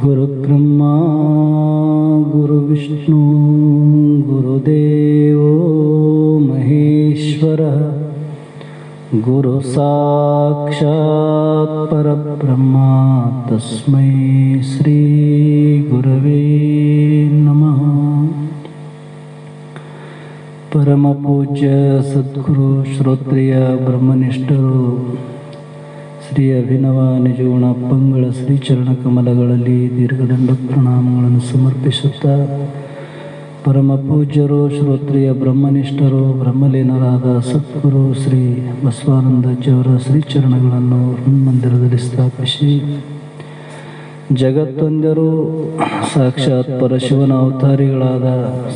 गुरुब्रह्मा गुरुविष्णु गुरुदेवो महेश्वरः गुरुसाक्षात् परब्रह्मा तस्मै श्री गुरवे नमः। परमपूज्य सद्गुरु श्रोत्रिय ब्रह्मनिष्ठರು ಶ್ರೀ ಅಭಿನವ ನಿಜಗುಣ ಅಪ್ಪಂಗಳ ಶ್ರೀಚರಣ ಕಮಲಗಳಲ್ಲಿ ದೀರ್ಘದಂಡ ಪ್ರಣಾಮಗಳನ್ನು ಸಮರ್ಪಿಸುತ್ತಾ ಪರಮ ಪೂಜ್ಯರು ಶ್ರೋತ್ರಿಯ ಬ್ರಹ್ಮನಿಷ್ಠರು ಬ್ರಹ್ಮಲೀನರಾದ ಸದ್ಗುರು ಶ್ರೀ ಬಸವಾನಂದಜಿಯವರ ಶ್ರೀಚರಣಗಳನ್ನು ಮಂದಿರದಲ್ಲಿ ಸ್ಥಾಪಿಸಿ ಜಗತ್ತೊಂದರು ಸಾಕ್ಷಾತ್ ಪರಶಿವನ ಅವತಾರಿಗಳಾದ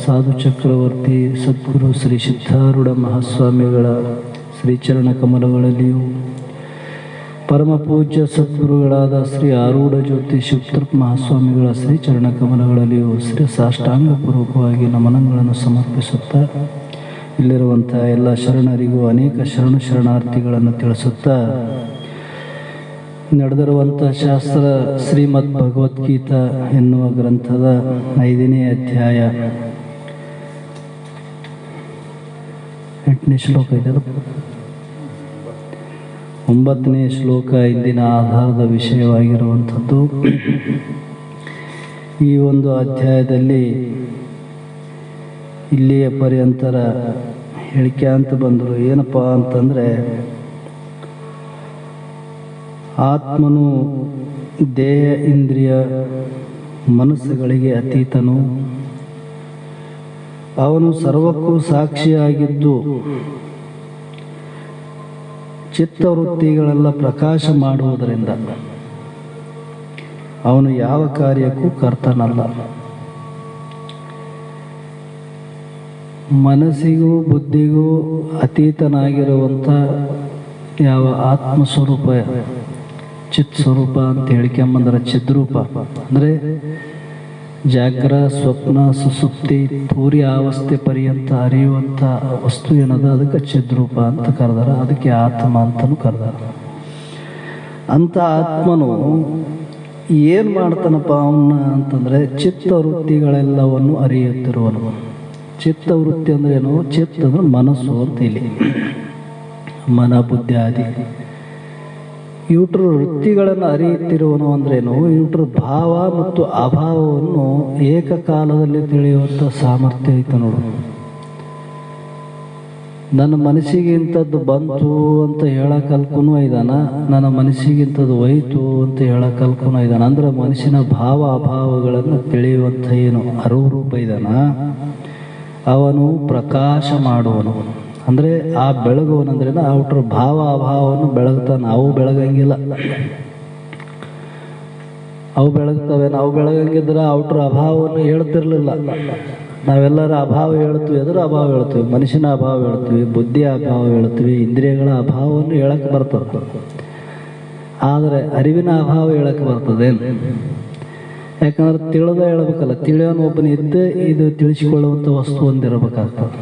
ಸಾಧು ಚಕ್ರವರ್ತಿ ಸದ್ಗುರು ಶ್ರೀ ಸಿದ್ಧಾರೂಢ ಮಹಾಸ್ವಾಮಿಗಳ ಶ್ರೀಚರಣ ಕಮಲಗಳಲ್ಲಿಯೂ ಪರಮ ಪೂಜ್ಯ ಸದ್ಗುರುಗಳಾದ ಶ್ರೀ ಆರೂಢ ಜ್ಯೋತಿ ಶಿವತೃಪ್ ಮಹಾಸ್ವಾಮಿಗಳ ಶ್ರೀಚರಣ ಕಮಲಗಳಲ್ಲಿಯೂ ಶ್ರೀ ಸಾಷ್ಟಾಂಗ ಪೂರ್ವಕವಾಗಿ ನಮನಗಳನ್ನು ಸಮರ್ಪಿಸುತ್ತಾ ಇಲ್ಲಿರುವಂಥ ಎಲ್ಲ ಶರಣರಿಗೂ ಅನೇಕ ಶರಣಾರ್ಥಿಗಳನ್ನು ತಿಳಿಸುತ್ತಾ ನಡೆದಿರುವಂಥ ಶಾಸ್ತ್ರ ಶ್ರೀಮದ್ ಭಗವದ್ಗೀತಾ ಎನ್ನುವ ಗ್ರಂಥದ 5ನೇ ಅಧ್ಯಾಯ 8ನೇ ಶ್ಲೋಕ ಇದೆ, 9ನೇ ಶ್ಲೋಕ ಇಂದಿನ ಆಧಾರದ ವಿಷಯವಾಗಿರುವಂಥದ್ದು. ಈ ಒಂದು ಅಧ್ಯಾಯದಲ್ಲಿ ಇಲ್ಲಿಯ ಪರ್ಯಂತರ ಹೇಳಿಕೆ ಅಂತ ಬಂದರು. ಏನಪ್ಪ ಅಂತಂದರೆ, ಆತ್ಮನು ದೇಹ ಇಂದ್ರಿಯ ಮನಸ್ಸುಗಳಿಗೆ ಅತೀತನು, ಅವನು ಸರ್ವಕ್ಕೂ ಸಾಕ್ಷಿಯಾಗಿದ್ದು ಚಿತ್ತವೃತ್ತಿಗಳೆಲ್ಲ ಪ್ರಕಾಶ ಮಾಡುವುದರಿಂದ ಅವನು ಯಾವ ಕಾರ್ಯಕ್ಕೂ ಕರ್ತನಲ್ಲ. ಮನಸ್ಸಿಗೂ ಬುದ್ಧಿಗೂ ಅತೀತನಾಗಿರುವಂಥ ಯಾವ ಆತ್ಮಸ್ವರೂಪ ಚಿತ್ ಸ್ವರೂಪ ಅಂತ ಹೇಳಿಕೊಂಬಂದ್ರೆ ಚಿದ್ರೂಪ ಅಂದರೆ ಜಾಗ್ರ ಸ್ವಪ್ನ ಸುಸುಪ್ತಿ ತುರ್ಯಾವಸ್ಥೆ ಪರ್ಯಂತ ಅರಿಯುವಂಥ ವಸ್ತು ಏನದ ಅದಕ್ಕೆ ಚಿದ್ರೂಪ ಅಂತ ಕರೆದಾರ, ಅದಕ್ಕೆ ಆತ್ಮ ಅಂತಲೂ ಕರೆದಾರ. ಅಂಥ ಆತ್ಮನು ಏನು ಮಾಡ್ತಾನಪ್ಪ ಅವನ್ನ ಅಂತಂದರೆ ಚಿತ್ತವೃತ್ತಿಗಳೆಲ್ಲವನ್ನು ಅರಿಯುತ್ತಿರುವನು. ಚಿತ್ತವೃತ್ತಿ ಅಂದ್ರೆ ಏನು? ಚಿತ್ತ ಅಂದ್ರೆ ಮನಸ್ಸು ಅಂತ ಇಲ್ಲಿ ಮನ ಬುದ್ಧಿ ಆದಿ ಇವುಟ್ರ ವೃತ್ತಿಗಳನ್ನು ಅರಿಯುತ್ತಿರುವನು ಅಂದ್ರೇನು? ಇವುಟ್ರ ಭಾವ ಮತ್ತು ಅಭಾವವನ್ನು ಏಕಕಾಲದಲ್ಲಿ ತಿಳಿಯುವಂಥ ಸಾಮರ್ಥ್ಯ ಐತೆ ನೋಡು. ನನ್ನ ಮನಸ್ಸಿಗೆ ಇಂಥದ್ದು ಬಂತು ಅಂತ ಹೇಳಕ್ಕಲ್ಕೂ ಇದ್ದಾನ, ನನ್ನ ಮನಸ್ಸಿಗೆ ಇಂಥದ್ದು ಹೋಯ್ತು ಅಂತ ಹೇಳಕ್ಕಲ್ಕೂ ಇದ್ದಾನ. ಅಂದ್ರೆ ಮನಸ್ಸಿನ ಭಾವ ಅಭಾವಗಳನ್ನು ತಿಳಿಯುವಂಥ ಏನು ಅರಿವು ರೂಪ ಇದ್ದಾನ, ಅವನು ಪ್ರಕಾಶ ಮಾಡುವನು. ಅಂದರೆ ಆ ಬೆಳಗುವನಂದ್ರೆ ಔಟ್ರ ಭಾವ ಅಭಾವವನ್ನು ಬೆಳಗ್ತಾನೆ. ಅವು ಬೆಳಗಂಗಿಲ್ಲ, ಅವು ಬೆಳಗ್ತವೆ. ನಾವು ಬೆಳಗಂಗಿದ್ರೆ ಔಟ್ರ ಅಭಾವವನ್ನು ಹೇಳ್ತಿರ್ಲಿಲ್ಲ. ನಾವೆಲ್ಲರ ಅಭಾವ ಹೇಳ್ತೀವಿ, ಎದುರು ಅಭಾವ ಹೇಳ್ತೀವಿ, ಮನುಷ್ಯನ ಅಭಾವ ಹೇಳ್ತೀವಿ, ಬುದ್ಧಿಯ ಅಭಾವ ಹೇಳ್ತೀವಿ, ಇಂದ್ರಿಯಗಳ ಅಭಾವವನ್ನು ಹೇಳಕ್ಕೆ ಬರ್ತದೆ. ಆದರೆ ಅರಿವಿನ ಅಭಾವ ಹೇಳಕ್ಕೆ ಬರ್ತದೆ. ಯಾಕಂದ್ರೆ ತಿಳಿದ ಹೇಳ್ಬೇಕಲ್ಲ, ತಿಳಿಯೋನು ಒಬ್ಬನ ಇದ್ದೇ ಇದು ತಿಳಿಸಿಕೊಳ್ಳುವಂಥ ವಸ್ತು ಒಂದಿರಬೇಕಾಗ್ತದೆ.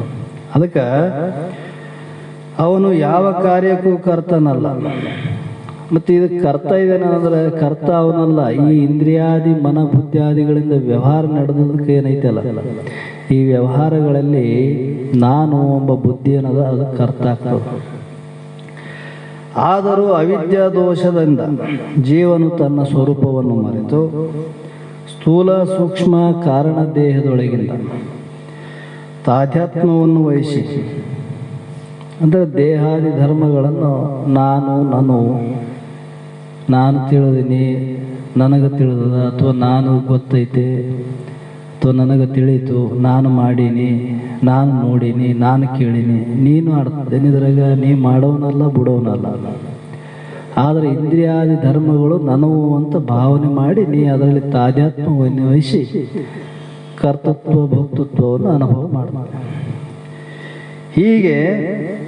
ಅದಕ್ಕೆ ಅವನು ಯಾವ ಕಾರ್ಯಕ್ಕೂ ಕರ್ತನಲ್ಲ. ಮತ್ತು ಇದಕ್ಕೆ ಕರ್ತ ಇದೇನ ಅಂದ್ರೆ ಕರ್ತ ಅವನಲ್ಲ. ಈ ಇಂದ್ರಿಯಾದಿ ಮನ ಬುದ್ಧಿಯಾದಿಗಳಿಂದ ವ್ಯವಹಾರ ನಡೆದದಕ್ಕೆ ಏನೈತಲ್ಲ, ಈ ವ್ಯವಹಾರಗಳಲ್ಲಿ ನಾನು ಎಂಬ ಬುದ್ಧಿ ಅನ್ನೋದು ಅದು ಕರ್ತ ಆಗ್ತದೆ. ಆದರೂ ಅವಿದ್ಯಾ ದೋಷದಿಂದ ಜೀವನು ತನ್ನ ಸ್ವರೂಪವನ್ನು ಮರೆತು ಸ್ಥೂಲ ಸೂಕ್ಷ್ಮ ಕಾರಣ ದೇಹದೊಳಗಿಂದ ತಾಧ್ಯಾತ್ಮವನ್ನು ವಹಿಸಿ, ಅಂದರೆ ದೇಹಾದಿ ಧರ್ಮಗಳನ್ನು ನಾನು ತಿಳಿದೀನಿ, ನನಗೆ ತಿಳಿದದ, ಅಥವಾ ನಾನು ಗೊತ್ತೈತೆ, ಅಥವಾ ನನಗೆ ತಿಳಿತು, ನಾನು ಮಾಡೀನಿ, ನಾನು ನೋಡೀನಿ, ನಾನು ಕೇಳೀನಿ, ನೀನು ಆಡ್ತೇನೆ, ಇದ್ರಾಗ ನೀ ಮಾಡೋನಲ್ಲ ಬಿಡೋನಲ್ಲ. ಆದರೆ ಇಂದ್ರಿಯಾದಿ ಧರ್ಮಗಳು ನನವು ಅಂತ ಭಾವನೆ ಮಾಡಿ ನೀ ಅದರಲ್ಲಿ ತಾಧ್ಯಾತ್ಮವನ್ನು ವಹಿಸಿ ಕರ್ತೃತ್ವ ಭೋಕ್ತೃತ್ವವನ್ನು ಅನುಭವ ಮಾಡ್ತಾನೆ. ಹೀಗೆ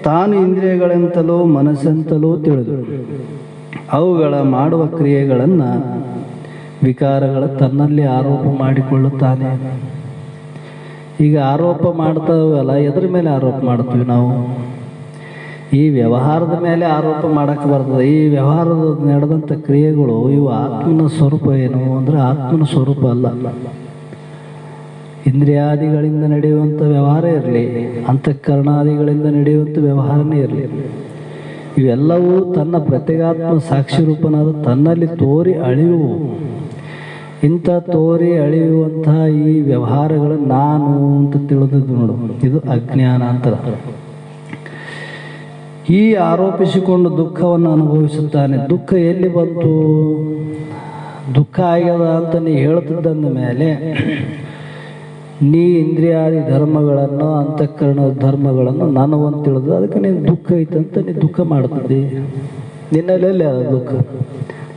ತಾನು ಇಂದ್ರಿಯಗಳೆಂತಲೂ ಮನಸ್ಸೆಂತಲೂ ತಿಳಿದು ಅವುಗಳ ಮಾಡುವ ಕ್ರಿಯೆಗಳನ್ನು ವಿಕಾರಗಳ ತನ್ನಲ್ಲಿ ಆರೋಪ ಮಾಡಿಕೊಳ್ಳುತ್ತಾನೆ. ಈಗ ಆರೋಪ ಮಾಡ್ತಾವಲ್ಲ, ಎದ್ರ ಮೇಲೆ ಆರೋಪ ಮಾಡ್ತೀವಿ ನಾವು? ಈ ವ್ಯವಹಾರದ ಮೇಲೆ ಆರೋಪ ಮಾಡಕ್ಕೆ ಬರ್ತದೆ. ಈ ವ್ಯವಹಾರದ ನಡೆದಂಥ ಕ್ರಿಯೆಗಳು ಇವು ಆತ್ಮನ ಸ್ವರೂಪ ಏನು ಅಂದರೆ ಆತ್ಮನ ಸ್ವರೂಪ ಅಲ್ಲ. ಇಂದ್ರಿಯಾದಿಗಳಿಂದ ನಡೆಯುವಂಥ ವ್ಯವಹಾರ ಇರಲಿ, ಅಂತಃಕರಣಾದಿಗಳಿಂದ ನಡೆಯುವಂಥ ವ್ಯವಹಾರನೇ ಇರಲಿ, ಇವೆಲ್ಲವೂ ತನ್ನ ಪ್ರತ್ಯೇಗಾತ್ಮ ಸಾಕ್ಷಿ ರೂಪನಾದ ತನ್ನಲ್ಲಿ ತೋರಿ ಅಳಿಯುವು. ಇಂಥ ತೋರಿ ಅಳಿಯುವಂತಹ ಈ ವ್ಯವಹಾರಗಳು ನಾನು ಅಂತ ತಿಳಿದದ್ದು ನೋಡು, ಇದು ಅಜ್ಞಾನ ಅಂತರ. ಈ ಆರೋಪಿಸಿಕೊಂಡು ದುಃಖವನ್ನು ಅನುಭವಿಸುತ್ತಾನೆ. ದುಃಖ ಎಲ್ಲಿ ಬಂತು? ದುಃಖ ಆಗ್ಯದ ಅಂತ ನೀ ಹೇಳ್ತಿದ್ದಂದ ಮೇಲೆ ನೀ ಇಂದ್ರಿಯಾದಿ ಧರ್ಮಗಳನ್ನು ಅಂತಃಕರಣ ಧರ್ಮಗಳನ್ನು ನಾನು ಅಂತ ತಿಳಿದು ಅದಕ್ಕೆ ನೀನು ದುಃಖ ಐತಂತ ನೀ ದುಃಖ ಮಾಡ್ತಿದ್ದಿ. ನಿನ್ನಲ್ಲಿ ಅದು ದುಃಖ.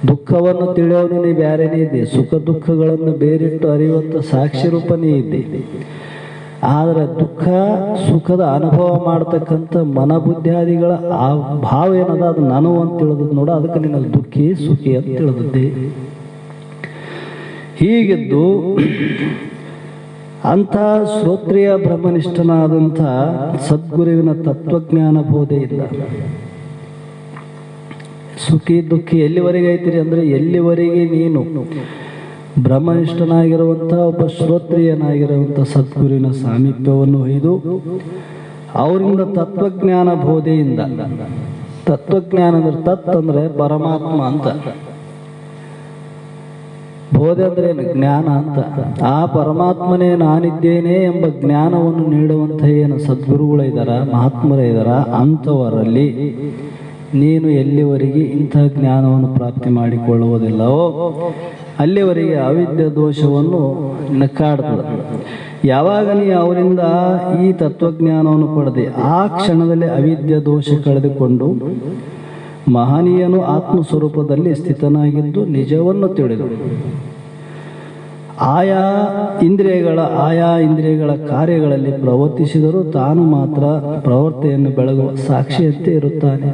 ದುಃಖವನ್ನು ತಿಳಿಯೋನು ನೀ ಬೇರೆನೇ ಇದ್ದೆ, ಸುಖ ದುಃಖಗಳನ್ನು ಬೇರಿಟ್ಟು ಅರಿಯುವಂಥ ಸಾಕ್ಷಿ ರೂಪನೇ ಇದ್ದೆ. ಆದರೆ ದುಃಖ ಸುಖದ ಅನುಭವ ಮಾಡ್ತಕ್ಕಂಥ ಮನಬುದ್ಧಿಯಾದಿಗಳ ಆ ಭಾವ ಏನದ ಅದು ನಾನು ಅಂತ ತಿಳಿದದ್ದು ನೋಡು, ಅದಕ್ಕೆ ನಿನ್ನಲ್ಲಿ ದುಃಖಿ ಸುಖಿ ಅಂತ ತಿಳಿದಿದ್ದೆ. ಹೀಗಿದ್ದು ಅಂಥ ಶ್ರೋತ್ರಿಯ ಬ್ರಹ್ಮನಿಷ್ಠನಾದಂಥ ಸದ್ಗುರುವಿನ ತತ್ವಜ್ಞಾನ ಬೋಧೆಯಿಂದ ಸುಖಿ ದುಃಖಿ ಎಲ್ಲಿವರೆಗೆ ಐತಿರಿ ಅಂದರೆ ಎಲ್ಲಿವರೆಗೆ ನೀನು ಬ್ರಹ್ಮನಿಷ್ಠನಾಗಿರುವಂಥ ಒಬ್ಬ ಶ್ರೋತ್ರಿಯನಾಗಿರುವಂಥ ಸದ್ಗುರುವಿನ ಸಾಮೀಪ್ಯವನ್ನು ಒಯ್ದು ಅವರಿಂದ ತತ್ವಜ್ಞಾನ ಬೋಧೆಯಿಂದ, ತತ್ವಜ್ಞಾನ ಅಂದ್ರೆ ತತ್ ಅಂದರೆ ಪರಮಾತ್ಮ ಅಂತ, ಬೋಧೆ ಅಂದ್ರೆ ಏನು? ಜ್ಞಾನ ಅಂತ. ಆ ಪರಮಾತ್ಮನೇ ನಾನಿದ್ದೇನೆ ಎಂಬ ಜ್ಞಾನವನ್ನು ನೀಡುವಂಥ ಏನು ಸದ್ಗುರುಗಳಿದ್ದಾರ, ಮಹಾತ್ಮರಿದ್ದಾರ, ಅಂಥವರಲ್ಲಿ ನೀನು ಎಲ್ಲಿವರೆಗೆ ಇಂಥ ಜ್ಞಾನವನ್ನು ಪ್ರಾಪ್ತಿ ಮಾಡಿಕೊಳ್ಳುವುದಿಲ್ಲವೋ ಅಲ್ಲಿವರೆಗೆ ಅವಿದ್ಯ ದೋಷವನ್ನು ನಕ್ಕಾಡ್ತದೆ. ಯಾವಾಗ ನೀ ಅವರಿಂದ ಈ ತತ್ವಜ್ಞಾನವನ್ನು ಪಡೆದೆ ಆ ಕ್ಷಣದಲ್ಲಿ ಅವಿದ್ಯ ದೋಷ ಕಳೆದುಕೊಂಡು ಮಹನೀಯನು ಆತ್ಮಸ್ವರೂಪದಲ್ಲಿ ಸ್ಥಿತನಾಗಿದ್ದು ನಿಜವನ್ನು ತಿಳಿದು ಆಯಾ ಇಂದ್ರಿಯಗಳ ಕಾರ್ಯಗಳಲ್ಲಿ ಪ್ರವರ್ತಿಸಿದರೂ ತಾನು ಮಾತ್ರ ಪ್ರವೃತ್ತಿಯನ್ನು ಬೆಳಗುವ ಸಾಕ್ಷಿಯಂತೆ ಇರುತ್ತಾನೆ.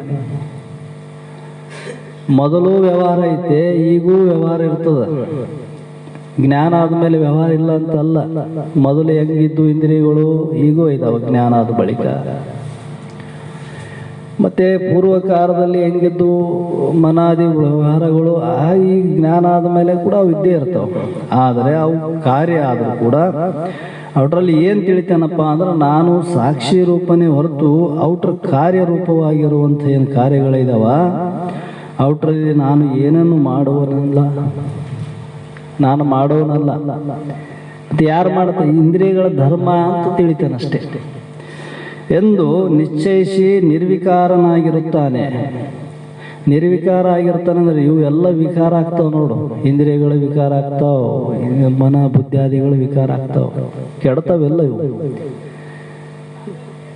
ಮೊದಲು ವ್ಯವಹಾರ ಐತೆ, ಈಗೂ ವ್ಯವಹಾರ ಇರ್ತದೆ. ಜ್ಞಾನ ಆದ್ಮೇಲೆ ವ್ಯವಹಾರ ಇಲ್ಲ ಅಂತಲ್ಲ. ಮೊದಲು ಹೆಂಗಿದ್ದು ಇಂದ್ರಿಯಗಳು ಈಗೂ ಇದಾವೆ ಜ್ಞಾನ ಆದ ಬಳಿಕ. ಮತ್ತೆ ಪೂರ್ವಕಾಲದಲ್ಲಿ ಹೆಂಗಿದ್ದು ಮನಾದಿ ವ್ಯವಹಾರಗಳು ಈ ಜ್ಞಾನ ಆದ ಮೇಲೆ ಕೂಡ ವಿದ್ಯೆ ಇರ್ತಾವೆ. ಆದರೆ ಅವು ಕಾರ್ಯ ಆದರೂ ಕೂಡ ಅವರಲ್ಲಿ ಏನು ತಿಳಿತೇನಪ್ಪ ಅಂದ್ರೆ ನಾನು ಸಾಕ್ಷಿ ರೂಪನೇ ಹೊರತು ಔಟ್ರ ಕಾರ್ಯರೂಪವಾಗಿರುವಂಥ ಏನು ಕಾರ್ಯಗಳಿದಾವ ಔಟ್ರಲ್ಲಿ ನಾನು ಏನನ್ನು ಮಾಡುವನಲ್ಲ, ನಾನು ಮಾಡೋನಲ್ಲ. ಮತ್ತು ಯಾರು ಮಾಡ್ತಾರೆ? ಇಂದ್ರಿಯಗಳ ಧರ್ಮ ಅಂತ ತಿಳಿತೇನಷ್ಟೇ ಎಂದು ನಿಶ್ಚಯಿಸಿ ನಿರ್ವಿಕಾರನಾಗಿರುತ್ತಾನೆ. ನಿರ್ವಿಕಾರ ಆಗಿರ್ತಾನೆ ಅಂದ್ರೆ ಇವು ಎಲ್ಲ ವಿಕಾರ ಆಗ್ತಾವ ನೋಡು. ಇಂದ್ರಿಯಗಳು ವಿಕಾರ ಆಗ್ತಾವ, ಮನ ಬುದ್ಧಿಯಾದಿಗಳು ವಿಕಾರ ಆಗ್ತಾವ, ಕೆಡ್ತಾವೆಲ್ಲ ಇವು.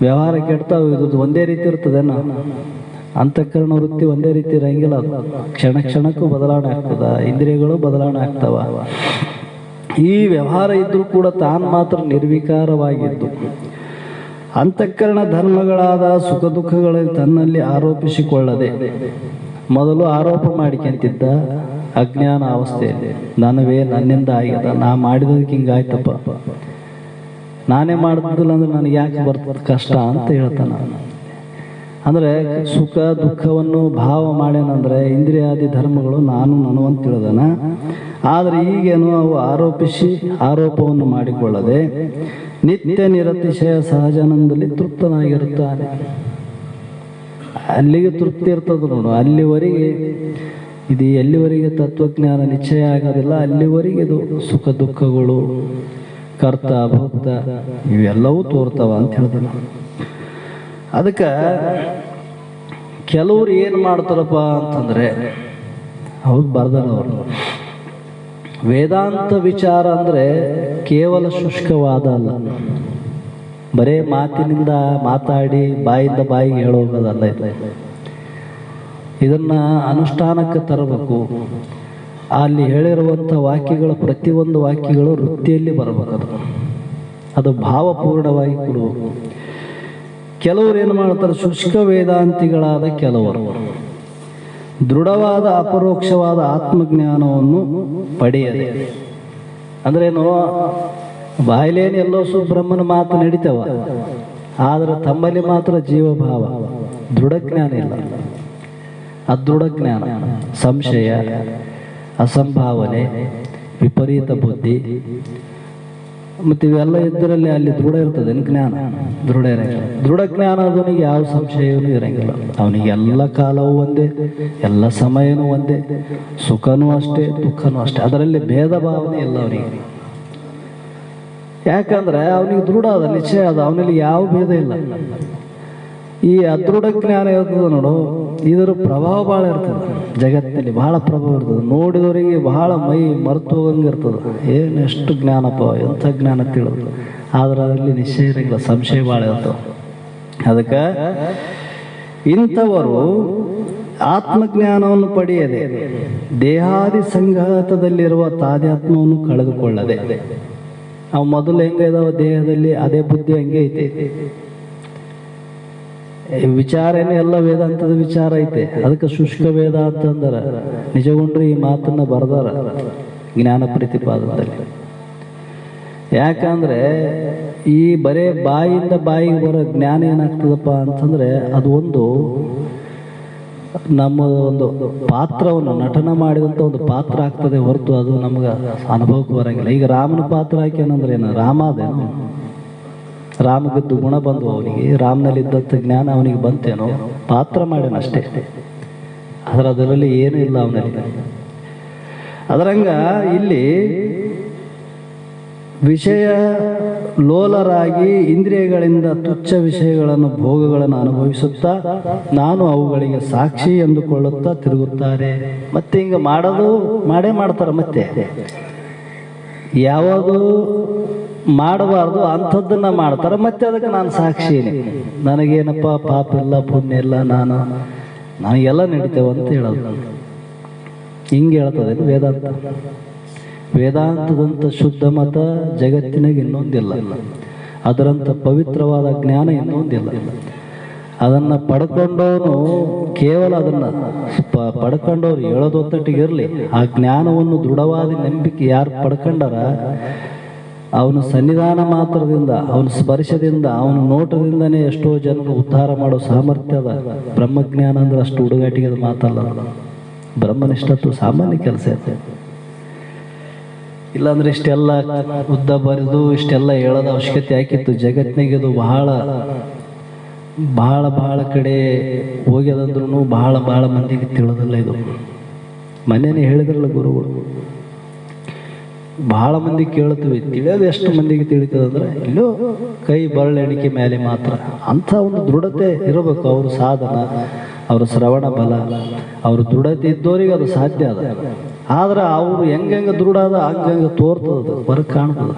ವ್ಯವಹಾರ ಕೆಡ್ತಾವೆ. ಇದು ಒಂದೇ ರೀತಿ ಇರ್ತದೇನ? ಅಂತಃಕರಣ ವೃತ್ತಿ ಒಂದೇ ರೀತಿ ಇರಂಗಿಲ್ಲ. ಕ್ಷಣ ಕ್ಷಣಕ್ಕೂ ಬದಲಾವಣೆ ಆಗ್ತದ, ಇಂದ್ರಿಯಗಳು ಬದಲಾವಣೆ ಆಗ್ತಾವ. ಈ ವ್ಯವಹಾರ ಇದ್ರೂ ಕೂಡ ತಾನು ಮಾತ್ರ ನಿರ್ವಿಕಾರವಾಗಿದ್ದು ಅಂತಃಕರಣ ಧರ್ಮಗಳಾದ ಸುಖ ದುಃಖಗಳಲ್ಲಿ ತನ್ನಲ್ಲಿ ಆರೋಪಿಸಿಕೊಳ್ಳದೆ ಮೊದಲು ಆರೋಪ ಮಾಡಿಕೊಂತಿದ್ದ ಅಜ್ಞಾನ ಅವಸ್ಥೆಯಲ್ಲಿ ನನವೇ ನನ್ನಿಂದ ಆಗ್ಯದ, ನಾ ಮಾಡಿದಕ್ಕೆ ಹಿಂಗಾಯ್ತಪ್ಪ, ನಾನೇ ಮಾಡ್ತಿದ್ದಿಲ್ಲ ಅಂದ್ರೆ ನನಗೆ ಯಾಕೆ ಬರ್ತದ ಕಷ್ಟ ಅಂತ ಹೇಳ್ತಾನ. ಅಂದರೆ ಸುಖ ದುಃಖವನ್ನು ಭಾವ ಮಾಡ್ಯಾನಂದ್ರೆ ಇಂದ್ರಿಯಾದಿ ಧರ್ಮಗಳು ನಾನು ಅಂತ ತಿಳಿದನ. ಆದರೆ ಈಗೇನು ಅವು ಆರೋಪವನ್ನು ಮಾಡಿಕೊಳ್ಳದೆ ನಿತ್ಯ ನಿರತಿಶಯ ಸಹಜಾನಂದದಲ್ಲಿ ತೃಪ್ತನಾಗಿರುತ್ತಾನೆ. ಅಲ್ಲಿಗೆ ತೃಪ್ತಿ ಇರ್ತದೆ ನೋಡು. ಅಲ್ಲಿವರೆಗೆ ಇದು ಎಲ್ಲಿವರೆಗೆ ತತ್ವಜ್ಞಾನ ನಿಶ್ಚಯ ಆಗೋದಿಲ್ಲ ಅಲ್ಲಿವರೆಗೆ ಇದು ಸುಖ ದುಃಖಗಳು ಕರ್ತ ಭೋಕ್ತ ಇವೆಲ್ಲವೂ ತೋರ್ತಾವ ಅಂತ ಹೇಳಿದೆ. ಅದಕ್ಕೆ ಕೆಲವ್ರು ಏನು ಮಾಡ್ತಾರಪ್ಪ ಅಂತಂದ್ರೆ, ಹೌದು ಬರ್ದಾರವರು, ವೇದಾಂತ ವಿಚಾರ ಅಂದರೆ ಕೇವಲ ಶುಷ್ಕವಾದ ಅಲ್ಲ, ಬರೇ ಮಾತಿನಿಂದ ಮಾತಾಡಿ ಬಾಯಿಂದ ಬಾಯಿಗೆ ಹೇಳೋಗೋದಲ್ಲ. ಇದನ್ನ ಅನುಷ್ಠಾನಕ್ಕೆ ತರಬೇಕು. ಅಲ್ಲಿ ಹೇಳಿರುವಂಥ ವಾಕ್ಯಗಳು ಪ್ರತಿಯೊಂದು ವಾಕ್ಯಗಳು ವೃತ್ತಿಯಲ್ಲಿ ಬರಬೇಕು. ಅದು ಭಾವಪೂರ್ಣವಾಗಿ ಕೊಡಬೇಕು. ಕೆಲವರು ಏನು ಮಾಡ್ತಾರೆ, ಶುಷ್ಕ ವೇದಾಂತಿಗಳಾದ ಕೆಲವರು ದೃಢವಾದ ಅಪರೋಕ್ಷವಾದ ಆತ್ಮಜ್ಞಾನವನ್ನು ಪಡೆಯದೆ, ಅಂದ್ರೇನು, ಬಾಯಿಲೇನು ಎಲ್ಲೋ ಸುಬ್ರಹ್ಮನ ಮಾತು ನಡೀತವ, ಆದರೆ ತಮ್ಮಲ್ಲಿ ಮಾತ್ರ ಜೀವಭಾವ, ದೃಢಜ್ಞಾನ ಇಲ್ಲ. ಅದೃಢ ಜ್ಞಾನ, ಸಂಶಯ, ಅಸಂಭಾವನೆ, ವಿಪರೀತ ಬುದ್ಧಿ ಮತ್ತು ಇವೆಲ್ಲ ಇದ್ದರಲ್ಲಿ ಅಲ್ಲಿ ದೃಢ ಇರ್ತದೆ ಜ್ಞಾನ. ದೃಢ ಇರಂಗಿಲ್ಲ. ದೃಢ ಜ್ಞಾನ ಅದನಿಗೆ ಯಾವ ಸಂಶಯವೂ ಇರಂಗಿಲ್ಲ. ಅವನಿಗೆ ಎಲ್ಲ ಕಾಲವೂ ಒಂದೇ, ಎಲ್ಲ ಸಮಯನೂ ಒಂದೇ, ಸುಖನೂ ಅಷ್ಟೇ, ದುಃಖನೂ ಅಷ್ಟೇ. ಅದರಲ್ಲಿ ಭೇದ ಭಾವನೆ ಇಲ್ಲ ಅವನಿಗೆ. ಯಾಕಂದ್ರೆ ಅವನಿಗೆ ದೃಢ ಅದ, ನಿಶ್ಚಯ ಅದ, ಅವನಲ್ಲಿ ಯಾವ ಭೇದ ಇಲ್ಲ. ಈ ಅದೃಢ ಜ್ಞಾನ ಇರ್ತದೆ ನೋಡು, ಇದರ ಪ್ರಭಾವ ಭಾಳ ಇರ್ತದೆ ಜಗತ್ತಿನಲ್ಲಿ, ಬಹಳ ಪ್ರಭಾವ ಇರ್ತದೆ. ನೋಡಿದವರಿಗೆ ಬಹಳ ಮೈ ಮರೆತು ಹೋಗಂಗಿರ್ತದೆ. ಎಷ್ಟು ಜ್ಞಾನಪ್ಪ, ಎಂಥ ಜ್ಞಾನ ತಿಳಿದು, ಆದ್ರೆ ಅದರಲ್ಲಿ ನಿಶ್ಚಯ ಇರಂಗಿಲ್ಲ, ಸಂಶಯ ಭಾಳ ಇರ್ತದೆ. ಅದಕ್ಕೆ ಇಂಥವರು ಆತ್ಮಜ್ಞಾನವನ್ನು ಪಡೆಯದೆ ದೇಹಾದಿ ಸಂಘಾತದಲ್ಲಿರುವ ತಾದಾತ್ಮ್ಯವನ್ನು ಕಳೆದುಕೊಳ್ಳದೆ, ಅವು ಮೊದಲು ಹೆಂಗೆ ಇದಾವ ದೇಹದಲ್ಲಿ, ಅದೇ ಬುದ್ಧಿ ಹಂಗೆ ಐತೆ. ವಿಚಾರ ಏನು ಎಲ್ಲ ವೇದಾಂತದ ವಿಚಾರ ಐತೆ. ಅದಕ್ಕೆ ಶುಷ್ಕ ವೇದ ಅಂತಂದ್ರೆ ನಿಜಗೊಂಡ್ರೆ ಈ ಮಾತನ್ನ ಬರ್ದಾರ ಜ್ಞಾನ ಪ್ರತಿಪಾದದಲ್ಲಿ. ಯಾಕಂದ್ರೆ ಈ ಬರೇ ಬಾಯಿಂದ ಬಾಯಿಗೆ ಬರೋ ಜ್ಞಾನ ಏನಾಗ್ತದಪ್ಪ ಅಂತಂದ್ರೆ, ಅದು ಒಂದು ನಮ್ಮ ಒಂದು ಪಾತ್ರವನ್ನು ನಟನ ಮಾಡಿದಂಥ ಒಂದು ಪಾತ್ರ ಆಗ್ತದೆ ಹೊರತು ಅದು ನಮ್ಗೆ ಅನುಭವಕ್ಕೆ ಬರಂಗಿಲ್ಲ. ಈಗ ರಾಮನ ಪಾತ್ರ ಹಾಕ್ಯಾನಂದ್ರೆ ಏನು, ರಾಮ ಅದೇನು, ರಾಮಗದ್ದು ಗುಣ ಬಂದು ಅವನಿಗೆ, ರಾಮನಲ್ಲಿದ್ದಂಥ ಜ್ಞಾನ ಅವನಿಗೆ ಬಂತೇನೋ, ಪಾತ್ರ ಮಾಡ್ಯಾನ ಅಷ್ಟೇ, ಆದ್ರೆ ಅದರಲ್ಲಿ ಏನೂ ಇಲ್ಲ ಅವನಲ್ಲಿ. ಅದರಂಗ ಇಲ್ಲಿ ವಿಷಯ ಲೋಲರಾಗಿ ಇಂದ್ರಿಯಗಳಿಂದ ತುಚ್ಛ ವಿಷಯಗಳನ್ನು ಭೋಗಗಳನ್ನು ಅನುಭವಿಸುತ್ತಾ ನಾನು ಅವುಗಳಿಗೆ ಸಾಕ್ಷಿ ಎಂದುಕೊಳ್ಳುತ್ತಾ ತಿರುಗುತ್ತಾರೆ. ಮತ್ತೆ ಹಿಂಗೆ ಮಾಡೇ ಮಾಡ್ತಾರೆ. ಮತ್ತೆ ಯಾವುದು ಮಾಡಬಾರ್ದು ಅಂಥದ್ದನ್ನ ಮಾಡ್ತಾರೆ, ಮತ್ತೆ ಅದಕ್ಕೆ ನಾನು ಸಾಕ್ಷಿನೇ, ನನಗೇನಪ್ಪ ಪಾಪ ಇಲ್ಲ ಪುಣ್ಯ ಇಲ್ಲ, ನನಗೆಲ್ಲ ನಡೀತೇವೆ ಅಂತ ಹೇಳೋದು. ಹಿಂಗೆ ಹೇಳ್ತದೆ ವೇದಾಂತ. ವೇದಾಂತದಂಥ ಶುದ್ಧ ಮತ ಜಗತ್ತಿನಾಗ ಇನ್ನೊಂದಿಲ್ಲ, ಅದರಂಥ ಪವಿತ್ರವಾದ ಜ್ಞಾನ ಇನ್ನೊಂದಿಲ್ಲ. ಅದನ್ನು ಪಡ್ಕೊಂಡವನು ಕೇವಲ ಅದನ್ನು ಪಡ್ಕೊಂಡವ್ರು ಹೇಳೋದೊತ್ತಟ್ಟಿಗಿರಲಿ, ಆ ಜ್ಞಾನವನ್ನು ದೃಢವಾದ ನಂಬಿಕೆ ಯಾರು ಪಡ್ಕೊಂಡಾರ ಅವನ ಸನ್ನಿಧಾನ ಮಾತ್ರದಿಂದ, ಅವನ ಸ್ಪರ್ಶದಿಂದ, ಅವನ ನೋಟದಿಂದನೇ ಎಷ್ಟೋ ಜನರು ಉದ್ಧಾರ ಮಾಡೋ ಸಾಮರ್ಥ್ಯ ಅದ. ಬ್ರಹ್ಮಜ್ಞಾನ ಅಂದ್ರೆ ಅಷ್ಟು ಹುಡುಗಾಟಿಗೆ ಅದು ಮಾತಲ್ಲ. ಬ್ರಹ್ಮನಿಷ್ಠತ್ತು ಸಾಮಾನ್ಯ ಕೆಲಸ ಇರ್ತದೆ. ಇಲ್ಲಾಂದ್ರೆ ಇಷ್ಟೆಲ್ಲ ಉದ್ದ ಬರೆದು ಇಷ್ಟೆಲ್ಲ ಹೇಳೋದ ಅವಶ್ಯಕತೆ ಹಾಕಿತ್ತು. ಜಗತ್ತಿನಾಗ ಇದು ಬಹಳ ಕಡೆ ಹೋಗ್ಯದಂದ್ರೂ ಬಹಳ ಮಂದಿಗೆ ತಿಳಿದಿಲ್ಲ. ಇದು ಮನೇನೆ ಹೇಳಿದ್ರಲ್ಲ ಗುರುಗಳು, ಬಹಳ ಮಂದಿ ಕೇಳ್ತೀವಿ, ತಿಳಿಯೋದು ಎಷ್ಟು ಮಂದಿಗೆ ತಿಳಿತದಂದ್ರೆ ಇಲ್ಲೋ ಕೈ ಬರಳೆಣಿಕೆ ಮೇಲೆ ಮಾತ್ರ. ಅಂಥ ಒಂದು ದೃಢತೆ ಇರಬೇಕು. ಅವ್ರ ಸಾಧನ, ಅವ್ರ ಶ್ರವಣ ಬಲ, ಅವ್ರ ದೃಢತೆ ಇದ್ದವರಿಗೆ ಅದು ಸಾಧ್ಯ ಅದ. ಆದ್ರೆ ಅವರು ಹೆಂಗೆ ದೃಢ ಅದ ಹಂಗೆ ತೋರ್ತದ, ಹೊರಗೆ ಕಾಣ್ತದ.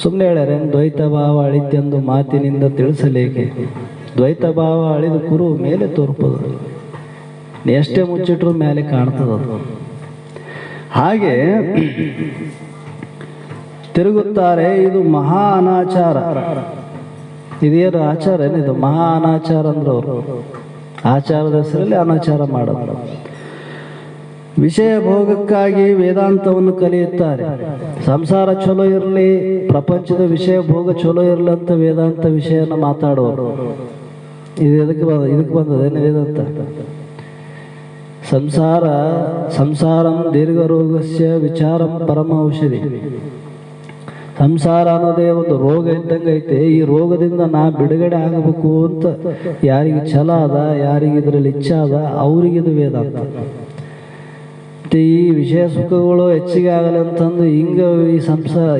ಸುಮ್ಮನೆ ಹೇಳ್ಯಾರೆ, ದ್ವೈತ ಭಾವ ಅಳಿತೆಂದು ಮಾತಿನಿಂದ ತಿಳಿಸಲೇಕೆ, ದ್ವೈತ ಭಾವ ಅಳಿದು ಕುರು ಮೇಲೆ ತೋರ್ಪದು, ಎಷ್ಟೇ ಮುಚ್ಚಿಟ್ರು ಮೇಲೆ ಕಾಣ್ತದದು. ಹಾಗೆ ತಿರುಗುತ್ತಾರೆ. ಇದು ಮಹಾ ಅನಾಚಾರ. ಇದೇನು ಆಚಾರ ಏನಿದು? ಮಹಾ ಅನಾಚಾರ ಅಂದ್ರೆ ಅವರು ಆಚಾರದ ಹೆಸರಲ್ಲಿ ಅನಾಚಾರ ಮಾಡೋದು. ವಿಷಯ ಭೋಗಕ್ಕಾಗಿ ವೇದಾಂತವನ್ನು ಕಲಿಯುತ್ತಾರೆ. ಸಂಸಾರ ಚಲೋ ಇರಲಿ, ಪ್ರಪಂಚದ ವಿಷಯ ಭೋಗ ಚಲೋ ಇರಲಿ ಅಂತ ವೇದಾಂತ ವಿಷಯನ ಮಾತಾಡೋರು. ಇದು ಇದಕ್ಕೆ ಬಂದದೇನು ವೇದಾಂತ? ಸಂಸಾರಂ ದೀರ್ಘ ರೋಗಸ್ಯ ವಿಚಾರಂ ಪರಮ ಔಷಧಿ. ಸಂಸಾರ ಅನ್ನೋದೇ ಒಂದು ರೋಗ ಇದ್ದಂಗೆ ಐತೆ. ಈ ರೋಗದಿಂದ ನಾ ಬಿಡುಗಡೆ ಆಗಬೇಕು ಅಂತ ಯಾರಿಗೆ ಛಲ ಅದ, ಯಾರಿಗೆ ಇದರಲ್ಲಿ ಇಚ್ಛೆ ಅದ, ಅವರಿಗಿದು ವೇದಾಂತ. ಈ ವಿಷಯ ಸುಖಗಳು ಹೆಚ್ಚಿಗೆ ಆಗಲ್ಲ ಅಂತಂದು ಹಿಂಗೆ ಈ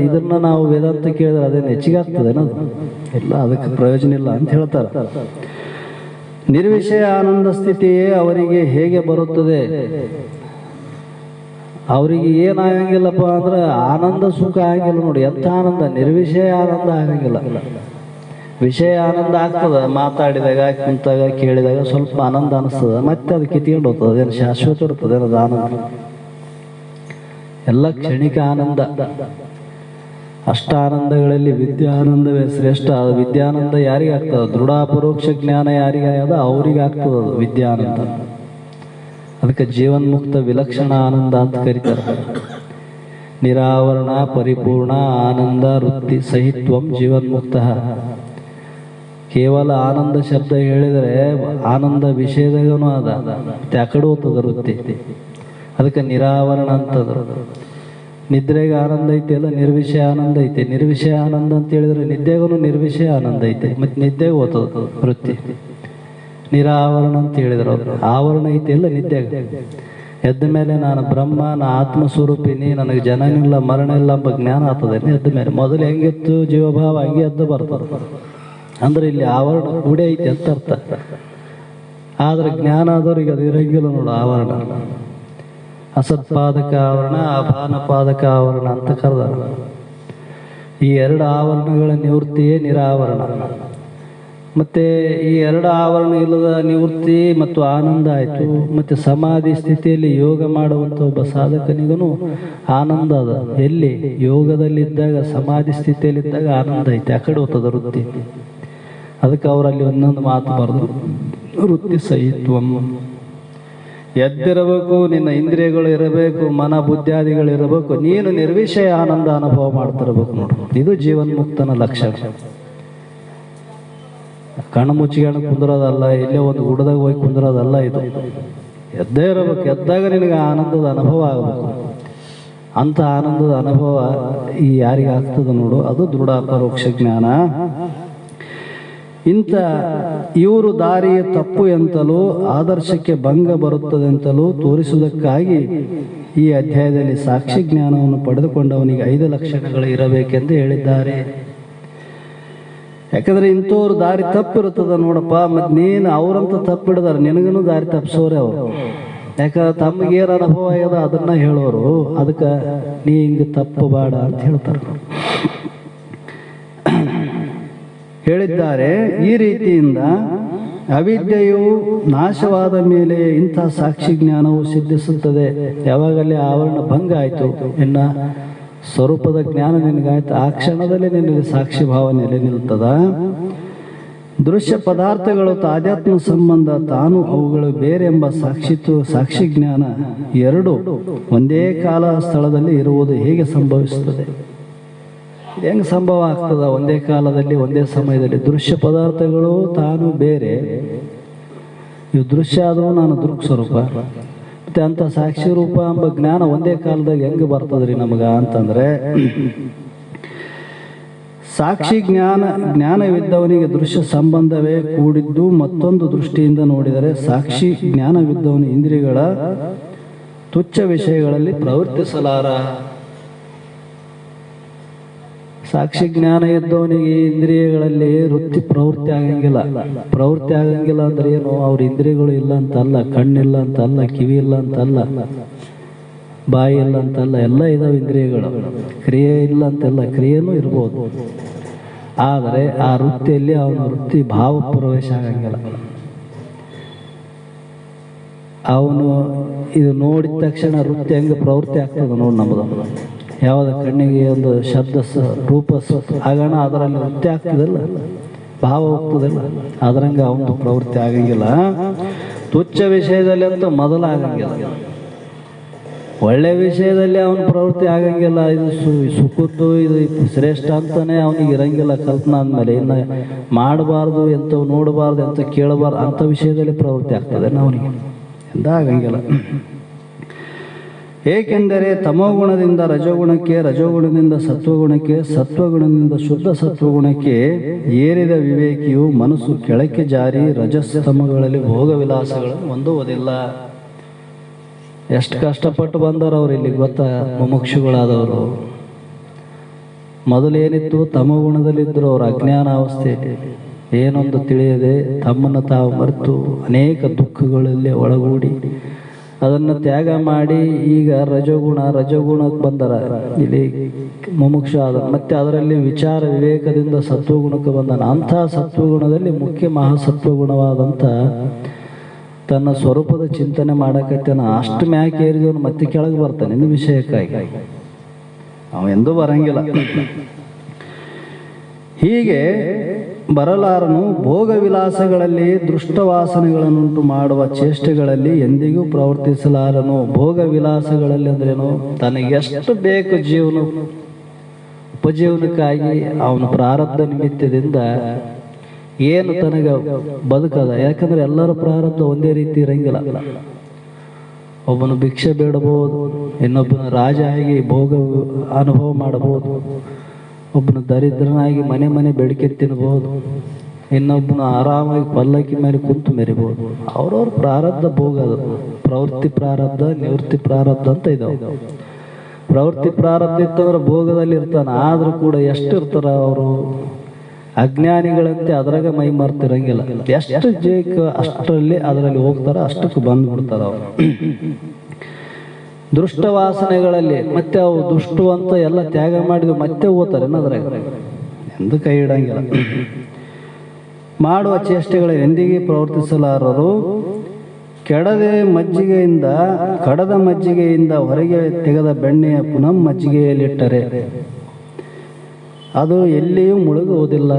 ಇದನ್ನ ನಾವು ವೇದಾಂತ ಕೇಳಿದ್ರೆ ಅದೇನು ಹೆಚ್ಚಿಗೆ ಆಗ್ತದೇನದು? ಇಲ್ಲ, ಅದಕ್ಕೆ ಪ್ರಯೋಜನ ಇಲ್ಲ ಅಂತ ಹೇಳ್ತಾರೆ. ನಿರ್ವಿಷಯ ಆನಂದ ಸ್ಥಿತಿಯೇ ಅವರಿಗೆ ಹೇಗೆ ಬರುತ್ತದೆ? ಅವರಿಗೆ ಏನಾಗಂಗಿಲ್ಲಪ್ಪ ಅಂದ್ರೆ ಆನಂದ ಸುಖ ಆಗಂಗಿಲ್ಲ. ನೋಡಿ ಎಂಥ ಆನಂದ! ನಿರ್ವಿಷಯ ಆನಂದ ಆಗಂಗಿಲ್ಲ. ವಿಷಯ ಆನಂದ ಆಗ್ತದ, ಮಾತಾಡಿದಾಗ, ಕುಂತಾಗ, ಕೇಳಿದಾಗ ಸ್ವಲ್ಪ ಆನಂದ ಅನಿಸ್ತದ, ಮತ್ತೆ ಅದು ಕಿತ್ಕೊಂಡು ಹೋಗ್ತದೆ. ಅದೇನು ಶಾಶ್ವತ ಇರ್ತದೆ ಅದು ಆನಂದ? ಎಲ್ಲ ಕ್ಷಣಿಕ ಆನಂದ. ಅಷ್ಟ ಆನಂದಗಳಲ್ಲಿ ವಿದ್ಯಾನಂದವೇ ಶ್ರೇಷ್ಠ. ಅದು ವಿದ್ಯಾನಂದ ಯಾರಿಗಾಗ್ತದ? ದೃಢ ಪರೋಕ್ಷ ಜ್ಞಾನ ಯಾರಿಗಾಗ್ಯದ ಅವ್ರಿಗಾಗ್ತದ ಅದು ವಿದ್ಯಾನಂದ. ಅದಕ್ಕೆ ಜೀವನ್ಮುಕ್ತ ವಿಲಕ್ಷಣ ಆನಂದ ಅಂತ ಕರೀತಾರೆ. ನಿರಾವರಣ ಪರಿಪೂರ್ಣ ಆನಂದ ವೃತ್ತಿ ಸಹಿತ್ವಂ ಜೀವನ್ಮುಕ್ತ. ಕೇವಲ ಆನಂದ ಶಬ್ದ ಹೇಳಿದರೆ ಆನಂದ ವಿಷಯದಾಗನೂ ಅದ, ಮತ್ತೆ ಆ ಕಡೆ ಹೋಗ್ತದ ವೃತ್ತಿ. ಅದಕ್ಕೆ ನಿರಾವರಣ ಅಂತಂದ್ರು. ನಿದ್ರೆಗೆ ಆನಂದ ಐತಿ ಅಲ್ಲ, ನಿರ್ವಿಷಯ ಆನಂದ ಐತಿ. ನಿರ್ವಿಷಯ ಆನಂದ ಅಂತ ಹೇಳಿದ್ರೆ ನಿದ್ದೆಗೂ ನಿರ್ವಿಷಯ ಆನಂದ ಐತೆ, ಮತ್ತೆ ನಿದ್ದೆಗೆ ಹೋಗ್ತದ ವೃತ್ತಿ. ನಿರಾವರಣ ಅಂತ ಹೇಳಿದ್ರು ಅವರು. ಆವರಣ ಐತಿ ಎಲ್ಲ ನಿದ್ದೆಗೆ. ಎದ್ದ ಮೇಲೆ ನಾನು ಬ್ರಹ್ಮ, ನಾ ಆತ್ಮಸ್ವರೂಪಿನಿ, ನನಗೆ ಜನನಿಲ್ಲ ಮರಣ ಇಲ್ಲ ಎಂಬ ಜ್ಞಾನ ಆಗ್ತದೆ ಎದ್ದ ಮೇಲೆ. ಮೊದಲು ಹೆಂಗಿತ್ತು ಜೀವಭಾವ, ಹಂಗೆ ಎದ್ದು ಬರ್ತದೆ. ಅಂದ್ರೆ ಇಲ್ಲಿ ಆವರಣ ಕೂಡೆ ಐತಿ ಅಂತ ಅರ್ಥ. ಆದ್ರೆ ಜ್ಞಾನ ಆದವ್ರಿಗೆ ಅದು ಇರಂಗಿಲ್ಲ ನೋಡು ಆವರಣ. ಅಸತ್ಪಾದಕ ಆವರಣ, ಅಭಾನಪಾದಕ ಆವರಣ ಅಂತ ಕರೆದಾರ. ಈ ಎರಡು ಆವರಣಗಳ ನಿವೃತ್ತಿಯೇ ನಿರಾವರಣ. ಮತ್ತೆ ಈ ಎರಡು ಆವರಣ ಇಲ್ಲದ ನಿವೃತ್ತಿ ಮತ್ತು ಆನಂದ ಆಯಿತು. ಮತ್ತೆ ಸಮಾಧಿ ಸ್ಥಿತಿಯಲ್ಲಿ ಯೋಗ ಮಾಡುವಂಥ ಒಬ್ಬ ಸಾಧಕನಿಗೂ ಆನಂದ ಅದ. ಎಲ್ಲಿ? ಯೋಗದಲ್ಲಿದ್ದಾಗ, ಸಮಾಧಿ ಸ್ಥಿತಿಯಲ್ಲಿದ್ದಾಗ ಆನಂದ ಐತೆ, ಆ ಕಡೆ ಹೋಗ್ತದ ವೃತ್ತಿ. ಅದಕ್ಕೆ ಅವರಲ್ಲಿ ಒಂದೊಂದು ಮಾತು ಬರೆದು, ವೃತ್ತಿ ಸಹಿತ್ವಂ. ಎದ್ದಿರಬೇಕು, ನಿನ್ನ ಇಂದ್ರಿಯಗಳು ಇರಬೇಕು, ಮನ ಬುದ್ಧಾದಿಗಳು ಇರಬೇಕು, ನೀನು ನಿರ್ವಿಷಯ ಆನಂದ ಅನುಭವ ಮಾಡ್ತಿರ್ಬೇಕು. ನೋಡು, ಇದು ಜೀವನ್ಮುಕ್ತನ ಲಕ್ಷಣ. ಕಣ್ಣು ಮುಚ್ಚಿಕೊಂಡು ಕುಂದಿರೋದಲ್ಲ, ಇಲ್ಲೇ ಒಂದು ಗುಡದಾಗ ಹೋಗಿ ಕುಂದಿರೋದಲ್ಲ. ಇದು ಎದ್ದೇ ಇರಬೇಕು. ಎದ್ದಾಗ ನಿನಗೆ ಆನಂದದ ಅನುಭವ ಆಗಬೇಕು. ಅಂತ ಆನಂದದ ಅನುಭವ ಈ ಯಾರಿಗೆ ಆಗ್ತದ ನೋಡು, ಅದು ದೃಢ ಪರೋಕ್ಷ ಜ್ಞಾನ. ಇಂಥ ಇವರು ದಾರಿಯ ತಪ್ಪು ಎಂತಲೂ ಆದರ್ಶಕ್ಕೆ ಭಂಗ ಬರುತ್ತದೆ ಅಂತಲೂ ತೋರಿಸುವುದಕ್ಕಾಗಿ ಈ ಅಧ್ಯಾಯದಲ್ಲಿ ಸಾಕ್ಷಿ ಜ್ಞಾನವನ್ನು ಪಡೆದುಕೊಂಡವನಿಗೆ 5 ಲಕ್ಷಣಗಳು ಇರಬೇಕೆಂದು ಹೇಳಿದ್ದಾರೆ. ಯಾಕಂದ್ರೆ ಇಂಥವ್ರು ದಾರಿ ತಪ್ಪಿರುತ್ತದ ನೋಡಪ್ಪ. ಮತ್ತೆ ನೀನು ಅವ್ರಂತ ತಪ್ಪಿಡಿದಾರೆ, ನಿನಗೂ ದಾರಿ ತಪ್ಪಿಸೋರೆ ಅವರು. ಯಾಕಂದ್ರೆ ತಮಗೇನು ಅನುಭವ ಆಗ್ಯದ ಅದನ್ನ ಹೇಳೋರು. ಅದಕ್ಕೆ ನೀ ಹಿಂಗೆ ತಪ್ಪು ಬೇಡ ಅಂತ ಹೇಳ್ತಾರೆ. ಹೇಳಿದ್ದಾರೆ, ಈ ರೀತಿಯಿಂದ ಅವಿದ್ಯೆಯು ನಾಶವಾದ ಮೇಲೆ ಇಂಥ ಸಾಕ್ಷಿ ಜ್ಞಾನವು ಸಿದ್ಧಿಸುತ್ತದೆ. ಯಾವಾಗಲೇ ಆವರಣ ಭಂಗ ಆಯಿತು, ಇನ್ನ ಸ್ವರೂಪದ ಜ್ಞಾನ ನಿನಗಾಯ್ತು, ಆ ಕ್ಷಣದಲ್ಲಿ ನಿನಗೆ ಸಾಕ್ಷಿ ಭಾವ ನೆಲೆ ನಿಲ್ತದ. ದೃಶ್ಯ ಪದಾರ್ಥಗಳು ತಾದಾತ್ಮ್ಯ ಸಂಬಂಧ, ತಾನು ಅವುಗಳು ಬೇರೆ ಎಂಬ ಸಾಕ್ಷಿ ಜ್ಞಾನ ಎರಡು ಒಂದೇ ಕಾಲ ಸ್ಥಳದಲ್ಲಿ ಇರುವುದು ಹೇಗೆ ಸಂಭವಿಸುತ್ತದೆ? ಹೆಂಗೆ ಸಂಭವ ಆಗ್ತದ? ಒಂದೇ ಕಾಲದಲ್ಲಿ ಒಂದೇ ಸಮಯದಲ್ಲಿ ದೃಶ್ಯ ಪದಾರ್ಥಗಳು ತಾನು ಬೇರೆ, ಇವು ದೃಶ್ಯ ಆದವು ನಾನು ದೃಕ್ ಸ್ವರೂಪ, ಮತ್ತೆ ಅಂತ ಸಾಕ್ಷಿ ರೂಪ ಎಂಬ ಜ್ಞಾನ ಒಂದೇ ಕಾಲದಾಗ ಹೆಂಗೆ ಬರ್ತದ್ರಿ ನಮಗ ಅಂತಂದ್ರೆ, ಸಾಕ್ಷಿ ಜ್ಞಾನವಿದ್ದವನಿಗೆ ದೃಶ್ಯ ಸಂಬಂಧವೇ ಕೂಡಿದ್ದು. ಮತ್ತೊಂದು ದೃಷ್ಟಿಯಿಂದ ನೋಡಿದರೆ ಸಾಕ್ಷಿ ಜ್ಞಾನವಿದ್ದವನು ಇಂದ್ರಿಯಗಳ ತುಚ್ಛ ವಿಷಯಗಳಲ್ಲಿ ಪ್ರವರ್ತಿಸಲಾರ. ಸಾಕ್ಷಿ ಜ್ಞಾನ ಇದ್ದವನಿಗೆ ಇಂದ್ರಿಯಗಳಲ್ಲಿ ವೃತ್ತಿ ಪ್ರವೃತ್ತಿ ಆಗಂಗಿಲ್ಲ. ಪ್ರವೃತ್ತಿ ಆಗಂಗಿಲ್ಲ ಅಂದ್ರೆ ಏನು? ಅವ್ರ ಇಂದ್ರಿಯಗಳು ಇಲ್ಲ ಅಂತಲ್ಲ, ಕಣ್ಣಿಲ್ಲ ಅಂತಲ್ಲ, ಕಿವಿ ಇಲ್ಲ ಅಂತಲ್ಲ, ಬಾಯಿ ಇಲ್ಲ ಅಂತಲ್ಲ, ಎಲ್ಲ ಇದಾವೆ ಇಂದ್ರಿಯಗಳು. ಕ್ರಿಯೆ ಇಲ್ಲ ಅಂತೆಲ್ಲ, ಕ್ರಿಯೆನೂ ಇರ್ಬೋದು. ಆದರೆ ಆ ವೃತ್ತಿಯಲ್ಲಿ ಅವನ ವೃತ್ತಿ ಭಾವ ಪ್ರವೇಶ ಆಗಂಗಿಲ್ಲ. ಅವನು ಇದು ನೋಡಿದ ತಕ್ಷಣ ವೃತ್ತಿ ಹೆಂಗೆ ಪ್ರವೃತ್ತಿ ಆಗ್ತದೆ ನೋಡಿ ನಮ್ಮದು. ಯಾವ್ದು ಕಣ್ಣಿಗೆ ಒಂದು ಶಬ್ದ ರೂಪ ಆಗೋಣ, ಅದರಲ್ಲಿ ವೃತ್ತಿ ಆಗ್ತದಲ್ಲ, ಭಾವ ಹೋಗ್ತದಲ್ಲ, ಅದರಂಗೆ ಅವನು ಪ್ರವೃತ್ತಿ ಆಗಂಗಿಲ್ಲ. ತುಚ್ಛ ವಿಷಯದಲ್ಲಿ ಅಂತೂ ಮೊದಲು ಆಗಂಗಿಲ್ಲ. ಒಳ್ಳೆ ವಿಷಯದಲ್ಲಿ ಅವನ ಪ್ರವೃತ್ತಿ ಆಗಂಗಿಲ್ಲ. ಇದು ಸುಖದ್ದು, ಇದು ಶ್ರೇಷ್ಠ ಅಂತಾನೆ ಅವನಿಗೆ ಇರಂಗಿಲ್ಲ ಕಲ್ಪನಾ ಅಂದಮೇಲೆ. ಇನ್ನು ಮಾಡಬಾರ್ದು, ಎಂಥವು ನೋಡಬಾರ್ದು, ಎಂಥ ಕೇಳಬಾರ್ದು ಅಂಥ ವಿಷಯದಲ್ಲಿ ಪ್ರವೃತ್ತಿ ಆಗ್ತದೆ ಅವನಿಗೆ, ಎಂದ ಆಗಂಗಿಲ್ಲ. ಏಕೆಂದರೆ ತಮೋಗುಣದಿಂದ ರಜೋಗುಣಕ್ಕೆ, ರಜೋಗುಣದಿಂದ ಸತ್ವಗುಣಕ್ಕೆ, ಸತ್ವಗುಣದಿಂದ ಶುದ್ಧ ಸತ್ವಗುಣಕ್ಕೆ ಏರಿದ ವಿವೇಕಿಯು ಮನಸ್ಸು ಕೆಳಕ್ಕೆ ಜಾರಿ ರಜಸ್ತಮಗಳಲ್ಲಿ ಭೋಗ ವಿಲಾಸಗಳನ್ನು ಹೊಂದುವುದಿಲ್ಲ. ಎಷ್ಟು ಕಷ್ಟಪಟ್ಟು ಬಂದವರು ಅವ್ರು ಇಲ್ಲಿ ಗೊತ್ತಾ, ಮುಮುಕ್ಷುಗಳಾದವರು. ಮೊದಲೇನಿತ್ತು, ತಮೋಗುಣದಲ್ಲಿದ್ದರು ಅವರು, ಅಜ್ಞಾನ ಅವಸ್ಥೆಯಲ್ಲಿ ಏನೊಂದು ತಿಳಿಯದೆ ತಮ್ಮನ್ನು ತಾವು ಮರೆತು ಅನೇಕ ದುಃಖಗಳಲ್ಲಿ ಒಳಗೂಡಿ ಅದನ್ನು ತ್ಯಾಗ ಮಾಡಿ ಈಗ ರಜೋಗುಣಕ್ಕೆ ಬಂದರ ಇಲ್ಲಿ ಮುಮುಕ್ಷ ಆದ. ಮತ್ತೆ ಅದರಲ್ಲಿ ವಿಚಾರ ವಿವೇಕದಿಂದ ಸತ್ವಗುಣಕ್ಕೆ ಬಂದನ. ಅಂಥ ಸತ್ವಗುಣದಲ್ಲಿ ಮುಖ್ಯ ಮಹಾಸತ್ವಗುಣವಾದಂಥ ತನ್ನ ಸ್ವರೂಪದ ಚಿಂತನೆ ಮಾಡಕತ್ತಾನ. ಅಷ್ಟು ಮ್ಯಾಕೆ ಏರಿದವನು ಮತ್ತೆ ಕೆಳಗೆ ಬರ್ತಾನೆ ಇನ್ನು ವಿಷಯಕ್ಕಾಗಿ, ಅವ ಎಂದೂ ಬರಂಗಿಲ್ಲ. ಹೀಗೆ ಬರಲಾರನು ಭೋಗ ವಿಲಾಸಗಳಲ್ಲಿ ದೃಷ್ಟವಾಸನೆಗಳನ್ನುಂಟು ಮಾಡುವ ಚೇಷ್ಟೆಗಳಲ್ಲಿ ಎಂದಿಗೂ ಪ್ರವರ್ತಿಸಲಾರನು. ಭೋಗ ವಿಲಾಸಗಳಲ್ಲಿ ಅಂದ್ರೇನು, ತನಗೆ ಎಷ್ಟು ಬೇಕು ಜೀವನ ಉಪಜೀವನಕ್ಕಾಗಿ ಅವನ ಪ್ರಾರಬ್ಧ ನಿಮಿತ್ತದಿಂದ ಏನು ತನಗೆ ಬದುಕದ. ಯಾಕಂದ್ರೆ ಎಲ್ಲರ ಪ್ರಾರಬ್ಧ ಒಂದೇ ರೀತಿ ಇರಂಗಿಲ್ಲ. ಒಬ್ಬನು ಭಿಕ್ಷೆ ಬೇಡಬಹುದು, ಇನ್ನೊಬ್ಬನ ರಾಜ ಆಗಿ ಭೋಗ ಅನುಭವ ಮಾಡಬಹುದು, ಒಬ್ಬನು ದರಿದ್ರನಾಗಿ ಮನೆ ಮನೆ ಬೆಡಕೆ ತಿನ್ನಬಹುದು, ಇನ್ನೊಬ್ಬನು ಆರಾಮಾಗಿ ಪಲ್ಲಕ್ಕಿ ಮೇಲೆ ಕುಂತು ಮೆರಿಬಹುದು. ಅವ್ರವ್ರ ಪ್ರಾರಬ್ಧ ಭೋಗ ಅದು. ಪ್ರವೃತ್ತಿ ಪ್ರಾರಬ್ಧ, ನಿವೃತ್ತಿ ಪ್ರಾರಬ್ಧ ಅಂತ ಇದಾವೆ. ಪ್ರವೃತ್ತಿ ಪ್ರಾರಬ್ಧ ಇತ್ತಂದ್ರೆ ಭೋಗದಲ್ಲಿ ಇರ್ತಾನೆ, ಆದ್ರೂ ಕೂಡ ಎಷ್ಟು ಇರ್ತಾರ ಅವರು ಅಜ್ಞಾನಿಗಳಂತೆ ಅದ್ರಾಗ ಮೈ ಮರ್ತಿರಂಗಿಲ್ಲ. ಎಷ್ಟು ಜೇಕ ಅಷ್ಟರಲ್ಲಿ ಅದರಲ್ಲಿ ಹೋಗ್ತಾರ, ಅಷ್ಟಕ್ಕೆ ಬಂದ್ಬಿಡ್ತಾರ ಅವರು. ದೃಷ್ಟವಾಸನೆಗಳಲ್ಲಿ ಮತ್ತೆ ಅವು ದುಷ್ಟು ಅಂತ ಎಲ್ಲ ತ್ಯಾಗ ಮಾಡಿದ್ರು ಮತ್ತೆ ಹೋಗ್ತಾರೆ ಅದ್ರಾಗ, ಎಂದು ಕೈ ಇಡಂಗಿಲ್ಲ. ಮಾಡುವ ಚೇಷ್ಟೆಗಳು ಎಂದಿಗೆ ಪ್ರವರ್ತಿಸಲಾರರು. ಕಡದ ಮಜ್ಜಿಗೆಯಿಂದ ಹೊರಗೆ ತೆಗೆದ ಬೆಣ್ಣೆಯ ಪುನಃ ಮಜ್ಜಿಗೆಯಲ್ಲಿಟ್ಟರೆ ಅದು ಎಲ್ಲಿಯೂ ಮುಳುಗುವುದಿಲ್ಲ.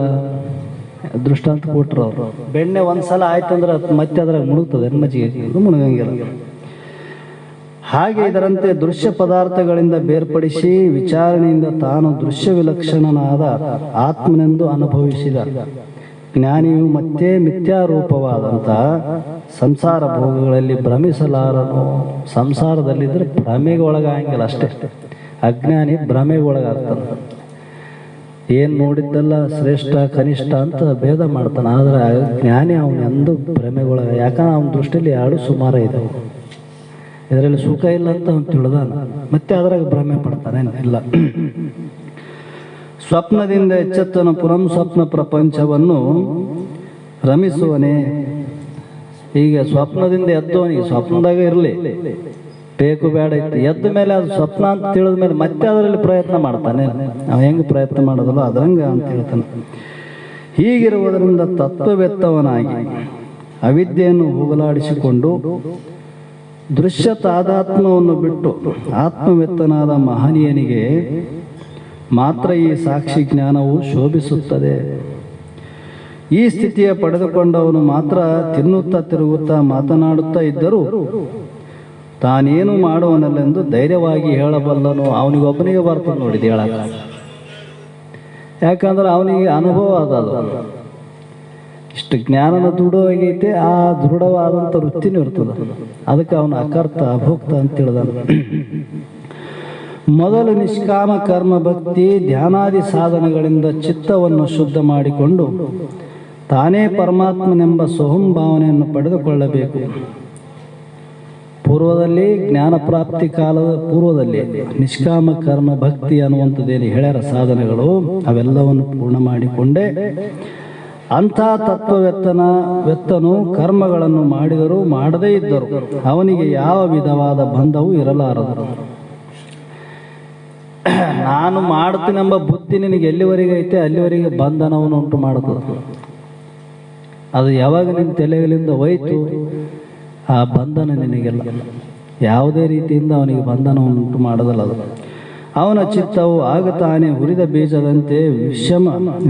ದೃಷ್ಟಾಂತ ಕೊಟ್ಟರು ಅವರು. ಬೆಣ್ಣೆ ಒಂದ್ಸಲ ಆಯ್ತಂದ್ರೆ ಮತ್ತೆ ಅದ್ರಾಗ ಮುಳುಗ್ತದೆ, ಮಜ್ಜಿಗೆ ಮುಳುಗಂಗಿಲ್ಲ. ಹಾಗೆ ಇದರಂತೆ ದೃಶ್ಯ ಪದಾರ್ಥಗಳಿಂದ ಬೇರ್ಪಡಿಸಿ ವಿಚಾರಣೆಯಿಂದ ತಾನು ದೃಶ್ಯ ವಿಲಕ್ಷಣನಾದ ಆತ್ಮನೆಂದು ಅನುಭವಿಸಿದ ಜ್ಞಾನಿಯು ಮತ್ತೆ ಮಿಥ್ಯಾರೂಪವಾದಂಥ ಸಂಸಾರ ಭೋಗಗಳಲ್ಲಿ ಭ್ರಮಿಸಲಾರನು. ಸಂಸಾರದಲ್ಲಿದ್ದರೆ ಭ್ರಮೆಗೆ ಒಳಗಾಗಂಗಿಲ್ಲ ಅಷ್ಟೇ. ಅಜ್ಞಾನಿ ಭ್ರಮೆಗೆ ಒಳಗಾಗ್ತಾನೆ. ಏನು ನೋಡಿದ್ದಲ್ಲ ಶ್ರೇಷ್ಠ ಕನಿಷ್ಠ ಅಂತ ಭೇದ ಮಾಡ್ತಾನೆ. ಆದರೆ ಜ್ಞಾನಿ ಅವನು ಎಂದೂ ಭ್ರಮೆಗೊಳಗ. ಯಾಕಂದ್ರೆ ಅವನ ದೃಷ್ಟಿಯಲ್ಲಿ ಎರಡು ಸುಮಾರು ಇದಾವೆ. ಇದರಲ್ಲಿ ಸುಖ ಇಲ್ಲ ಅಂತ ಅವನು ತಿಳಿದಾನ, ಮತ್ತೆ ಅದ್ರಾಗ ಭ್ರಮೆ ಪಡ್ತಾನೆ ಇಲ್ಲ. ಸ್ವಪ್ನದಿಂದ ಎಚ್ಚೆತ್ತನ ಪುರಂ ಸ್ವಪ್ನ ಪ್ರಪಂಚವನ್ನು ರಮಿಸುವನೇ. ಈಗ ಸ್ವಪ್ನದಿಂದ ಎದ್ದವನಿಗೆ ಸ್ವಪ್ನದಾಗ ಇರಲಿ, ಬೇಕು ಬೇಡ ಇತ್ತು, ಎದ್ದ ಮೇಲೆ ಅದು ಸ್ವಪ್ನ ಅಂತ ತಿಳಿದ ಮೇಲೆ ಮತ್ತೆ ಅದರಲ್ಲಿ ಪ್ರಯತ್ನ ಮಾಡ್ತಾನೆ. ನಾವು ಹೆಂಗೆ ಪ್ರಯತ್ನ ಮಾಡೋದಲ್ಲ ಅದ್ರಂಗ ಅಂತ ಹೇಳ್ತಾನೆ. ಹೀಗಿರುವುದರಿಂದ ತತ್ವವೆತ್ತವನಾಗಿ ಅವಿದ್ಯೆಯನ್ನು ಹೋಗಲಾಡಿಸಿಕೊಂಡು ದೃಶ್ಯ ತಾದಾತ್ಮವನ್ನು ಬಿಟ್ಟು ಆತ್ಮವೆತ್ತನಾದ ಮಹನೀಯನಿಗೆ ಮಾತ್ರ ಈ ಸಾಕ್ಷಿ ಜ್ಞಾನವು ಶೋಭಿಸುತ್ತದೆ. ಈ ಸ್ಥಿತಿಯ ಪಡೆದುಕೊಂಡವನು ಮಾತ್ರ ತಿನ್ನುತ್ತಾ ತಿರುಗುತ್ತಾ ಮಾತನಾಡುತ್ತಾ ಇದ್ದರೂ ತಾನೇನು ಮಾಡುವನಲ್ಲೆಂದು ಧೈರ್ಯವಾಗಿ ಹೇಳಬಲ್ಲನು. ಅವನಿಗೊಬ್ಬನಿಗೆ ಬರ್ತದೆ ನೋಡಿದ ಹೇಳಕ. ಯಾಕಂದ್ರೆ ಅವನಿಗೆ ಅನುಭವ ಅದದು. ಇಷ್ಟು ಜ್ಞಾನನ ದೃಢವಾಗೈತೆ, ಆ ದೃಢವಾದಂಥ ವೃತ್ತಿನೂ ಇರ್ತದೆ. ಅದಕ್ಕೆ ಅವನು ಅಕರ್ತ ಅಭೋಕ್ತ ಅಂತ ತಿಳಿದ. ಮೊದಲು ನಿಷ್ಕಾಮ ಕರ್ಮ ಭಕ್ತಿ ಧ್ಯಾನಾದಿ ಸಾಧನಗಳಿಂದ ಚಿತ್ತವನ್ನು ಶುದ್ಧ ಮಾಡಿಕೊಂಡು ತಾನೇ ಪರಮಾತ್ಮನೆಂಬ ಸ್ವಹಂ ಭಾವನೆಯನ್ನು ಪಡೆದುಕೊಳ್ಳಬೇಕು. ಪೂರ್ವದಲ್ಲಿ ಜ್ಞಾನ ಪ್ರಾಪ್ತಿ ಕಾಲದ ಪೂರ್ವದಲ್ಲಿ ನಿಷ್ಕಾಮ ಕರ್ಮ ಭಕ್ತಿ ಅನ್ನುವಂಥದ್ದೇನು ಹೇಳ್ಯಾರ ಸಾಧನೆಗಳು, ಅವೆಲ್ಲವನ್ನು ಪೂರ್ಣ ಮಾಡಿಕೊಂಡೇ ಅಂಥ ತತ್ವವೆತ್ತನು ಕರ್ಮಗಳನ್ನು ಮಾಡಿದರೂ ಮಾಡದೇ ಇದ್ದರು ಅವನಿಗೆ ಯಾವ ವಿಧವಾದ ಬಂಧವೂ ಇರಲಾರದು. ನಾನು ಮಾಡ್ತೀನೆಂಬ ಬುದ್ಧಿ ನಿನಗೆ ಎಲ್ಲಿವರೆಗೆ ಐತೆ ಅಲ್ಲಿವರೆಗೆ ಬಂಧನವನ್ನು ಉಂಟು ಮಾಡುತ್ತದೆ. ಅದು ಯಾವಾಗ ನಿನ್ನ ತಲೆಗಳಿಂದ ಹೋಯ್ತು ಆ ಬಂಧನ ನಿನಗೆಲ್ಲ ಯಾವುದೇ ರೀತಿಯಿಂದ ಅವನಿಗೆ ಬಂಧನವನ್ನು ಉಂಟು ಮಾಡೋದಲ್ಲ. ಅದು ಅವನ ಚಿತ್ತವು ಆಗ ತಾನೇ ಹುರಿದ ಬೀಜದಂತೆ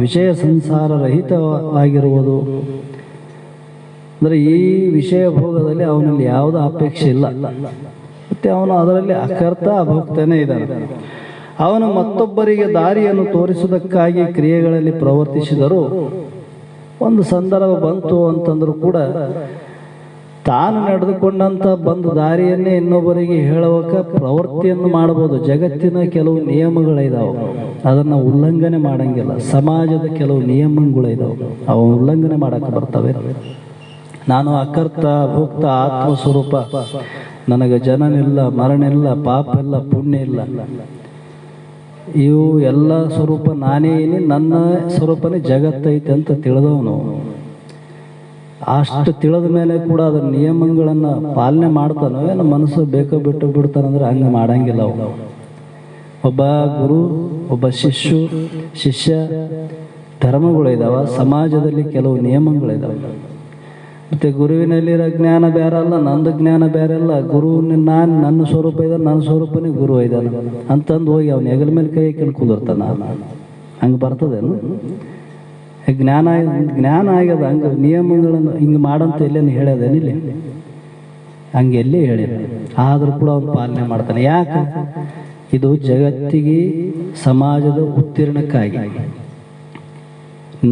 ವಿಷಯ ಸಂಸಾರ ರಹಿತವಾಗಿರುವುದು. ಅಂದರೆ ಈ ವಿಷಯ ಭೋಗದಲ್ಲಿ ಅವನಲ್ಲಿ ಯಾವುದೇ ಅಪೇಕ್ಷೆ ಇಲ್ಲ, ಮತ್ತೆ ಅವನು ಅದರಲ್ಲಿ ಅಕರ್ತ ಅಭೋಕ್ತನೇ ಇದ್ದಾನೆ. ಅವನು ಮತ್ತೊಬ್ಬರಿಗೆ ದಾರಿಯನ್ನು ತೋರಿಸುವುದಕ್ಕಾಗಿ ಕ್ರಿಯೆಗಳಲ್ಲಿ ಪ್ರವರ್ತಿಸಿದರೂ ಒಂದು ಸಂದರ್ಭ ಬಂತು ಅಂತಂದ್ರೂ ಕೂಡ ತಾನು ನಡೆದುಕೊಂಡಂತ ಬಂದ ದಾರಿಯನ್ನೇ ಇನ್ನೊಬ್ಬರಿಗೆ ಹೇಳುವಕ ಪ್ರವೃತ್ತಿಯನ್ನು ಮಾಡಬಹುದು. ಜಗತ್ತಿನ ಕೆಲವು ನಿಯಮಗಳಿದಾವೆ, ಅದನ್ನು ಉಲ್ಲಂಘನೆ ಮಾಡಂಗಿಲ್ಲ. ಸಮಾಜದ ಕೆಲವು ನಿಯಮಗಳಿದಾವೆ, ಅವು ಉಲ್ಲಂಘನೆ ಮಾಡಕ್ಕೆ ಬರ್ತವೆ. ನಾನು ಅಕರ್ತ ಭೋಕ್ತ ಆತ್ಮಸ್ವರೂಪ, ನನಗೆ ಜನನಿಲ್ಲ, ಮರಣಿಲ್ಲ, ಪಾಪ ಇಲ್ಲ, ಪುಣ್ಯ ಇಲ್ಲ, ಇವು ಎಲ್ಲ ಸ್ವರೂಪ ನಾನೇ ಏನಿ, ನನ್ನ ಸ್ವರೂಪನೇ ಜಗತ್ತೈತೆ ಅಂತ ತಿಳಿದವನು. ಅಷ್ಟು ತಿಳಿದ ಮೇಲೆ ಕೂಡ ಅದರ ನಿಯಮಗಳನ್ನು ಪಾಲನೆ ಮಾಡ್ತಾನೋ ಏನೋ ಮನಸ್ಸು ಬೇಕೋ ಬಿಟ್ಟು ಬಿಡ್ತಾನಂದ್ರೆ ಹಂಗೆ ಮಾಡಂಗಿಲ್ಲ ಅವನು. ಒಬ್ಬ ಗುರು, ಒಬ್ಬ ಶಿಷ್ಯ ಧರ್ಮಗಳಿದಾವ, ಸಮಾಜದಲ್ಲಿ ಕೆಲವು ನಿಯಮಗಳಿದಾವೆ. ಮತ್ತೆ ಗುರುವಿನಲ್ಲಿರೋ ಜ್ಞಾನ ಬೇರೆ ಅಲ್ಲ, ನಂದು ಜ್ಞಾನ ಬೇರೆ ಅಲ್ಲ. ಗುರು ನನ್ನ ಸ್ವರೂಪ ಇದ್ದಾನೆ, ನನ್ನ ಸ್ವರೂಪನೇ ಗುರು ಇದ್ದಾನೆ ಅಂತಂದು ಹೋಗಿ ಅವ್ನು ಹೆಗಲ ಮೇಲೆ ಕೈ ಹಾಕೊಂಡು ಕುಂದಿರ್ತಾನ. ಹಂಗೆ ಬರ್ತದೇನು? ಜ್ಞಾನ ಆಗ್ಯದ, ಹಂಗೆ ನಿಯಮಗಳನ್ನು ಹಿಂಗೆ ಮಾಡಂತ ಎಲ್ಲೇನು ಹೇಳ್ಯದೇನಿಲ್ಲ, ಹಂಗೆ ಎಲ್ಲಿ ಹೇಳಿಲ್ಲ. ಆದರೂ ಕೂಡ ಅವನು ಪಾಲನೆ ಮಾಡ್ತಾನೆ. ಯಾಕೆ? ಇದು ಜಗತ್ತಿಗೆ ಸಮಾಜದ ಉತ್ತೀರ್ಣಕ್ಕಾಗಿ,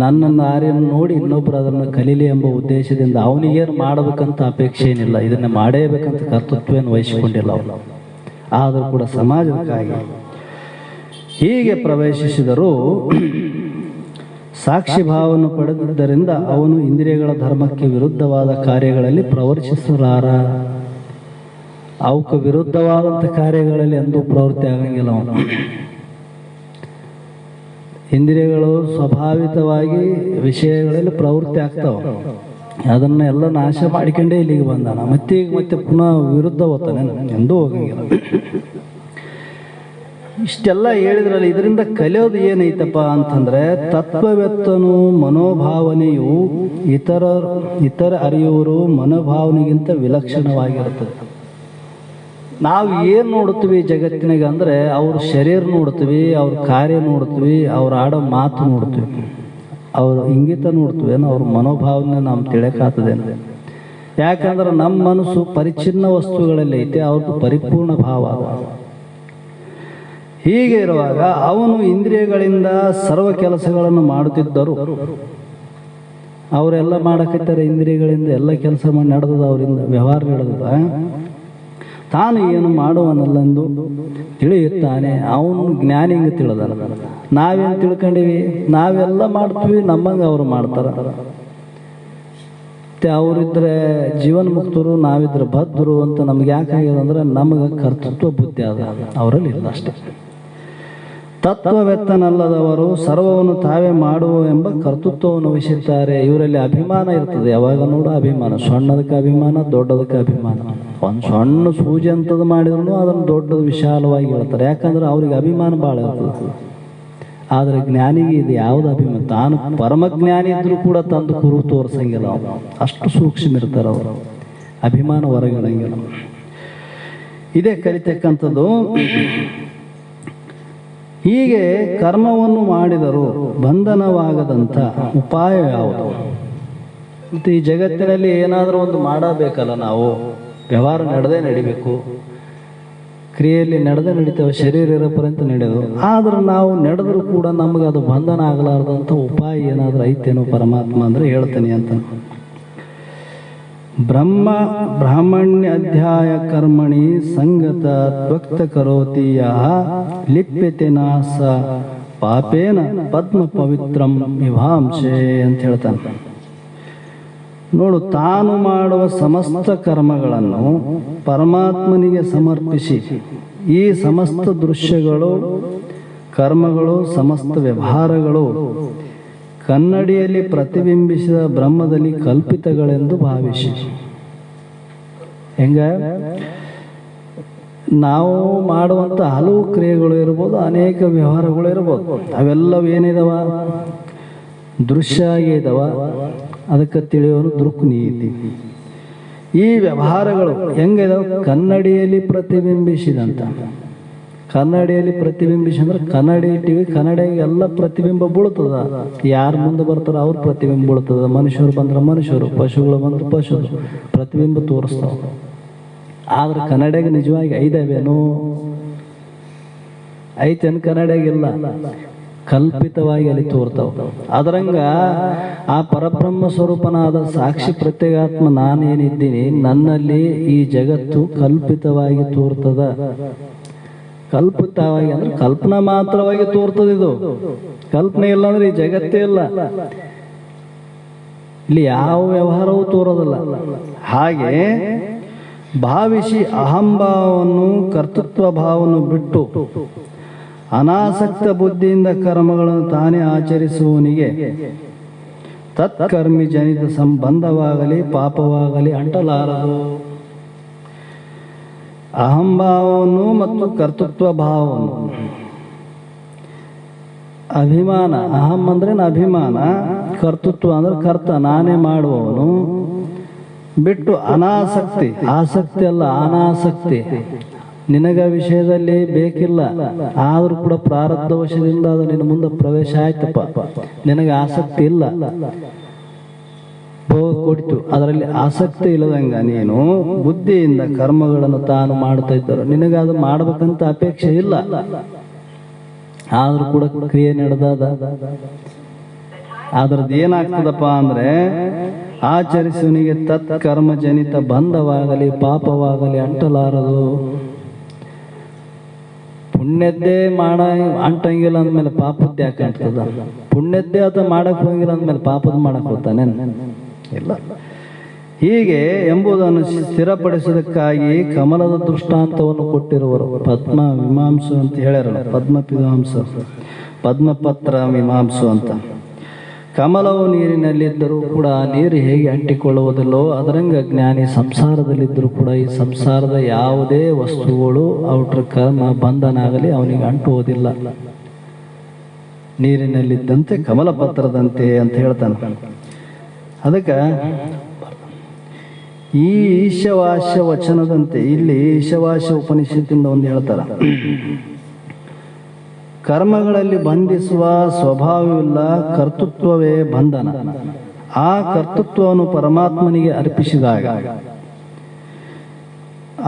ನನ್ನ ದಾರಿಯನ್ನು ನೋಡಿ ಇನ್ನೊಬ್ಬರು ಅದನ್ನು ಕಲೀಲಿ ಎಂಬ ಉದ್ದೇಶದಿಂದ. ಅವನಿಗೇನು ಮಾಡಬೇಕಂತ ಅಪೇಕ್ಷೆ ಏನಿಲ್ಲ, ಇದನ್ನು ಮಾಡೇಬೇಕಂತ ಕರ್ತೃತ್ವವನ್ನು ವಹಿಸಿಕೊಂಡಿಲ್ಲ ಅವನು. ಆದರೂ ಕೂಡ ಸಮಾಜಕ್ಕಾಗಿ ಹೀಗೆ ಪ್ರವೇಶಿಸಿದರೂ ಸಾಕ್ಷಿ ಭಾವವನ್ನು ಪಡೆದಿದ್ದರಿಂದ ಅವನು ಇಂದ್ರಿಯಗಳ ಧರ್ಮಕ್ಕೆ ವಿರುದ್ಧವಾದ ಕಾರ್ಯಗಳಲ್ಲಿ ಪ್ರವರ್ತಿಸಲಾರ. ಅವಕ್ಕೆ ವಿರುದ್ಧವಾದಂಥ ಕಾರ್ಯಗಳಲ್ಲಿ ಎಂದೂ ಪ್ರವೃತ್ತಿ ಆಗಂಗಿಲ್ಲ ಅವನು. ಇಂದ್ರಿಯಗಳು ಸ್ವಾಭಾವಿಕವಾಗಿ ವಿಷಯಗಳಲ್ಲಿ ಪ್ರವೃತ್ತಿ ಆಗ್ತಾವ, ಅದನ್ನೆಲ್ಲ ನಾಶ ಮಾಡಿಕೊಂಡೇ ಇಲ್ಲಿಗೆ ಬಂದಾನ. ಮತ್ತೆ ಪುನಃ ವಿರುದ್ಧ ಹೋಗ್ತಾನೆ, ಎಂದೂ ಹೋಗಂಗಿಲ್ಲ. ಇಷ್ಟೆಲ್ಲ ಹೇಳಿದ್ರಲ್ಲಿ ಇದರಿಂದ ಕಲಿಯೋದು ಏನೈತಪ್ಪ ಅಂತಂದ್ರೆ, ತತ್ವವೆತ್ತನು ಮನೋಭಾವನೆಯು ಇತರ ಅರಿಯುವರು ಮನೋಭಾವನೆಗಿಂತ ವಿಲಕ್ಷಣವಾಗಿರುತ್ತದೆ. ನಾವು ಏನು ನೋಡ್ತೀವಿ ಜಗತ್ತಿನಾಗ ಅಂದ್ರೆ, ಅವ್ರ ಶರೀರ ನೋಡ್ತೀವಿ, ಅವ್ರ ಕಾರ್ಯ ನೋಡ್ತೀವಿ, ಅವ್ರ ಆಡೋ ಮಾತು ನೋಡ್ತೀವಿ, ಅವ್ರ ಇಂಗಿತ ನೋಡ್ತೀವಿ, ಏನೋ ಅವ್ರ ಮನೋಭಾವನೆ ನಾವು ತಿಳಿಯಕ್ಕಾಗ್ತದೇನು? ಯಾಕಂದ್ರೆ ನಮ್ಮ ಮನಸ್ಸು ಪರಿಚ್ಛಿನ್ನ ವಸ್ತುಗಳಲ್ಲಿ ಐತೆ, ಅವ್ರದ್ದು ಪರಿಪೂರ್ಣ ಭಾವ. ಹೀಗೆ ಇರುವಾಗ ಅವನು ಇಂದ್ರಿಯಗಳಿಂದ ಸರ್ವ ಕೆಲಸಗಳನ್ನು ಮಾಡುತ್ತಿದ್ದರು. ಅವರೆಲ್ಲ ಮಾಡಕತ್ತಾರೆ, ಇಂದ್ರಿಯಗಳಿಂದ ಎಲ್ಲ ಕೆಲಸ ಮಾಡಿ ನಡೆದದ, ಅವರಿಂದ ವ್ಯವಹಾರ ನಡೆದದ. ತಾನು ಏನು ಮಾಡುವನಲ್ಲಂದು ತಿಳಿಯುತ್ತಾನೆ. ಅವನು ಜ್ಞಾನಿ ಹಿಂಗೆ ತಿಳಿದ. ನಾವೇನು ತಿಳ್ಕೊಂಡಿವಿ? ನಾವೆಲ್ಲ ಮಾಡ್ತೀವಿ, ನಮ್ಮಂಗೆ ಅವರು ಮಾಡ್ತಾರ. ಅವರಿದ್ರೆ ಜೀವನ್ ಮುಕ್ತರು, ನಾವಿದ್ರೆ ಬದ್ಧರು ಅಂತ ನಮ್ಗೆ ಯಾಕೆ ಆಗ್ಯದ ಅಂದ್ರೆ, ನಮಗೆ ಕರ್ತೃತ್ವ ಬುದ್ಧಿ ಅದ, ಅವರಲ್ಲಿ ಇಲ್ಲ ಅಷ್ಟೇ. ತತ್ವವೆತ್ತನಲ್ಲದವರು ಸರ್ವವನ್ನು ತಾವೇ ಮಾಡುವ ಎಂಬ ಕರ್ತೃತ್ವವನ್ನು ವಹಿಸುತ್ತಾರೆ. ಇವರಲ್ಲಿ ಅಭಿಮಾನ ಇರ್ತದೆ, ಯಾವಾಗ ನೋಡು ಅಭಿಮಾನ. ಸಣ್ಣದಕ್ಕೆ ಅಭಿಮಾನ, ದೊಡ್ಡದಕ್ಕೆ ಅಭಿಮಾನ. ಒಂದು ಸಣ್ಣ ಸೂಜಿ ಅಂತದ್ದು ಮಾಡಿದ್ರು ಅದನ್ನು ದೊಡ್ಡದು ವಿಶಾಲವಾಗಿ ಹೇಳ್ತಾರೆ, ಯಾಕಂದ್ರೆ ಅವ್ರಿಗೆ ಅಭಿಮಾನ ಭಾಳ ಇರ್ತದೆ. ಆದರೆ ಜ್ಞಾನಿಗೆ ಇದು ಯಾವ್ದು ಅಭಿಮಾನ? ತಾನು ಪರಮಜ್ಞಾನಿ ಇದ್ರೂ ಕೂಡ ತಂದು ಕುರು ತೋರಿಸಂಗಿಲ್ಲ, ಅಷ್ಟು ಸೂಕ್ಷ್ಮ ಇರ್ತಾರೆ ಅವರು. ಅಭಿಮಾನ ಹೊರಗಿಡಂಗಿಲ್ಲ. ಇದೇ ಕಲಿತಕ್ಕಂಥದ್ದು. ಹೀಗೆ ಕರ್ಮವನ್ನು ಮಾಡಿದರೂ ಬಂಧನವಾಗದಂಥ ಉಪಾಯ ಯಾವುದು? ಮತ್ತು ಈ ಜಗತ್ತಿನಲ್ಲಿ ಏನಾದರೂ ಒಂದು ಮಾಡಬೇಕಲ್ಲ, ನಾವು ವ್ಯವಹಾರ ನಡೆದೇ ನಡಿಬೇಕು, ಕ್ರಿಯೆಯಲ್ಲಿ ನಡೆದೇ ನಡೀತೇವೆ, ಶರೀರ ಇರೋ ಪರ್ಯಂತ ನಡೆಯೋದು. ಆದ್ರೆ ನಾವು ನಡೆದರೂ ಕೂಡ ನಮಗೆ ಅದು ಬಂಧನ ಆಗಲಾರ್ದಂಥ ಉಪಾಯ ಏನಾದರೂ ಐತೇನೋ ಪರಮಾತ್ಮ ಅಂದರೆ ಹೇಳ್ತಾನೆ ಅಂತ. ಬ್ರಾಹ್ಮಣ್ಯ ಅಧ್ಯಾಯ ಕರ್ಮಣಿ ಸಂಗತ ತ್ವಕ್ತ ಕರೋತಿ ಯಃ ಲಿಪ್ಯತೆ ನಾಸ ಪಾಪೇನ ಪದ್ಮ ಪವಿತ್ರಂ ವಿಭಾಂಸೆ ಅಂತ ಹೇಳ್ತಾನೆ. ನೋಡು, ತಾನು ಮಾಡುವ ಸಮಸ್ತ ಕರ್ಮಗಳನ್ನು ಪರಮಾತ್ಮನಿಗೆ ಸಮರ್ಪಿಸಿ ಈ ಸಮಸ್ತ ದೃಶ್ಯಗಳು, ಕರ್ಮಗಳು, ಸಮಸ್ತ ವ್ಯವಹಾರಗಳು ಕನ್ನಡಿಯಲ್ಲಿ ಪ್ರತಿಬಿಂಬಿಸಿದ ಬ್ರಹ್ಮದಲ್ಲಿ ಕಲ್ಪಿತಗಳೆಂದು ಭಾವಿಸಿ. ಹೆಂಗ ನಾವು ಮಾಡುವಂಥ ಹಲವು ಕ್ರಿಯೆಗಳು ಇರ್ಬೋದು, ಅನೇಕ ವ್ಯವಹಾರಗಳು ಇರ್ಬೋದು. ಅವೆಲ್ಲವೂ ಏನಿದಾವ? ದೃಶ್ಯ ಆಗಿ ಇದಾವ. ಅದಕ್ಕೆ ತಿಳಿಯೋನು ದೃಕ್ ನೀತಿ. ಈ ವ್ಯವಹಾರಗಳು ಹೆಂಗಿದಾವ? ಕನ್ನಡಿಯಲ್ಲಿ ಪ್ರತಿಬಿಂಬಿಸಿದಂತ. ಕನ್ನಡಿಯಲ್ಲಿ ಪ್ರತಿಬಿಂಬಿಸಿ ಅಂದ್ರೆ ಕನ್ನಡಿ ಇಟ್ಟಿವಿ, ಕನ್ನಡಿಗೆ ಎಲ್ಲ ಪ್ರತಿಬಿಂಬ ಬೀಳ್ತದ. ಯಾರು ಮುಂದೆ ಬರ್ತಾರ ಅವ್ರ ಪ್ರತಿಬಿಂಬ ಬೀಳ್ತದ. ಮನುಷ್ಯರು ಬಂದ್ರೆ ಮನುಷ್ಯರು, ಪಶುಗಳು ಬಂದ್ರೆ ಪಶುಗಳು ಪ್ರತಿಬಿಂಬ ತೋರಿಸ್ತಾವ. ಆದ್ರೆ ಕನ್ನಡಿಗೆ ನಿಜವಾಗಿ ಐದವೇನು? ಐತೇನು? ಕನ್ನಡಿಗಿಲ್ಲ, ಕಲ್ಪಿತವಾಗಿ ಅಲ್ಲಿ ತೋರ್ತಾವ. ಅದರಂಗ ಆ ಪರಬ್ರಹ್ಮ ಸ್ವರೂಪನಾದ ಸಾಕ್ಷಿ ಪ್ರತ್ಯೇಗಾತ್ಮ ನಾನೇನಿದ್ದೀನಿ, ನನ್ನಲ್ಲಿ ಈ ಜಗತ್ತು ಕಲ್ಪಿತವಾಗಿ ತೋರ್ತದ. ಕಲ್ಪಿತವಾಗಿ ಅಂದ್ರೆ ಕಲ್ಪನಾ ಮಾತ್ರವಾಗಿ ತೋರ್ತದ. ಇದು ಕಲ್ಪನೆ ಇಲ್ಲ ಅಂದ್ರೆ ಈ ಜಗತ್ತೇ ಇಲ್ಲ. ಇಲ್ಲಿ ಯಾವ ವ್ಯವಹಾರವೂ ತೋರೋದಿಲ್ಲ. ಹಾಗೆ ಭಾವಿಸಿ ಅಹಂಭಾವವನ್ನು, ಕರ್ತೃತ್ವ ಭಾವವನ್ನು ಬಿಟ್ಟು ಅನಾಸಕ್ತ ಬುದ್ಧಿಯಿಂದ ಕರ್ಮಗಳನ್ನು ತಾನೇ ಆಚರಿಸುವವನಿಗೆ ತತ್ಕರ್ಮಿ ಜನಿತ ಸಂಬಂಧವಾಗಲಿ ಪಾಪವಾಗಲಿ ಅಂಟಲಾರದು. ಅಹಂಭಾವವನ್ನು ಮತ್ತು ಕರ್ತೃತ್ವ ಭಾವವನ್ನು, ಅಭಿಮಾನ, ಅಹಂ ಅಂದ್ರೆ ಅಭಿಮಾನ, ಕರ್ತೃತ್ವ ಅಂದ್ರೆ ಕರ್ತ, ನಾನೇ ಮಾಡುವವನು ಬಿಟ್ಟು ಅನಾಸಕ್ತಿ, ಆಸಕ್ತಿ ಅಲ್ಲ ಅನಾಸಕ್ತಿ, ನಿನಗ ವಿಷಯದಲ್ಲಿ ಬೇಕಿಲ್ಲ ಆದ್ರೂ ಕೂಡ ಪ್ರಾರಬ್ಧ ವಶದಿಂದ ಅದು ನಿನ್ನ ಮುಂದೆ ಪ್ರವೇಶ ಆಯ್ತಪ್ಪ, ನಿನಗೆ ಆಸಕ್ತಿ ಇಲ್ಲ, ಭೋಗ ಕೊಡ್ತು, ಅದರಲ್ಲಿ ಆಸಕ್ತಿ ಇಲ್ಲದಂಗ ನೀನು ಬುದ್ಧಿಯಿಂದ ಕರ್ಮಗಳನ್ನು ತಾನು ಮಾಡ್ತಾ ಇದ್ದರು. ನಿನಗೆ ಅದು ಮಾಡ್ಬೇಕಂತ ಅಪೇಕ್ಷೆ ಇಲ್ಲ, ಆದ್ರೂ ಕೂಡ ಕ್ರಿಯೆ ನಡೆದಾದ. ಅದ್ರದ್ದು ಏನಾಗ್ತದಪ್ಪ ಅಂದ್ರೆ ಆಚರಿಸುವನಿಗೆ ತತ್ಕರ್ಮ ಜನಿತ ಬಂಧವಾಗಲಿ ಪಾಪವಾಗಲಿ ಅಂಟಲಾರದು. ಪುಣ್ಯದ್ದೇ ಅಂಟಂಗಿಲ್ಲ ಅಂದ್ಮೇಲೆ ಪಾಪದ್ದೇ ಯಾಕೆ ಅಂಟದ? ಪುಣ್ಯದ್ದೇ ಅಥವಾ ಮಾಡಕ್ ಹೋಗಿಲ್ಲ ಅಂದ್ಮೇಲೆ ಪಾಪದ ಮಾಡಕ್ ಹೋಗ್ತಾನೆ ಇಲ್ಲ. ಹೀಗೆ ಎಂಬುದನ್ನು ಸ್ಥಿರಪಡಿಸುವುದಕ್ಕಾಗಿ ಕಮಲದ ದೃಷ್ಟಾಂತವನ್ನು ಕೊಟ್ಟಿರುವರು. ಪದ್ಮ ಮೀಮಾಂಸು ಅಂತ ಹೇಳ್ಯಾರಲ್ಲ, ಪದ್ಮಪತ್ರ ಮೀಮಾಂಸು ಅಂತ. ಕಮಲವು ನೀರಿನಲ್ಲಿದ್ದರೂ ಕೂಡ ನೀರು ಹೇಗೆ ಅಂಟಿಕೊಳ್ಳುವುದಿಲ್ಲೋ ಅದರಂಗ ಜ್ಞಾನಿ ಸಂಸಾರದಲ್ಲಿದ್ದರೂ ಕೂಡ ಈ ಸಂಸಾರದ ಯಾವುದೇ ವಸ್ತುಗಳು ಔಟ್ರ ಕರ್ಮ ಬಂಧನ ಆಗಲಿ ಅವನಿಗೆ ಅಂಟುವುದಿಲ್ಲ. ನೀರಿನಲ್ಲಿದ್ದಂತೆ ಕಮಲ ಪತ್ರದಂತೆ ಅಂತ ಹೇಳ್ತಾನೆ. ಅದಕ್ಕೆ ಈ ಈಶವಾಸ್ಯ ವಚನದಂತೆ ಇಲ್ಲಿ ಈಶವಾಸ್ಯ ಉಪನಿಷತ್ತಿಂದ ಒಂದು ಹೇಳ್ತಾರ, ಕರ್ಮಗಳಲ್ಲಿ ಬಂಧಿಸುವ ಸ್ವಭಾವವಿಲ್ಲ, ಕರ್ತೃತ್ವವೇ ಬಂಧನ. ಆ ಕರ್ತೃತ್ವವನ್ನು ಪರಮಾತ್ಮನಿಗೆ ಅರ್ಪಿಸಿದಾಗ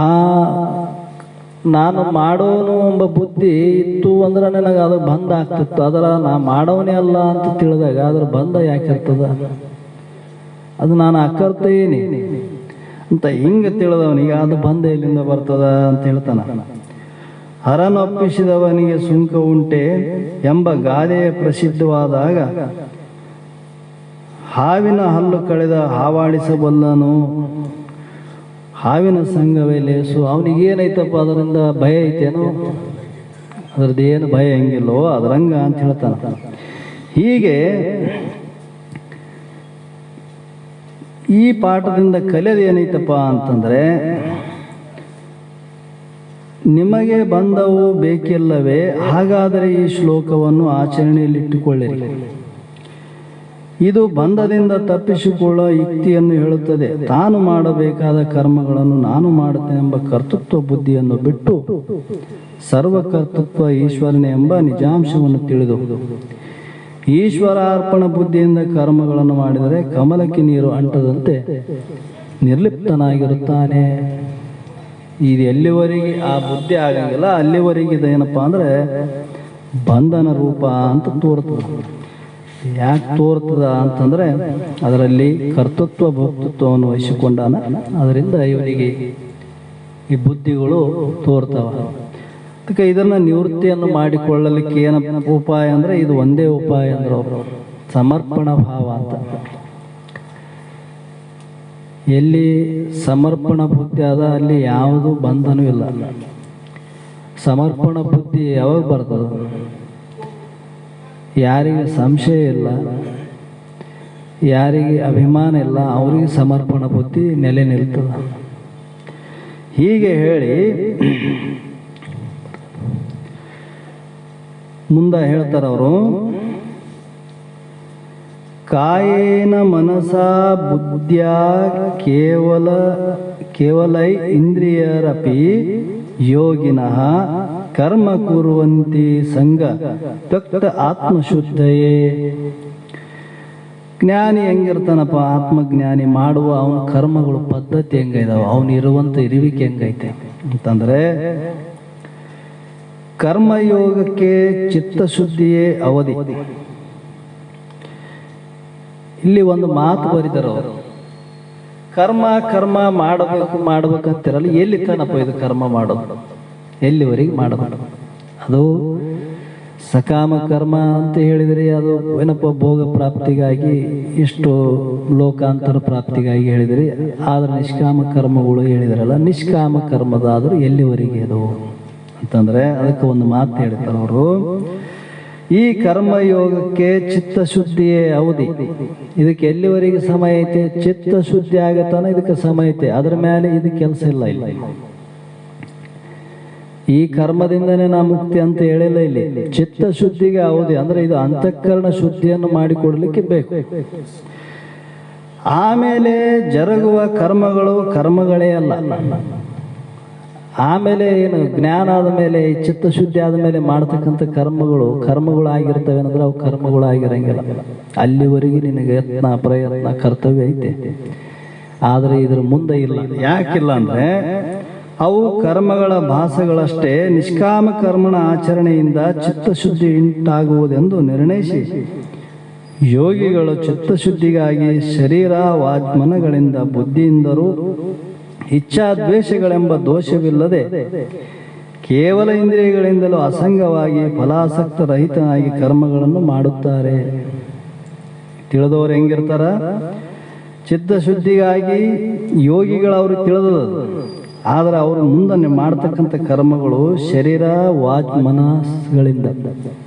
ಆ ನಾನು ಮಾಡೋನು ಎಂಬ ಬುದ್ಧಿ ಇತ್ತು ಅಂದ್ರೆ ನನಗೆ ಅದು ಬಂಧ ಆಗ್ತಿತ್ತು. ಅದರ ನಾ ಮಾಡೋನೇ ಅಲ್ಲ ಅಂತ ತಿಳಿದಾಗ ಅದ್ರ ಬಂಧ ಯಾಕಿರ್ತದ? ಅದು ನಾನು ಅಕರ್ತ ಏನಿ ಅಂತ ಹಿಂಗೆ ತಿಳಿದವನಿಗೆ ಅದು ಬಂಧ ಎಲ್ಲಿಂದ ಬರ್ತದ ಅಂತ ಹೇಳ್ತಾನ. ಹರನೊಪ್ಪಿಸಿದವನಿಗೆ ಸುಂಕ ಉಂಟೆ ಎಂಬ ಗಾದೆಯ ಪ್ರಸಿದ್ಧವಾದಾಗ ಹಾವಿನ ಹಲ್ಲು ಕಳೆದ ಹಾವಾಡಿಸಬಲ್ಲನು, ಹಾವಿನ ಸಂಘವೇ ಲೇಸು. ಅವನಿಗೇನೈತಪ್ಪ ಅದರಿಂದ ಭಯ ಐತೇನೋ? ಅದ್ರದ್ದು ಏನು ಭಯ ಹೆಂಗಿಲ್ಲೋ ಅದರಂಗ ಅಂತ ಹೇಳ್ತಾನ. ಹೀಗೆ ಈ ಪಾಠದಿಂದ ಕಲಿಯೋದು ಏನೈತಪ್ಪ ಅಂತಂದ್ರೆ, ನಿಮಗೆ ಬಂಧವು ಬೇಕಿಲ್ಲವೇ? ಹಾಗಾದರೆ ಈ ಶ್ಲೋಕವನ್ನು ಆಚರಣೆಯಲ್ಲಿಟ್ಟುಕೊಳ್ಳಿರಿ. ಇದು ಬಂಧದಿಂದ ತಪ್ಪಿಸಿಕೊಳ್ಳುವ ಯುಕ್ತಿಯನ್ನು ಹೇಳುತ್ತದೆ. ತಾನು ಮಾಡಬೇಕಾದ ಕರ್ಮಗಳನ್ನು ನಾನು ಮಾಡುತ್ತೇನೆ ಎಂಬ ಕರ್ತೃತ್ವ ಬುದ್ಧಿಯನ್ನು ಬಿಟ್ಟು ಸರ್ವಕರ್ತೃತ್ವ ಈಶ್ವರನೇ ಎಂಬ ನಿಜಾಂಶವನ್ನು ತಿಳಿದು ಈಶ್ವರಾರ್ಪಣ ಬುದ್ಧಿಯಿಂದ ಕರ್ಮಗಳನ್ನು ಮಾಡಿದರೆ ಕಮಲಕ್ಕೆ ನೀರು ಅಂಟದಂತೆ ನಿರ್ಲಿಪ್ತನಾಗಿರುತ್ತಾನೆ. ಇದು ಎಲ್ಲಿವರೆಗೆ ಆ ಬುದ್ಧಿ ಆಗಂಗಿಲ್ಲ ಅಲ್ಲಿವರೆಗೆ ಇದೇನಪ್ಪ ಅಂದ್ರೆ ಬಂಧನ ರೂಪ ಅಂತ ತೋರ್ತದ. ಯಾಕೆ ತೋರ್ತದ ಅಂತಂದ್ರೆ ಅದರಲ್ಲಿ ಕರ್ತೃತ್ವ ಭೋಕ್ತೃತ್ವವನ್ನು ವಹಿಸಿಕೊಂಡಾನ, ಅದರಿಂದ ಇವನಿಗೆ ಈ ಬುದ್ಧಿಗಳು ತೋರ್ತಾವ. ಅದಕ್ಕೆ ಇದನ್ನ ನಿವೃತ್ತಿಯನ್ನು ಮಾಡಿಕೊಳ್ಳಲಿಕ್ಕೆ ಏನ ಉಪಾಯ ಅಂದ್ರೆ ಇದು ಒಂದೇ ಉಪಾಯ ಅಂದ್ರೆ ಅವರು ಸಮರ್ಪಣ ಭಾವ ಅಂತ. ಎಲ್ಲಿ ಸಮರ್ಪಣ ಬುದ್ಧಿ ಅದ ಅಲ್ಲಿ ಯಾವುದು ಬಂಧನೂ ಇಲ್ಲ. ಸಮರ್ಪಣ ಬುದ್ಧಿ ಯಾವಾಗ ಬರ್ತದ? ಯಾರಿಗೆ ಸಂಶಯ ಇಲ್ಲ, ಯಾರಿಗೆ ಅಭಿಮಾನ ಇಲ್ಲ, ಅವರಿಗೆ ಸಮರ್ಪಣ ಬುದ್ಧಿ ನೆಲೆ ನಿಲ್ತದ. ಹೀಗೆ ಹೇಳಿ ಮುಂದೆ ಹೇಳ್ತಾರೆ ಅವರು, ಕಾಯೇನ ಮನಸ ಬುದ್ಧ್ಯ ಕೇವಲೈ ಇಂದ್ರಿಯರಪಿ ಯೋಗಿನಃ ಕರ್ಮ ಕುರುವಂತಿ ಸಂಗ ತ್ಯಕ್ತ ಆತ್ಮಶುದ್ಧಯೇ. ಜ್ಞಾನಿ ಹೆಂಗಿರ್ತಾನಪ್ಪ, ಆತ್ಮಜ್ಞಾನಿ ಮಾಡುವ ಅವನ ಕರ್ಮಗಳು ಪದ್ಧತಿ ಹೆಂಗಿದಾವ, ಅವನು ಇರುವಂತ ಇರುವಿಕೆ ಹೆಂಗೈತೆ ಅಂತಂದ್ರೆ, ಕರ್ಮಯೋಗಕ್ಕೆ ಚಿತ್ತಶುದ್ಧಿಯೇ ಅವಧಿ. ಇಲ್ಲಿ ಒಂದು ಮಾತು ಬರಿದಾರ ಅವರು, ಕರ್ಮ ಮಾಡಬೇಕಂತಿರಲ್ಲ, ಎಲ್ಲಿ ತನಪ್ಪ ಇದು ಕರ್ಮ ಮಾಡೋದು, ಎಲ್ಲಿವರೆಗೆ ಮಾಡೋದು? ಅದು ಸಕಾಮ ಕರ್ಮ ಅಂತ ಹೇಳಿದರೆ ಅದು ಏನಪ್ಪ, ಭೋಗ ಪ್ರಾಪ್ತಿಗಾಗಿ, ಎಷ್ಟು ಲೋಕಾಂತರ ಪ್ರಾಪ್ತಿಗಾಗಿ ಹೇಳಿದರೆ. ಆದ್ರೆ ನಿಷ್ಕಾಮ ಕರ್ಮಗಳು ಹೇಳಿದ್ರಲ್ಲ, ನಿಷ್ಕಾಮ ಕರ್ಮದಾದ್ರೂ ಎಲ್ಲಿವರೆಗೆ ಅದು ಅಂತಂದ್ರೆ ಅದಕ್ಕೆ ಒಂದು ಮಾತು ಹೇಳ್ತಾರೆ ಅವರು, ಈ ಕರ್ಮಯೋಗಕ್ಕೆ ಚಿತ್ತಶುದ್ಧಿಯೇ ಅವಧಿ. ಇದಕ್ಕೆ ಎಲ್ಲಿವರೆಗೆ ಸಮಯ ಐತೆ? ಚಿತ್ತಶುದ್ಧಿ ಆಗತ್ತಾನ ಇದಕ್ಕೆ ಸಮಯ ಐತೆ, ಅದ್ರ ಮೇಲೆ ಇದು ಕೆಲಸ ಇಲ್ಲ. ಇಲ್ಲ, ಈ ಕರ್ಮದಿಂದನೇ ನಾ ಮುಕ್ತಿ ಅಂತ ಹೇಳಿಲ್ಲ. ಇಲ್ಲಿ ಚಿತ್ತಶುದ್ಧಿಗೆ ಅವಧಿ ಅಂದ್ರೆ ಇದು ಅಂತಃಕರಣ ಶುದ್ಧಿಯನ್ನು ಮಾಡಿಕೊಡ್ಲಿಕ್ಕೆ ಬೇಕು. ಆಮೇಲೆ ಜರುಗುವ ಕರ್ಮಗಳೇ ಅಲ್ಲ. ಆಮೇಲೆ ಏನು ಜ್ಞಾನ ಆದ ಮೇಲೆ, ಚಿತ್ತಶುದ್ಧಿ ಆದ ಮೇಲೆ ಮಾಡ್ತಕ್ಕಂಥ ಕರ್ಮಗಳು ಆಗಿರ್ತವೆ ಅಂದ್ರೆ ಅವು ಕರ್ಮಗಳು ಆಗಿರಂಗಿಲ್ಲ. ಅಲ್ಲಿವರೆಗೆ ನಿನಗೆ ಯತ್ನ ಪ್ರಯತ್ನ ಕರ್ತವ್ಯ ಐತೆ, ಆದ್ರೆ ಇದ್ರ ಮುಂದೆ ಇಲ್ಲ. ಯಾಕಿಲ್ಲ ಅಂದ್ರೆ ಅವು ಕರ್ಮಗಳ ಭಾಸಗಳಷ್ಟೇ. ನಿಷ್ಕಾಮ ಕರ್ಮನ ಆಚರಣೆಯಿಂದ ಚಿತ್ತಶುದ್ಧಿ ಉಂಟಾಗುವುದೆಂದು ನಿರ್ಣಯಿಸಿ ಯೋಗಿಗಳು ಚಿತ್ತಶುದ್ಧಿಗಾಗಿ ಶರೀರ ವಾಜ್ಮನಗಳಿಂದ ಬುದ್ಧಿಯಿಂದಲೂ ಇಚ್ಛಾದ್ವೇಷಗಳೆಂಬ ದೋಷವಿಲ್ಲದೆ ಕೇವಲ ಇಂದ್ರಿಯಗಳಿಂದಲೂ ಅಸಂಗವಾಗಿ ಫಲಾಸಕ್ತ ರಹಿತನಾಗಿ ಕರ್ಮಗಳನ್ನು ಮಾಡುತ್ತಾರೆ. ತಿಳಿದವರು ಹೆಂಗಿರ್ತಾರ? ಚಿತ್ತಶುದ್ಧಿಗಾಗಿ ಯೋಗಿಗಳು ಅವ್ರಿಗೆ ತಿಳಿದದು, ಆದ್ರೆ ಅವರು ಮುಂದೆ ಮಾಡ್ತಕ್ಕಂಥ ಕರ್ಮಗಳು ಶರೀರ ವಾಚ್ ಮನಸ್ಗಳಿಂದ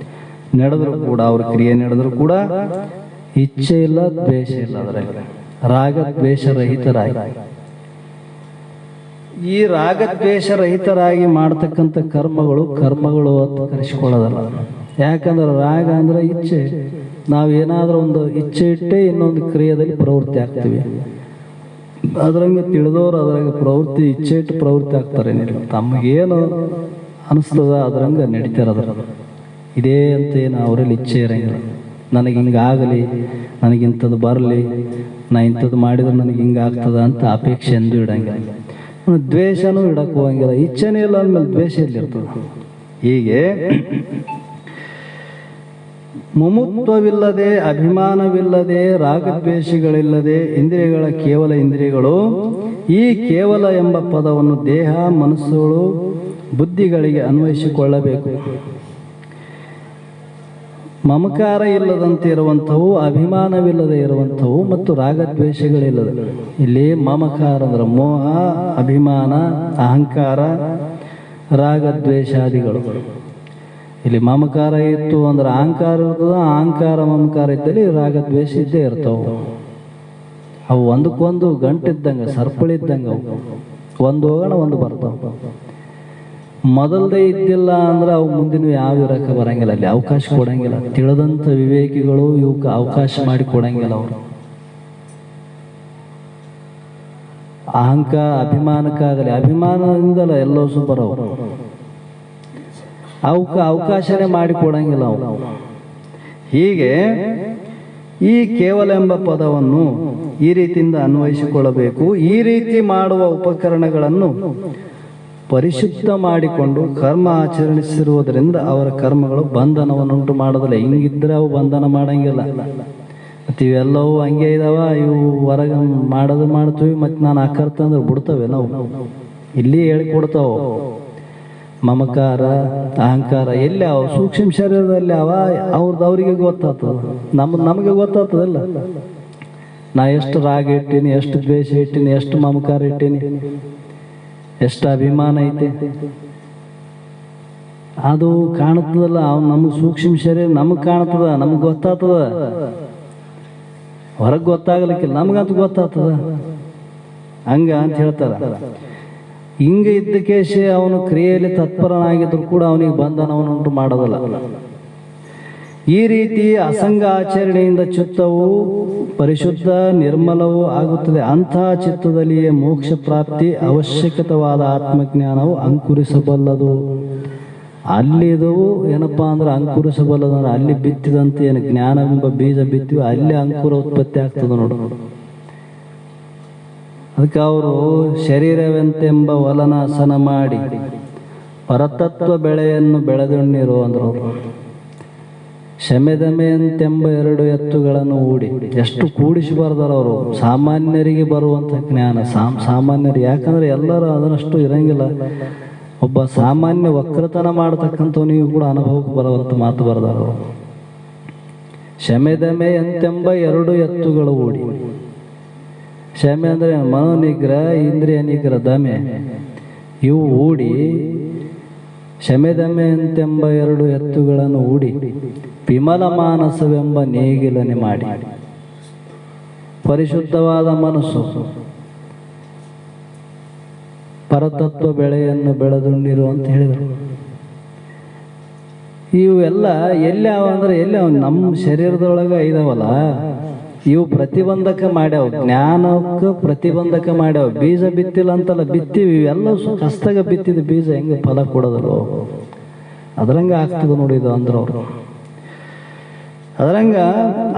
ನಡೆದ್ರು ಕೂಡ, ಅವ್ರ ಕ್ರಿಯೆ ನಡೆದ್ರು ಕೂಡ ಇಚ್ಛೆ ಇಲ್ಲ, ದ್ವೇಷ ಇಲ್ಲ, ಅದರಲ್ಲಿ ರಾಗ ದ್ವೇಷ ರಹಿತರಾಗಿ. ಈ ರಾಗದ್ವೇಷ ರಹಿತರಾಗಿ ಮಾಡ್ತಕ್ಕಂಥ ಕರ್ಮಗಳು ಅಂತ ಕರೆಸಿಕೊಳ್ಳೋದಲ್ಲ. ಯಾಕಂದ್ರೆ ರಾಗ ಅಂದ್ರೆ ಇಚ್ಛೆ. ನಾವೇನಾದ್ರೂ ಒಂದು ಇಚ್ಛೆ ಇಟ್ಟೇ ಇನ್ನೊಂದು ಕ್ರಿಯೆಯಲ್ಲಿ ಪ್ರವೃತ್ತಿ ಆಗ್ತೀವಿ. ಅದ್ರಂಗೆ ತಿಳಿದವರು ಅದ್ರಾಗ ಪ್ರವೃತ್ತಿ ಇಚ್ಛೆ ಇಟ್ಟು ಪ್ರವೃತ್ತಿ ಆಗ್ತಾರೆ. ತಮಗೇನು ಅನಿಸ್ತದ ಅದ್ರಂಗೆ ನಡೀತಾರೆ. ಇದೇ ಅಂತ ಏನು ಅವರಲ್ಲಿ ಇಚ್ಛೆ ಇರಂಗಿಲ್ಲ. ನನಗೆ ಹಿಂಗಾಗಲಿ, ನನಗಿಂಥದ್ದು ಬರಲಿ, ನಾ ಇಂಥದ್ದು ಮಾಡಿದ್ರೆ ನನಗೆ ಹಿಂಗಾಗ್ತದ ಅಂತ ಅಪೇಕ್ಷೆ ಎಂದೂ ಇಡಂಗಿಲ್ಲ. ದ್ವೇಷನೂ ಇಡಕ್ಕೆ ಹೋಗಂಗಿಲ್ಲ. ಇಚ್ಛೆನೇ ಇಲ್ಲ ಅಂದ್ಮೇಲೆ ದ್ವೇಷ ಎಲ್ಲಿರ್ತದೆ? ಹೀಗೆ ಮುಮುತ್ವವಿಲ್ಲದೆ, ಅಭಿಮಾನವಿಲ್ಲದೆ, ರಾಗದ್ವೇಷಗಳಿಲ್ಲದೆ ಇಂದ್ರಿಯಗಳ ಕೇವಲ ಇಂದ್ರಿಯಗಳು. ಈ ಕೇವಲ ಎಂಬ ಪದವನ್ನು ದೇಹ, ಮನಸ್ಸುಗಳು, ಬುದ್ಧಿಗಳಿಗೆ ಅನ್ವಯಿಸಿಕೊಳ್ಳಬೇಕು. ಮಮಕಾರ ಇಲ್ಲದಂತೆ ಇರುವಂಥವು, ಅಭಿಮಾನವಿಲ್ಲದೆ ಇರುವಂಥವು ಮತ್ತು ರಾಗದ್ವೇಷಗಳಿಲ್ಲದೆ. ಇಲ್ಲಿ ಮಮಕಾರ ಅಂದ್ರೆ ಮೋಹ, ಅಭಿಮಾನ, ಅಹಂಕಾರ, ರಾಗದ್ವೇಷಾದಿಗಳು. ಇಲ್ಲಿ ಮಮಕಾರ ಇತ್ತು ಅಂದ್ರೆ ಅಹಂಕಾರ ಇರ್ತದ, ಅಹಂಕಾರ ಮಮಕಾರ ಇದ್ದಲ್ಲಿ ರಾಗದ್ವೇಷ ಇದ್ದೇ ಇರ್ತಾವ. ಅವು ಒಂದಕ್ಕೊಂದು ಗಂಟಿದ್ದಂಗೆ, ಸರ್ಪಳಿದ್ದಂಗೆ. ಅವು ಒಂದು ಹೋಗೋಣ ಒಂದು ಬರ್ತಾವ. ಮೊದಲದೇ ಇದ್ದಿಲ್ಲ ಅಂದ್ರೆ ಅವು ಮುಂದಿನ ಯಾವ ಇರಕ್ಕೆ ಬರಂಗಿಲ್ಲ, ಅಲ್ಲಿ ಅವಕಾಶ ಕೊಡಂಗಿಲ್ಲ. ತಿಳಿದಂಥ ವಿವೇಕಿಗಳು ಇವಕ್ಕೆ ಅವಕಾಶ ಮಾಡಿ ಕೊಡಂಗಿಲ್ಲ. ಅವರು ಅಹಂಕಾರ ಅಭಿಮಾನಕ್ಕಾಗಲಿ, ಅಭಿಮಾನದಿಂದಲ್ಲ ಎಲ್ಲೋ ಸೂಪರ್. ಅವರು ಅವಕ್ಕೆ ಅವಕಾಶನೇ ಮಾಡಿ ಕೊಡಂಗಿಲ್ಲ ಅವು. ಹೀಗೆ ಈ ಕೇವಲ ಎಂಬ ಪದವನ್ನು ಈ ರೀತಿಯಿಂದ ಅನ್ವಯಿಸಿಕೊಳ್ಳಬೇಕು. ಈ ರೀತಿ ಮಾಡುವ ಉಪಕರಣಗಳನ್ನು ಪರಿಶುದ್ಧ ಮಾಡಿಕೊಂಡು ಕರ್ಮ ಆಚರಿಸಿರುವುದರಿಂದ ಅವರ ಕರ್ಮಗಳು ಬಂಧನವನ್ನುಂಟು ಮಾಡೋದಿಲ್ಲ. ಹಿಂಗಿದ್ರೆ ಅವು ಬಂಧನ ಮಾಡಂಗಿಲ್ಲ. ಮತ್ತು ಇವೆಲ್ಲವೂ ಹಂಗೆ ಇದಾವ, ಇವು ಹೊರಗೆ ಮಾಡೋದು ಮಾಡ್ತೀವಿ, ಮತ್ತು ನಾನು ಆಕರ್ತಂದ್ರೆ ಬಿಡ್ತವೆ. ನಾವು ಇಲ್ಲಿ ಹೇಳಿಕೊಡ್ತಾವ. ಮಮಕಾರ, ಅಹಂಕಾರ ಎಲ್ಲಿ ಅವ? ಸೂಕ್ಷ್ಮ ಶರೀರದಲ್ಲಿ ಅವ. ಅವ್ರಿಗೆ ಗೊತ್ತಾಗ್ತದ, ನಮಗೆ ಗೊತ್ತಾಗ್ತದಲ್ಲ. ನಾ ಎಷ್ಟು ರಾಗ ಇಟ್ಟೀನಿ, ಎಷ್ಟು ದ್ವೇಷ ಇಟ್ಟೀನಿ, ಎಷ್ಟು ಮಮಕಾರ ಇಟ್ಟೀನಿ, ಎಷ್ಟು ಅಭಿಮಾನ ಐತೆ, ಅದು ಕಾಣುತ್ತದಲ್ಲ. ಅವ್ ನಮಗೆ ಸೂಕ್ಷ್ಮ ಶರೀರ ನಮಗೆ ಕಾಣ್ತದ, ನಮಗೆ ಗೊತ್ತಾಗ್ತದ. ಹೊರಗೆ ಗೊತ್ತಾಗಲಿಕ್ಕಿಲ್ಲ, ನಮಗಂತೂ ಗೊತ್ತಾಗ್ತದ. ಹಂಗ ಅಂತ ಹೇಳ್ತಾರ. ಹಿಂಗೆ ಇದ್ದಕೇಶೆ ಅವನು ಕ್ರಿಯೆಯಲ್ಲಿ ತತ್ಪರನಾಗಿದ್ರು ಕೂಡ ಅವನಿಗೆ ಬಂಧನವನ್ನುಂಟು ಮಾಡೋದಲ್ಲ. ಈ ರೀತಿ ಅಸಂಗ ಆಚರಣೆಯಿಂದ ಚಿತ್ತವು ಪರಿಶುದ್ಧ ನಿರ್ಮಲವೂ ಆಗುತ್ತದೆ. ಅಂತಹ ಚಿತ್ತದಲ್ಲಿಯೇ ಮೋಕ್ಷ ಪ್ರಾಪ್ತಿ ಅವಶ್ಯಕವಾದ ಆತ್ಮಜ್ಞಾನವು ಅಂಕುರಿಸಬಲ್ಲದು. ಅಲ್ಲಿದು ಏನಪ್ಪಾ ಅಂದ್ರೆ ಅಂಕುರಿಸಬಲ್ಲದು ಅಂದ್ರೆ ಅಲ್ಲಿ ಬಿತ್ತಿದಂತೆ ಏನು ಜ್ಞಾನವೆಂಬ ಬೀಜ ಬಿತ್ತಿವಿ ಅಲ್ಲಿ ಅಂಕುರ ಉತ್ಪತ್ತಿ ಆಗ್ತದೆ ನೋಡು. ಅದಕ್ಕೆ ಅವರು ಶರೀರವೆಂತೆಂಬ ವಲನಾಸನ ಮಾಡಿ ಪರತತ್ವ ಬೆಳೆಯನ್ನು ಬೆಳೆದುಣ್ಣಿರು ಅಂದ್ರು. ಶಮೆದಮೆಯಂತೆಂಬ 2 ಎತ್ತುಗಳನ್ನು ಹೂಡಿ, ಎಷ್ಟು ಕೂಡಿಸಿ ಬರ್ದಾರ ಅವರು. ಸಾಮಾನ್ಯರಿಗೆ ಬರುವಂಥ ಜ್ಞಾನ ಸಾಮಾನ್ಯರಿಗೆ, ಯಾಕಂದ್ರೆ ಎಲ್ಲರೂ ಅದನ್ನಷ್ಟು ಇರಂಗಿಲ್ಲ. ಒಬ್ಬ ಸಾಮಾನ್ಯ ವಕ್ರತನ ಮಾಡತಕ್ಕಂಥವನಿಗೂ ಕೂಡ ಅನುಭವಕ್ಕೆ ಬರುವಂಥ ಮಾತು ಬರ್ದಾರ ಅವರು. ಶಮೆದಮೆಯಂತೆಂಬ 2 ಎತ್ತುಗಳು ಹೂಡಿ. ಶಮೆ ಅಂದ್ರೆ ಮನೋನಿಗ್ರಹ, ಇಂದ್ರಿಯ ನಿಗ್ರಹ, ದಮೆ ಇವು ಹೂಡಿ ಶಮೆದಮೆಯಂತೆಂಬ 2 ಎತ್ತುಗಳನ್ನು ಹೂಡಿ ವಿಮಲ ಮಾನಸವೆಂಬ ನೇಗಿಲನೆ ಮಾಡಿ ಪರಿಶುದ್ಧವಾದ ಮನಸ್ಸು ಪರತತ್ವ ಬೆಳೆಯನ್ನು ಬೆಳೆದುಂಡಿರು ಅಂತ ಹೇಳಿದರು. ಇವೆಲ್ಲ ಎಲ್ಲಿ ಅಂದ್ರೆ ಎಲ್ಲಿ ನಮ್ಮ ಶರೀರದೊಳಗೆ ಇದಾವಲ್ಲ, ಇವು ಪ್ರತಿಬಂಧಕ ಮಾಡ್ಯಾವ, ಜ್ಞಾನಕ್ಕೆ ಪ್ರತಿಬಂಧಕ ಮಾಡ್ಯಾವ. ಬೀಜ ಬಿತ್ತಿಲ್ಲ ಅಂತಲ್ಲ, ಬಿತ್ತೀವಿ. ಇವೆಲ್ಲ ಕಷ್ಟಗ ಬಿತ್ತಿದ ಬೀಜ ಹೆಂಗೆ ಫಲ ಕೊಡೋದಲ್ಲ, ಅದ್ರಂಗ ಆಗ್ತದೆ ನೋಡಿದು ಅಂದ್ರವ್ರು. ಅದರಂಗ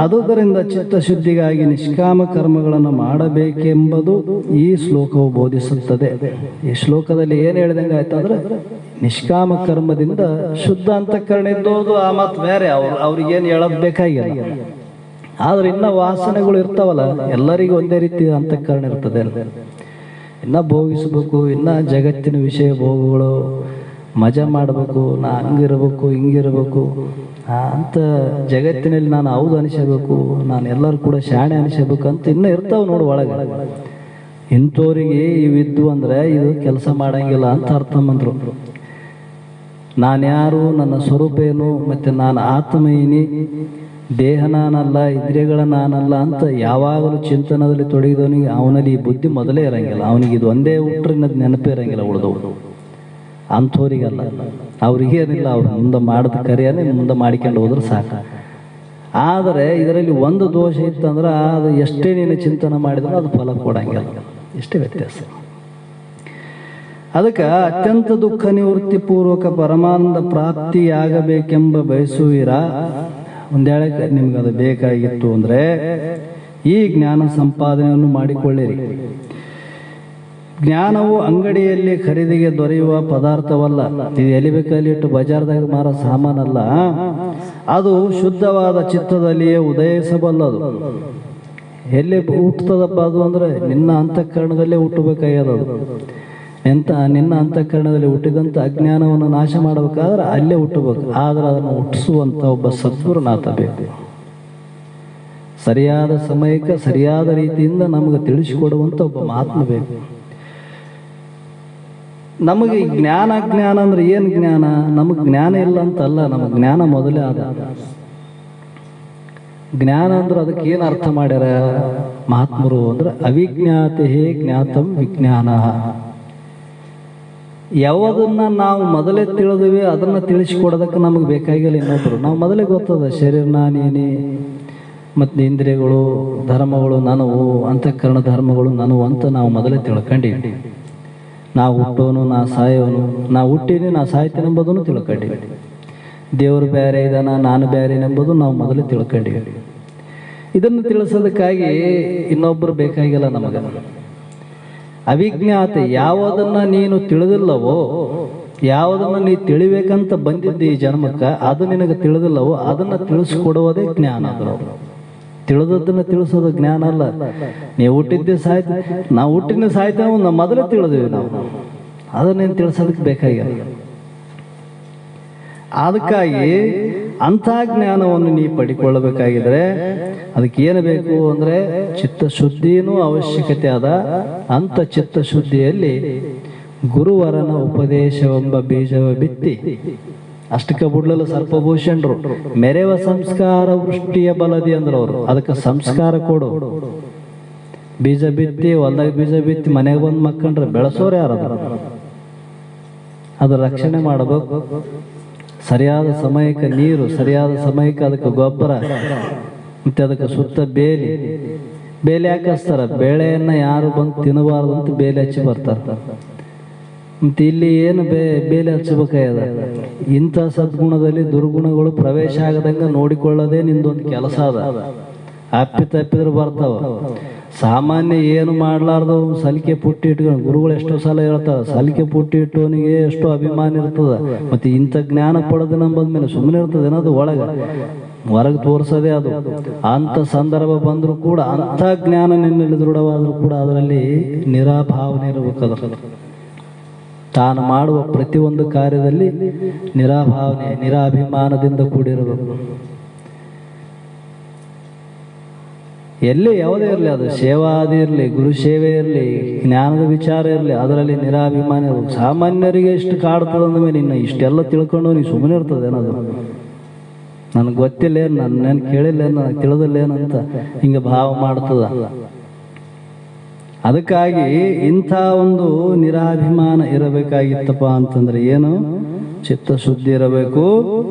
ಅದುದರಿಂದ ಚಿತ್ತಶುದ್ಧಿಗಾಗಿ ನಿಷ್ಕಾಮ ಕರ್ಮಗಳನ್ನು ಮಾಡಬೇಕೆಂಬುದು ಈ ಶ್ಲೋಕವು ಬೋಧಿಸುತ್ತದೆ. ಈ ಶ್ಲೋಕದಲ್ಲಿ ಏನು ಹೇಳಿದಂಗೆ ಆಯ್ತಂದ್ರೆ, ನಿಷ್ಕಾಮ ಕರ್ಮದಿಂದ ಶುದ್ಧ ಅಂತಃಕರಣ ಇದ್ದೋದು ಆ ಮಾತು ಬೇರೆ, ಅವ್ರಿಗೇನು ಹೇಳೋದು ಬೇಕಾಗಿಲ್ಲ. ಆದ್ರೆ ಇನ್ನ ವಾಸನೆಗಳು ಇರ್ತಾವಲ್ಲ, ಎಲ್ಲರಿಗೂ ಒಂದೇ ರೀತಿ ಅಂತಃಕರಣ ಇರ್ತದೆ. ಇನ್ನ ಭೋಗಿಸ್ಬೇಕು, ಇನ್ನ ಜಗತ್ತಿನ ವಿಷಯ ಭೋಗಗಳು ಮಜಾ ಮಾಡಬೇಕು, ನಾ ಹಂಗಿರ್ಬೇಕು ಹಿಂಗಿರ್ಬೇಕು ಅಂತ ಜಗತ್ತಿನಲ್ಲಿ ನಾನು ಹೌದು ಅನಿಸಬೇಕು, ನಾನು ಎಲ್ಲರೂ ಕೂಡ ಶಾಣೆ ಅನಿಸಬೇಕು ಅಂತ ಇನ್ನೂ ಇರ್ತಾವ ನೋಡು ಒಳಗೆ. ಇಂಥವ್ರಿಗೆ ಇವಿದ್ದು ಅಂದ್ರೆ ಇದು ಕೆಲಸ ಮಾಡಂಗಿಲ್ಲ ಅಂತ ಅರ್ಥ ಬಂದ್ರು. ನಾನು ಯಾರು, ನನ್ನ ಸ್ವರೂಪ ಏನು, ಮತ್ತೆ ನಾನು ಆತ್ಮೀನಿ, ದೇಹ ನಾನಲ್ಲ, ಇಂದ್ರಿಯಗಳ ನಾನಲ್ಲ ಅಂತ ಯಾವಾಗಲೂ ಚಿಂತನದಲ್ಲಿ ತೊಡಗಿದವನಿಗೆ ಅವನಲ್ಲಿ ಈ ಬುದ್ಧಿ ಮೊದಲೇ ಇರಂಗಿಲ್ಲ. ಅವನಿಗೆ ಇದು ಒಂದೇ ಹುಟ್ರೆ ನೆನಪೇ ಇರಂಗಿಲ್ಲ ಉಳಿದವರು. ಅಂಥವ್ರಿಗಲ್ಲ, ಅವ್ರಿಗೇನಿಲ್ಲ, ಅವ್ರು ಮುಂದೆ ಮಾಡಿದ ಕರಿಯನೇ ಮುಂದೆ ಮಾಡಿಕೊಂಡು ಹೋದ್ರೆ ಸಾಕು. ಆದರೆ ಇದರಲ್ಲಿ ಒಂದು ದೋಷ ಇತ್ತಂದ್ರೆ ಅದು ಎಷ್ಟೇ ನೀನು ಚಿಂತನೆ ಮಾಡಿದ್ರು ಅದು ಫಲ ಕೊಡಂಗಿಲ್ಲ. ಇಷ್ಟೇ ವ್ಯತ್ಯಾಸ. ಅದಕ್ಕೆ ಅತ್ಯಂತ ದುಃಖ ನಿವೃತ್ತಿ ಪೂರ್ವಕ ಪರಮಾನಂದ ಪ್ರಾಪ್ತಿಯಾಗಬೇಕೆಂಬ ಬಯಸುವಿರ. ಒಂದೇಳೆ ನಿಮ್ಗೆ ಅದು ಬೇಕಾಗಿತ್ತು ಅಂದ್ರೆ ಈ ಜ್ಞಾನ ಸಂಪಾದನೆಯನ್ನು ಮಾಡಿಕೊಳ್ಳಿರಿ. ಜ್ಞಾನವು ಅಂಗಡಿಯಲ್ಲಿ ಖರೀದಿಗೆ ದೊರೆಯುವ ಪದಾರ್ಥವಲ್ಲ. ಇದು ಎಲ್ಲಿ ಬೇಕಲ್ಲಿ ಇಟ್ಟು ಬಜಾರ್ದಾಗ ಮಾರೋ ಸಾಮಾನಲ್ಲ. ಅದು ಶುದ್ಧವಾದ ಚಿತ್ತದಲ್ಲಿಯೇ ಉದಯಿಸಬಲ್ಲದು. ಎಲ್ಲಿ ಹುಟ್ಟುತ್ತದಪ್ಪ ಅದು ಅಂದ್ರೆ ನಿನ್ನ ಅಂತಃಕರಣದಲ್ಲೇ ಹುಟ್ಟಬೇಕಾಗ್ಯದ. ಅದು ನಿನ್ನ ಅಂತಃಕರಣದಲ್ಲಿ ಹುಟ್ಟಿದಂಥ ಅಜ್ಞಾನವನ್ನು ನಾಶ ಮಾಡಬೇಕಾದ್ರೆ ಅಲ್ಲೇ ಹುಟ್ಟಬೇಕು. ಆದ್ರೆ ಅದನ್ನು ಹುಟ್ಟಿಸುವಂತ ಒಬ್ಬ ಸದ್ಗುರುನಾಥ ಬೇಕು. ಸರಿಯಾದ ಸಮಯಕ್ಕೆ ಸರಿಯಾದ ರೀತಿಯಿಂದ ನಮಗೆ ತಿಳಿಸಿಕೊಡುವಂತ ಒಬ್ಬ ಮಹಾತ್ಮ ಬೇಕು. ನಮಗೆ ಜ್ಞಾನ ಅಂದ್ರೆ ಏನು ಜ್ಞಾನ? ನಮಗೆ ಜ್ಞಾನ ಇಲ್ಲ ಅಂತಲ್ಲ, ನಮಗೆ ಜ್ಞಾನ ಮೊದಲೇ ಆದ. ಜ್ಞಾನ ಅಂದ್ರೆ ಅದಕ್ಕೆ ಏನು ಅರ್ಥ ಮಾಡ್ಯಾರ ಮಹಾತ್ಮರು ಅಂದ್ರೆ, ಅವಿಜ್ಞಾತೆ ಜ್ಞಾತಂ ವಿಜ್ಞಾನ. ಯಾವುದನ್ನ ನಾವು ಮೊದಲೇ ತಿಳಿದ್ವಿ ಅದನ್ನ ತಿಳಿಸಿಕೊಡೋದಕ್ಕೆ ನಮಗೆ ಬೇಕಾಗಿಲ್ಲ ಇನ್ನೊಬ್ರು. ನಾವು ಮೊದಲೇ ಗೊತ್ತದ ಶರೀರ ನಾನೇನಿ, ಮತ್ತು ಇಂದ್ರಿಯಗಳು ಧರ್ಮಗಳು ನನವು, ಅಂತಃಕರಣ ಧರ್ಮಗಳು ನನವು ಅಂತ ನಾವು ಮೊದಲೇ ತಿಳ್ಕೊಂಡಿವಿ. ನಾವು ಹುಟ್ಟೋನು, ನಾ ಸಾಯೋನು, ನಾ ಹುಟ್ಟೀನಿ ನಾ ಸಾಯ್ತೀನಿ ಎಂಬುದನ್ನು ತಿಳ್ಕೊಂಡಿವಿ. ದೇವರು ಬೇರೆ ಇದಾನ, ನಾನು ಬೇರೆ ಎಂಬುದು ನಾವು ಮೊದಲೇ ತಿಳ್ಕೊಂಡಿವಿ. ಇದನ್ನು ತಿಳಿಸೋದಕ್ಕಾಗಿ ಇನ್ನೊಬ್ಬರು ಬೇಕಾಗಿಲ್ಲ ನಮಗೆ. ಅವಿಜ್ಞಾತೆ, ಯಾವುದನ್ನ ನೀನು ತಿಳಿದಿಲ್ಲವೋ, ಯಾವುದನ್ನ ನೀ ತಿಳಿಬೇಕಂತ ಬಂದಿದ್ದ ಈ ಜನ್ಮಕ್ಕೆ, ಅದು ನಿನಗೆ ತಿಳಿದಿಲ್ಲವೋ ಅದನ್ನ ತಿಳಿಸ್ಕೊಡುವುದೇ ಜ್ಞಾನ. ತಿಳಿದದ್ದನ್ನ ತಿಳಿಸೋದು ಜ್ಞಾನ ಅಲ್ಲ. ನೀವು ಹುಟ್ಟಿದ್ದೆ ಸಾಯ್ತು, ನಾವು ಹುಟ್ಟಿನ ಸಾಯ್ತೇವೆ ನಾವು ಮೊದಲೇ ತಿಳಿದ್ವಿ. ನಾವು ಅದನ್ನೇನು ತಿಳಿಸೋದಕ್ಕೆ ಬೇಕಾಗಿಲ್ಲ. ಅದಕ್ಕಾಗಿ ಅಂಥ ಜ್ಞಾನವನ್ನು ನೀ ಪಡಿಕೊಳ್ಳಬೇಕಾಗಿದ್ರೆ ಅದಕ್ಕೆ ಏನು ಬೇಕು ಅಂದ್ರೆ ಚಿತ್ತಶುದ್ಧಿನೂ ಅವಶ್ಯಕತೆ ಆದ. ಅಂತ ಚಿತ್ತಶುದ್ಧಿಯಲ್ಲಿ ಗುರುವರನ ಉಪದೇಶವೆಂಬ ಬೀಜವ ಬಿತ್ತಿ, ಅಷ್ಟಕ್ಕೆ ಬಿಡ್ಲಲ್ಲ ಸರ್ಪಭೂಷಣರು, ಮೆರೆವ ಸಂಸ್ಕಾರ ವೃಷ್ಟಿಯ ಬಲದಿ ಅಂದ್ರ ಅವರು. ಅದಕ್ಕೆ ಸಂಸ್ಕಾರ ಕೊಡು. ಬೀಜ ಬಿತ್ತಿ ಹೊಲ್ದಾಗ ಬೀಜ ಬಿತ್ತಿ ಮನೆಗೆ ಬಂದು ಮಕ್ಕಂಡ್ರೆ ಬೆಳೆಸೋರು ಯಾರದ್ರ? ಅದು ರಕ್ಷಣೆ ಮಾಡಬೇಕು. ಸರಿಯಾದ ಸಮಯಕ್ಕೆ ನೀರು, ಸರಿಯಾದ ಸಮಯಕ್ಕೆ ಅದಕ್ಕೆ ಗೊಬ್ಬರ, ಮತ್ತೆ ಅದಕ್ಕೆ ಸುತ್ತ ಬೇಲಿ ಯಾಕೆ ಹಚ್ತಾರ? ಬೆಳೆಯನ್ನ ಯಾರು ಬಂದು ತಿನ್ನಬಾರ್ದು ಅಂತ ಬೇಲಿ ಹಚ್ಚಿ ಬರ್ತಾರೆ. ಮತ್ತೆ ಇಲ್ಲಿ ಏನು ಬೇಲಿ ಹಚ್ಚಬೇಕಾಗ್ಯದ? ಇಂಥ ಸದ್ಗುಣದಲ್ಲಿ ದುರ್ಗುಣಗಳು ಪ್ರವೇಶ ಆಗದಂಗ ನೋಡಿಕೊಳ್ಳೋದೇ ನಿಂದೊಂದು ಕೆಲಸ ಅದ. ತಪ್ಪಿದ್ರು ಬರ್ತಾವ. ಸಾಮಾನ್ಯ ಏನು ಮಾಡ್ಲಾರ್ದು ಸಲಿಕೆ ಪುಟ್ಟಿ ಇಟ್ಕೊಂಡು, ಗುರುಗಳು ಎಷ್ಟೋ ಸಲ ಹೇಳ್ತಾರ, ಸಲಿಕೆ ಪುಟ್ಟಿ ಇಟ್ಟವನಿಗೆ ಎಷ್ಟೋ ಅಭಿಮಾನ ಇರ್ತದ. ಮತ್ತೆ ಇಂಥ ಜ್ಞಾನ ಪಡೆದು ನಂಬದ್ಮೇಲೆ ಸುಮ್ಮನೆ ಇರ್ತದೆ ಅನ್ನೋದು ಹೊರಗೆ ತೋರಿಸೋದೇ ಅದು. ಅಂತ ಸಂದರ್ಭ ಬಂದರೂ ಕೂಡ, ಅಂಥ ಜ್ಞಾನ ನಿನ್ನಲ್ಲಿ ದೃಢವಾದ್ರೂ ಕೂಡ ಅದರಲ್ಲಿ ನಿರಾಭಾವನೆ ಇರಬೇಕದ. ತಾನು ಮಾಡುವ ಪ್ರತಿಯೊಂದು ಕಾರ್ಯದಲ್ಲಿ ನಿರಾಭಾವನೆ, ನಿರಾಭಿಮಾನದಿಂದ ಕೂಡಿರಬೇಕು. ಎಲ್ಲಿ ಯಾವುದೇ ಇರಲಿ, ಅದು ಸೇವಾದಿ ಇರಲಿ, ಗುರು ಸೇವೆ ಇರಲಿ, ಜ್ಞಾನದ ವಿಚಾರ ಇರಲಿ, ಅದರಲ್ಲಿ ನಿರಾಭಿಮಾನ ಇರಬೇಕು. ಸಾಮಾನ್ಯರಿಗೆ ಇಷ್ಟು ಕಾಡ್ತದ ಅಂದಮೇಲೆ ಇನ್ನು ಇಷ್ಟೆಲ್ಲ ತಿಳ್ಕೊಂಡು ನೀನು ಸುಮ್ಮನೆ ಇರ್ತದೆ ಅನ್ನೋದು. ನನಗೆ ಗೊತ್ತಿಲ್ಲ, ನನ್ನ ಕೇಳಿಲ್ಲ, ನನಗೆ ತಿಳಿದಿಲ್ಲೇನಂತ ಹಿಂಗೆ ಭಾವ ಮಾಡ್ತದ. ಅದಕ್ಕಾಗಿ ಇಂಥ ಒಂದು ನಿರಾಭಿಮಾನ ಇರಬೇಕಾಗಿತ್ತಪ್ಪ ಅಂತಂದ್ರೆ ಏನು? ಚಿತ್ತಶುದ್ಧಿ ಇರಬೇಕು.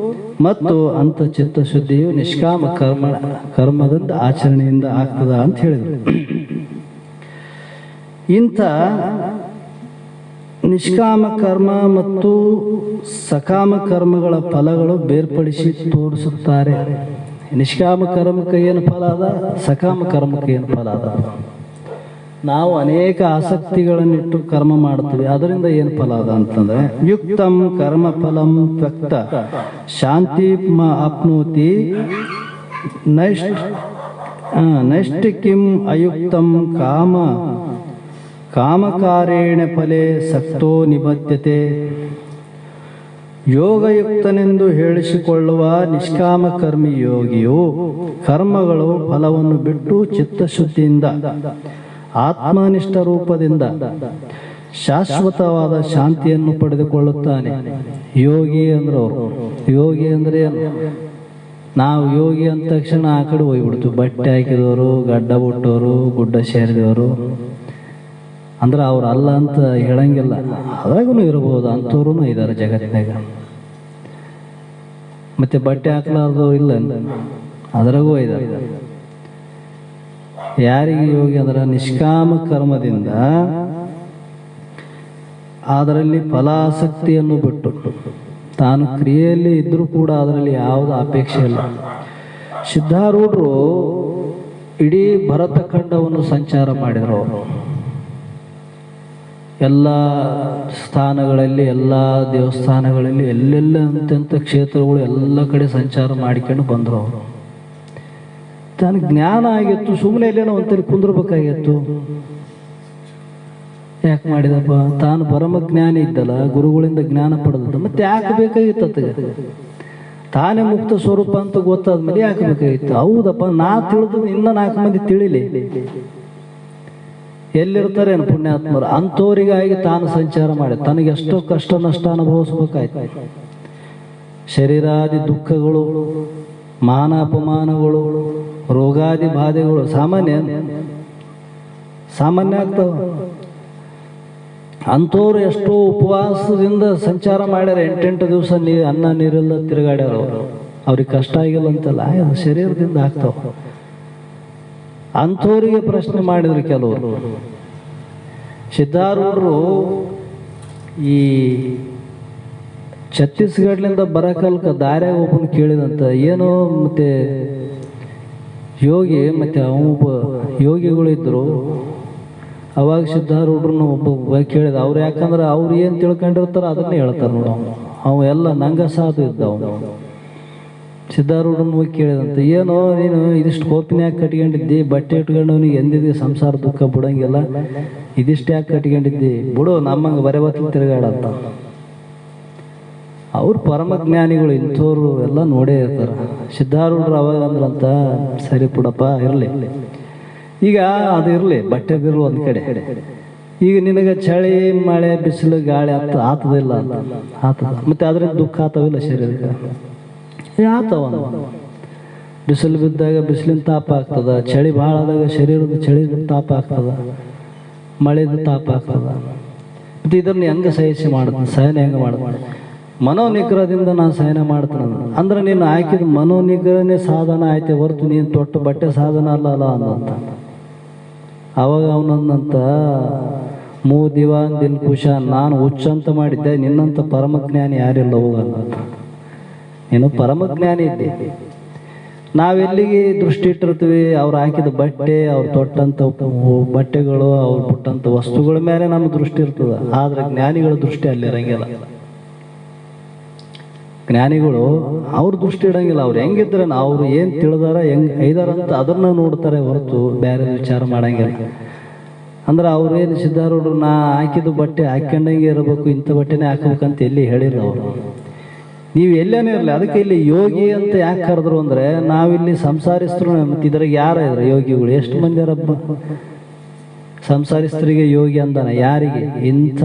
ಮತ್ತು ಅಂತ ಚಿತ್ತಶುದ್ಧಿಯು ನಿಷ್ಕಾಮ ಕರ್ಮದಿಂದ ಆಚರಣೆಯಿಂದ ಆಗ್ತದ ಅಂತ ಹೇಳಿದರು. ಇಂಥ ನಿಷ್ಕಾಮ ಕರ್ಮ ಮತ್ತು ಸಕಾಮ ಕರ್ಮಗಳ ಫಲಗಳು ಬೇರ್ಪಡಿಸಿ ತೋರಿಸುತ್ತಾರೆ. ನಿಷ್ಕಾಮ ಕರ್ಮಕ್ಕೆ ಏನು ಫಲ ಅದ, ಸಕಾಮ ಕರ್ಮಕ್ಕೆ ಏನು ಫಲ ಅದ? ನಾವು ಅನೇಕ ಆಸಕ್ತಿಗಳನ್ನಿಟ್ಟು ಕರ್ಮ ಮಾಡ್ತೀವಿ, ಅದರಿಂದ ಏನು ಫಲ ಅದ ಅಂತಂದ್ರೆ, ಯುಕ್ತಂ ಕರ್ಮ ಫಲಂ ತ್ಯಕ್ತ ಶಾಂತಿ ಆಪ್ನೋತಿ ನೈಷ್ಠ ಕಿಂ ಅಯುಕ್ತಂ ಕಾಮಕಾರೇಣ ಫಲೇ ಸಕ್ತೋ ನಿಬದ್ಧತೆ. ಯೋಗಯುಕ್ತನೆಂದು ಹೇಳಿಸಿಕೊಳ್ಳುವ ನಿಷ್ಕಾಮ ಕರ್ಮಿ ಯೋಗಿಯು ಕರ್ಮಗಳು ಫಲವನ್ನು ಬಿಟ್ಟು ಚಿತ್ತಶುದ್ಧಿಯಿಂದ ಆತ್ಮನಿಷ್ಠ ರೂಪದಿಂದ ಶಾಶ್ವತವಾದ ಶಾಂತಿಯನ್ನು ಪಡೆದುಕೊಳ್ಳುತ್ತಾನೆ. ಯೋಗಿ ಅಂದ್ರೆ ಯೋಗಿ ಅಂದ್ರೆ ನಾವು ಯೋಗಿ ಅಂದ ತಕ್ಷಣ ಆ ಕಡೆ ಹೋಗ್ಬಿಡ್ತು. ಬಟ್ಟೆ ಹಾಕಿದವರು, ಗಡ್ಡ ಬಿಟ್ಟವರು, ಗುಡ್ಡ ಸೇರಿದವರು ಅಂದ್ರೆ ಅವ್ರು ಅಲ್ಲ ಅಂತ ಹೇಳಂಗಿಲ್ಲ. ಅದ್ರಾಗೂ ಇರ್ಬೋದು, ಅಂಥವ್ರು ಇದ್ದಾರೆ ಜಗತ್ತಿನಾಗ. ಮತ್ತೆ ಬಟ್ಟೆ ಹಾಕ್ಲಾರ್ದವ್ರು ಇಲ್ಲ, ಅದ್ರಾಗೂ ಇದ್ದಾರೆ. ಯಾರಿಗೆ ಯೋಗಿ ಅಂದ್ರೆ ನಿಷ್ಕಾಮ ಕರ್ಮದಿಂದ ಅದರಲ್ಲಿ ಫಲಾಸಕ್ತಿಯನ್ನು ಬಿಟ್ಟು ತಾನು ಕ್ರಿಯೆಯಲ್ಲಿ ಇದ್ರೂ ಕೂಡ ಅದರಲ್ಲಿ ಯಾವುದೇ ಅಪೇಕ್ಷೆ ಇಲ್ಲ. ಸಿದ್ಧಾರೂಢರು ಇಡೀ ಭರತ ಖಂಡವನ್ನು ಸಂಚಾರ ಮಾಡಿದರು. ಅವರು ಎಲ್ಲ ಸ್ಥಾನಗಳಲ್ಲಿ, ಎಲ್ಲ ದೇವಸ್ಥಾನಗಳಲ್ಲಿ, ಎಲ್ಲೆಲ್ಲ ಅಂತ್ಯಂತ ಕ್ಷೇತ್ರಗಳು ಎಲ್ಲ ಕಡೆ ಸಂಚಾರ ಮಾಡಿಕೊಂಡು ಬಂದರು. ಅವರು ತಾನು ಜ್ಞಾನ ಆಗಿತ್ತು, ಸುಮ್ಮನೆ ಎಲ್ಲೇನೋ ಒಂದ್ಸರಿ ಕುಂದ್ರಬೇಕಾಗಿತ್ತು. ಯಾಕೆ ಮಾಡಿದಪ್ಪ? ತಾನು ಪರಮಜ್ಞಾನಿ ಇದ್ದಲ್ಲ, ಗುರುಗಳಿಂದ ಜ್ಞಾನ ಪಡೆದದ್ದು, ಮತ್ತೆ ಯಾಕೆ ಬೇಕಾಗಿತ್ತು ಅತ್ತಗೆ? ತಾನೇ ಮುಕ್ತ ಸ್ವರೂಪ ಅಂತ ಗೊತ್ತಾದ್ಮೇಲೆ ಯಾಕೆ ಬೇಕಾಗಿತ್ತು? ಹೌದಪ್ಪ, ನಾ ತಿಳಿದು ಇನ್ನ 4 ಮಂದಿ ತಿಳಿಲಿ. ಎಲ್ಲಿರ್ತಾರೆ ಪುಣ್ಯಾತ್ಮರು? ಅಂಥವರಿಗಾಗಿ ತಾನು ಸಂಚಾರ ಮಾಡಿ ತನಗೆ ಎಷ್ಟೋ ಕಷ್ಟ ನಷ್ಟ ಅನುಭವಿಸ್ಬೇಕಾಯ್ತು. ಶರೀರಾದಿ ದುಃಖಗಳು, ಮಾನಾಪಮಾನಗಳು, ರೋಗಾದಿ ಬಾಧೆಗಳು ಸಾಮಾನ್ಯ ಆಗ್ತಾವ. ಅಂಥವ್ರು ಎಷ್ಟೋ ಉಪವಾಸದಿಂದ ಸಂಚಾರ ಮಾಡ್ಯಾರ. 8 ದಿವಸ ಅನ್ನ ನೀರೆಲ್ಲ ತಿರುಗಾಡ್ಯಾರ. ಅವ್ರಿಗೆ ಕಷ್ಟ ಆಗಿಲ್ಲ ಅಂತಲ್ಲ, ಶರೀರದಿಂದ ಆಗ್ತಾವ. ಅಂಥವರಿಗೆ ಪ್ರಶ್ನೆ ಮಾಡಿದ್ರು ಕೆಲವರು. ಸಿದ್ಧಾರೂಢರು ಈ ಛತ್ತೀಸ್ಗಢಲಿಂದ ಬರಕಲ್ಕ ದಾರ್ಯಾಗ ಒಬ್ಬನು ಕೇಳಿದಂತ, ಏನೋ ಮತ್ತೆ ಯೋಗಿ, ಮತ್ತೆ ಒಬ್ಬ ಯೋಗಿಗಳಿದ್ರು. ಅವಾಗ ಸಿದ್ಧಾರೂಢರನ್ನು ಒಬ್ಬ ಕೇಳಿದ. ಅವ್ರು ಯಾಕಂದ್ರೆ ಅವ್ರು ಏನು ತಿಳ್ಕೊಂಡಿರ್ತಾರ ಅದನ್ನೇ ಹೇಳ್ತಾರೆ ನೋಡು. ಅವ ಎಲ್ಲ ನಂಗ ಸಾಧು ಇದ್ದ. ಅವನು ಸಿದ್ಧಾರೂಢನ ಹೋಗಿ ಕೇಳಿದಂತ, ಏನೋ ನೀನು ಇದಿಷ್ಟು ಕೋಪಿನ್ಯಾಗ ಕಟ್ಕೊಂಡಿದ್ದಿ, ಬಟ್ಟೆ ಇಟ್ಕೊಂಡವನಿಗೆ ಎಂದಿದ್ದಿ ಸಂಸಾರ ದುಃಖ ಬಿಡಂಗಿಲ್ಲ, ಇದಿಷ್ಟು ಯಾಕೆ ಕಟ್ಕೊಂಡಿದ್ದಿ? ಬಿಡು, ನಮ್ಮಂಗೆ ಬರೆ ಬತ್ತಲು ತಿರುಗಾಡಂತ. ಅವ್ರು ಪರಮಜ್ಞಾನಿಗಳು, ಇಂಥವ್ರು ಎಲ್ಲ ನೋಡೇ ಇರ್ತಾರೆ. ಸಿದ್ಧಾರೂಢರು ಅವಾಗ ಅಂದ್ರಂತ, ಸರಿ ಬಿಡಪ್ಪ ಇರಲಿ, ಈಗ ಅದು ಇರಲಿ, ಬಟ್ಟೆ ಬಿರು ಒಂದು ಕಡೆ. ಈಗ ನಿನಗೆ ಚಳಿ ಮಳೆ ಬಿಸಿಲು ಗಾಳಿ ಆತದಿಲ್ಲ ಅಂತ ಆತದ, ಮತ್ತೆ ಅದರಿಂದ ದುಃಖ ಆತವಿಲ್ಲ ಶರೀರಕ್ಕೆ? ಆತವ. ಬಿಸಿಲು ಬಿದ್ದಾಗ ಬಿಸಿಲಿನ ತಾಪ ಆಗ್ತದ, ಚಳಿ ಭಾಳ ಆದಾಗ ಶರೀರದ ಚಳಿದ ತಾಪ ಆಗ್ತದ, ಮಳೆದ ತಾಪ ಆಗ್ತದ. ಮತ್ತು ಇದನ್ನು ಹೆಂಗೆ ಸಹನೆ ಹೆಂಗೆ ಮಾಡ್ತಾನೆ? ಮನೋನಿಗ್ರಹದಿಂದ ನಾನು ಸಹನೆ ಮಾಡ್ತಾನೆ ಅಂದ್ರೆ ನೀನು ಹಾಕಿದ ಮನೋನಿಗ್ರಹನೇ ಸಾಧನ ಆಯ್ತೆ ಹೊರತು ನೀನು ತೊಟ್ಟು ಬಟ್ಟೆ ಸಾಧನ ಅಲ್ಲ ಅನ್ನಂತ. ಅವಾಗ ಅವನಂತ ದಿವಾನ್ ದಿಲ್ ಕುಶಾನ್, ನಾನು ಹುಚ್ಚಂತ ಮಾಡಿದ್ದೆ, ನಿನ್ನಂತ ಪರಮಜ್ಞಾನಿ ಯಾರಿಲ್ಲ ಹೋಗಲ್ಲ, ನೀನು ಪರಮಜ್ಞಾನಿ ಇದ್ದೆ. ನಾವೆಲ್ಲಿಗೆ ದೃಷ್ಟಿ ಇಟ್ಟಿರ್ತೀವಿ? ಅವ್ರು ಹಾಕಿದ ಬಟ್ಟೆ, ಅವ್ರು ತೊಟ್ಟಂಥ ಬಟ್ಟೆಗಳು, ಅವ್ರು ಬಿಟ್ಟಂಥ ವಸ್ತುಗಳ ಮೇಲೆ ನಮ್ಮ ದೃಷ್ಟಿ ಇರ್ತದೆ. ಆದ್ರೆ ಜ್ಞಾನಿಗಳ ದೃಷ್ಟಿ ಅಲ್ಲಿರಂಗಿಲ್ಲ. ಜ್ಞಾನಿಗಳು ಅವ್ರ ದೃಷ್ಟಿ ಇಡಂಗಿಲ್ಲ. ಅವ್ರು ಹೆಂಗಿದ್ರೆ ಅವ್ರು ಏನು ತಿಳಿದಾರ ಹೆಂಗೆ ಐದಾರಂತ ಅದನ್ನ ನೋಡ್ತಾರೆ ಹೊರತು ಬೇರೆ ವಿಚಾರ ಮಾಡಂಗಿಲ್ಲ. ಅಂದ್ರೆ ಅವ್ರೇನು ಸಿದ್ಧಾರೂಢರು ನಾ ಹಾಕಿದ ಬಟ್ಟೆ ಹಾಕ್ಕೊಂಡಂಗೆ ಇರಬೇಕು, ಇಂಥ ಬಟ್ಟೆನೇ ಹಾಕ್ಬೇಕಂತ ಎಲ್ಲಿ ಹೇಳಿಲ್ಲ ಅವರು. ನೀವು ಎಲ್ಲೇನೇ ಇರಲಿ, ಅದಕ್ಕೆ ಇಲ್ಲಿ ಯೋಗಿ ಅಂತ ಯಾಕೆ ಕರೆದ್ರು ಅಂದ್ರೆ ನಾವಿಲ್ಲಿ ಸಂಸಾರಿಸ್ತರು. ಮತ್ತೆ ಇದ್ರಾಗ ಯಾರು ಇದ್ರು ಯೋಗಿಗಳು? ಎಷ್ಟು ಮಂದಿ ಯಾರಪ್ಪ? ಸಂಸಾರಿಸ್ತರಿಗೆ ಯೋಗಿ ಅಂದಾನ. ಯಾರಿಗೆ? ಇಂಥ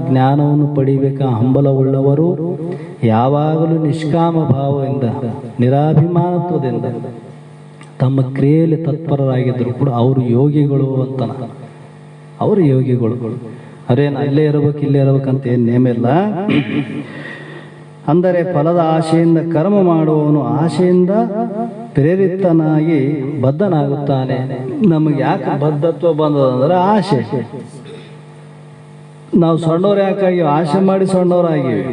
ಜ್ಞಾನವನ್ನು ಪಡಿಬೇಕ ಹಂಬಲವುಳ್ಳವರು, ಯಾವಾಗಲೂ ನಿಷ್ಕಾಮ ಭಾವದಿಂದ ನಿರಾಭಿಮಾನತ್ವದಿಂದ ತಮ್ಮ ಕ್ರಿಯೆಯಲ್ಲಿ ತತ್ಪರರಾಗಿದ್ರು ಕೂಡ ಅವರು ಯೋಗಿಗಳು ಅಂತಾನ. ಅವರು ಯೋಗಿಗಳು. ಅವರೇನು ಅಲ್ಲೇ ಇರಬೇಕು ಇಲ್ಲೇ ಇರಬೇಕಂತ ಏನು ನೇಮ ಇಲ್ಲ. ಅಂದರೆ ಫಲದ ಆಶೆಯಿಂದ ಕರ್ಮ ಮಾಡುವವನು ಆಶೆಯಿಂದ ಪ್ರೇರಿತನಾಗಿ ಬದ್ಧನಾಗುತ್ತಾನೆ. ನಮಗೆ ಯಾಕೆ ಬದ್ಧತ್ವ ಬಂದದಂದ್ರೆ ಆಶೆ. ನಾವು ಸಣ್ಣವ್ರು ಯಾಕಾಗಿ ಆಶೆ ಮಾಡಿ ಸಣ್ಣವರಾಗಿವಿ.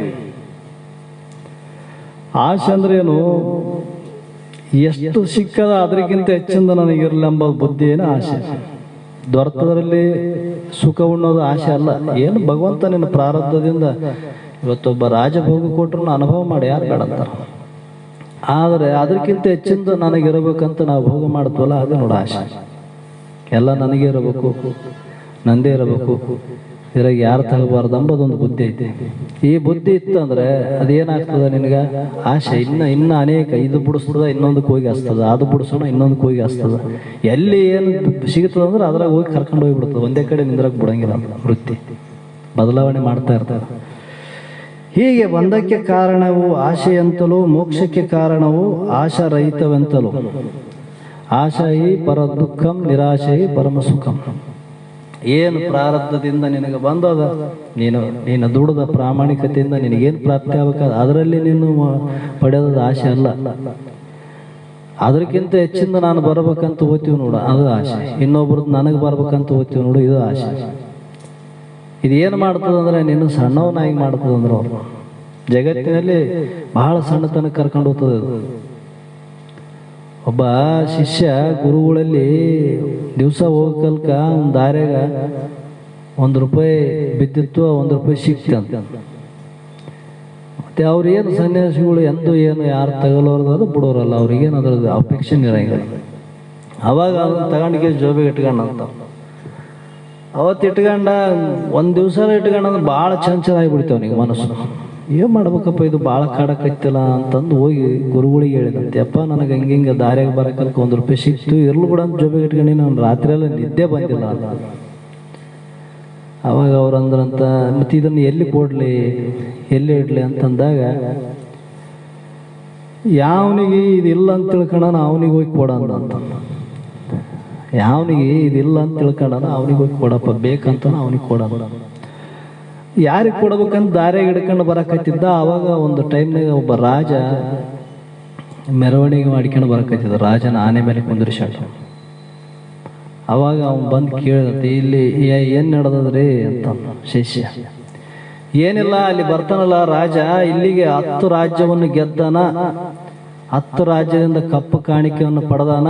ಆಶೆ ಅಂದ್ರೆ ಏನು? ಎಷ್ಟು ಸಿಕ್ಕದ ಅದಕ್ಕಿಂತ ಹೆಚ್ಚಿಂದ ನನಗಿರಲಿ ಎಂಬ ಬುದ್ಧಿ ಏನು ಆಶೆ. ದೊರೆತದ್ರಲ್ಲಿ ಸುಖ ಉಣ್ಣೋದು ಆಶೆ ಅಲ್ಲ. ಏನು ಭಗವಂತ ನಿನ್ನ ಪ್ರಾರಬ್ಧದಿಂದ ಇವತ್ತೊಬ್ಬ ರಾಜಭೋಗ ಕೊಟ್ಟರು ಅನುಭವ ಮಾಡಿ ಯಾರು ಬೇಡಂತಾರ. ಆದರೆ ಅದಕ್ಕಿಂತ ಹೆಚ್ಚಿಂದ ನನಗಿರಬೇಕಂತ ನಾವು ಭೋಗ ಮಾಡ್ತೀವಲ್ಲ, ಅದು ನೋಡು ಆಶೆ. ಎಲ್ಲ ನನಗೆ ಇರಬೇಕು, ನಂದೇ ಇರಬೇಕು, ಇದ್ರಾಗ ಯಾರು ತಗೋಬಾರ್ದು ಅಂಬೋದೊಂದು ಬುದ್ಧಿ ಐತಿ. ಈ ಬುದ್ಧಿ ಇತ್ತಂದ್ರೆ ಅದೇನಾಗ್ತದೆ ನಿನಗೆ? ಆಶೆ ಇನ್ನ ಅನೇಕ ಇದು ಬಿಡಿಸ್ತದ, ಇನ್ನೊಂದಕ್ಕೆ ಹೋಗಿ ಹಸ್ತದ, ಅದು ಬಿಡಿಸೋಣ ಇನ್ನೊಂದಕ್ಕೆ ಹೋಗಿ ಹಸ್ತದ. ಎಲ್ಲಿ ಏನು ಸಿಗುತ್ತದೆ ಅಂದ್ರೆ ಅದ್ರಾಗ ಹೋಗಿ ಕರ್ಕೊಂಡು ಹೋಗಿಬಿಡ್ತದೆ. ಒಂದೇ ಕಡೆ ನಿಂದ್ರಕ್ಕೆ ಬಿಡಂಗಿಲ್ಲ. ವೃತ್ತಿ ಬದಲಾವಣೆ ಮಾಡ್ತಾ ಇರ್ತಾರೆ. ಹೀಗೆ ಬಂಧಕ್ಕೆ ಕಾರಣವು ಆಶೆಯಂತಲೂ ಮೋಕ್ಷಕ್ಕೆ ಕಾರಣವು ಆಶಾರಹಿತವೆಂತಲೂ. ಆಶಾಹಿ ಪರ ದುಃಖಂ, ನಿರಾಶೆಹಿ ಪರಮ ಸುಖಂ. ಏನು ಪ್ರಾರಬ್ಧದಿಂದ ನಿನಗೆ ಬಂದದ, ನೀನು ದುಡಿದ ಪ್ರಾಮಾಣಿಕತೆಯಿಂದ ನಿನಗೇನು ಪ್ರಾಪ್ತಿ ಆಗಬೇಕಾದ ಅದರಲ್ಲಿ ನೀನು ಪಡೆಯೋದು ಆಶೆ ಅಲ್ಲ. ಅದಕ್ಕಿಂತ ಹೆಚ್ಚಿಂದ ನಾನು ಬರ್ಬೇಕಂತ ಓದ್ತೀವಿ ನೋಡು, ಅದು ಆಶೆ. ಇನ್ನೊಬ್ರದ್ದು ನನಗೆ ಬರ್ಬೇಕಂತ ಓದ್ತೀವಿ ನೋಡು, ಇದು ಆಶೆ. ಇದೇನು ಮಾಡ್ತದಂದ್ರೆ ನೀನು ಸಣ್ಣವನಾಗಿ ಮಾಡ್ತದಂದ್ರೆ ಅವರು ಜಗತ್ತಿನಲ್ಲಿ ಬಹಳ ಸಣ್ಣತನಕ್ಕೆ ಕರ್ಕೊಂಡು ಹೋಗ್ತದೆ. ಅದು ಒಬ್ಬ ಶಿಷ್ಯ ಗುರುಗಳಲ್ಲಿ ದಿವಸ ಹೋಗಲ್ಕ ಒಂದು ದಾರ್ಯಾಗ ₹1 ಬಿದ್ದಿತ್ತು, ₹1 ಸಿಕ್ತಂತ. ಮತ್ತೆ ಅವ್ರೇನು ಸನ್ಯಾಸಿಗಳು ಎಂದು ಏನು ಯಾರು ತಗೊಳ್ಳೋರ್ದು ಅದು ಬಿಡೋರಲ್ಲ, ಅವ್ರಿಗೇನು ಅದ್ರದ್ದು ಅಪೇಕ್ಷೆ ಇರಂಗಿಲ್ಲ. ಅವಾಗ ಅದನ್ನ ತಗೊಂಡಿಗೆ ಜೋಬಿಗೆ ಇಟ್ಕೊಂಡಂತ. ಅವತ್ತು ಇಟ್ಕೊಂಡ ಒಂದು ದಿವಸ ಇಟ್ಕೊಂಡಂದ್ರೆ ಭಾಳ ಚಂಚಲ ಆಗಿಬಿಡ್ತೇವೆ ಅವನಿಗೆ ಮನಸ್ಸು. ಏನು ಮಾಡ್ಬೇಕಪ್ಪ ಇದು ಭಾಳ ಕಾಡಕತ್ತಿಲ್ಲ ಅಂತಂದು ಹೋಗಿ ಗುರುಗಳಿಗೆ ಹೇಳಿದಂತೆ, ಅಪ್ಪ ನನಗೆ ಹಂಗೆ ದಾರ್ಯಾಗ ಬರಕಲ್ಕ ₹1 ಸಿಕ್ತು, ಇರ್ಲು ಕೂಡ ಅಂತ ಜೋಬಿಗೆ ಇಟ್ಕೊಂಡು ನಾನು ರಾತ್ರಿ ಎಲ್ಲ ನಿದ್ದೆ ಬಂದಿಲ್ಲ ಅಂತ. ಅವಾಗ ಅವ್ರು ಅಂದ್ರಂತ, ಮತ್ತೆ ಇದನ್ನು ಎಲ್ಲಿ ಕೊಡ್ಲಿ ಎಲ್ಲಿ ಇಡ್ಲಿ ಅಂತಂದಾಗ, ಯಾವನಿಗೆ ಇದಿಲ್ಲ ಅಂತ ತಿಳ್ಕೊಂಡ ಅವನಿಗೆ ಹೋಗಿ ಕೊಡ ಅಂತ. ಯಾವನಿಗೆ ಇದಿಲ್ಲ ಅಂತ ತಿಳ್ಕೊಂಡ ಅವನಿಗೆ ಹೋಗಿ ಕೊಡಪ್ಪ, ಬೇಕಂತ ಅವನಿಗೆ ಕೊಡ. ಯಾರಿಗೆ ಕೊಡ್ಬೇಕಂತ ದಾರ್ಯಾಗ ಹಿಡ್ಕೊಂಡು ಬರಕತ್ತಿದ್ದ. ಅವಾಗ ಒಂದು ಟೈಮ್ನಾಗ ಒಬ್ಬ ರಾಜ ಮೆರವಣಿಗೆ ಮಾಡ್ಕೊಂಡು ಬರಕತ್ತಿದ್ದ. ರಾಜನ ಆನೆ ಮೇಲೆ ಕುಂದ್ರಿಸಾಡ. ಅವಾಗ ಅವನು ಬಂದು ಕೇಳಿದಂತೆ, ಇಲ್ಲಿ ಏನು ನಡೆದದ್ರಿ ಅಂತ. ಶಿಷ್ಯ ಏನಿಲ್ಲ, ಅಲ್ಲಿ ಬರ್ತಾನಲ್ಲ ರಾಜ, ಇಲ್ಲಿಗೆ 10 ರಾಜ್ಯವನ್ನು ಗೆದ್ದನ, 10 ರಾಜ್ಯದಿಂದ ಕಪ್ಪು ಕಾಣಿಕೆಯನ್ನು ಪಡೆದಾನ.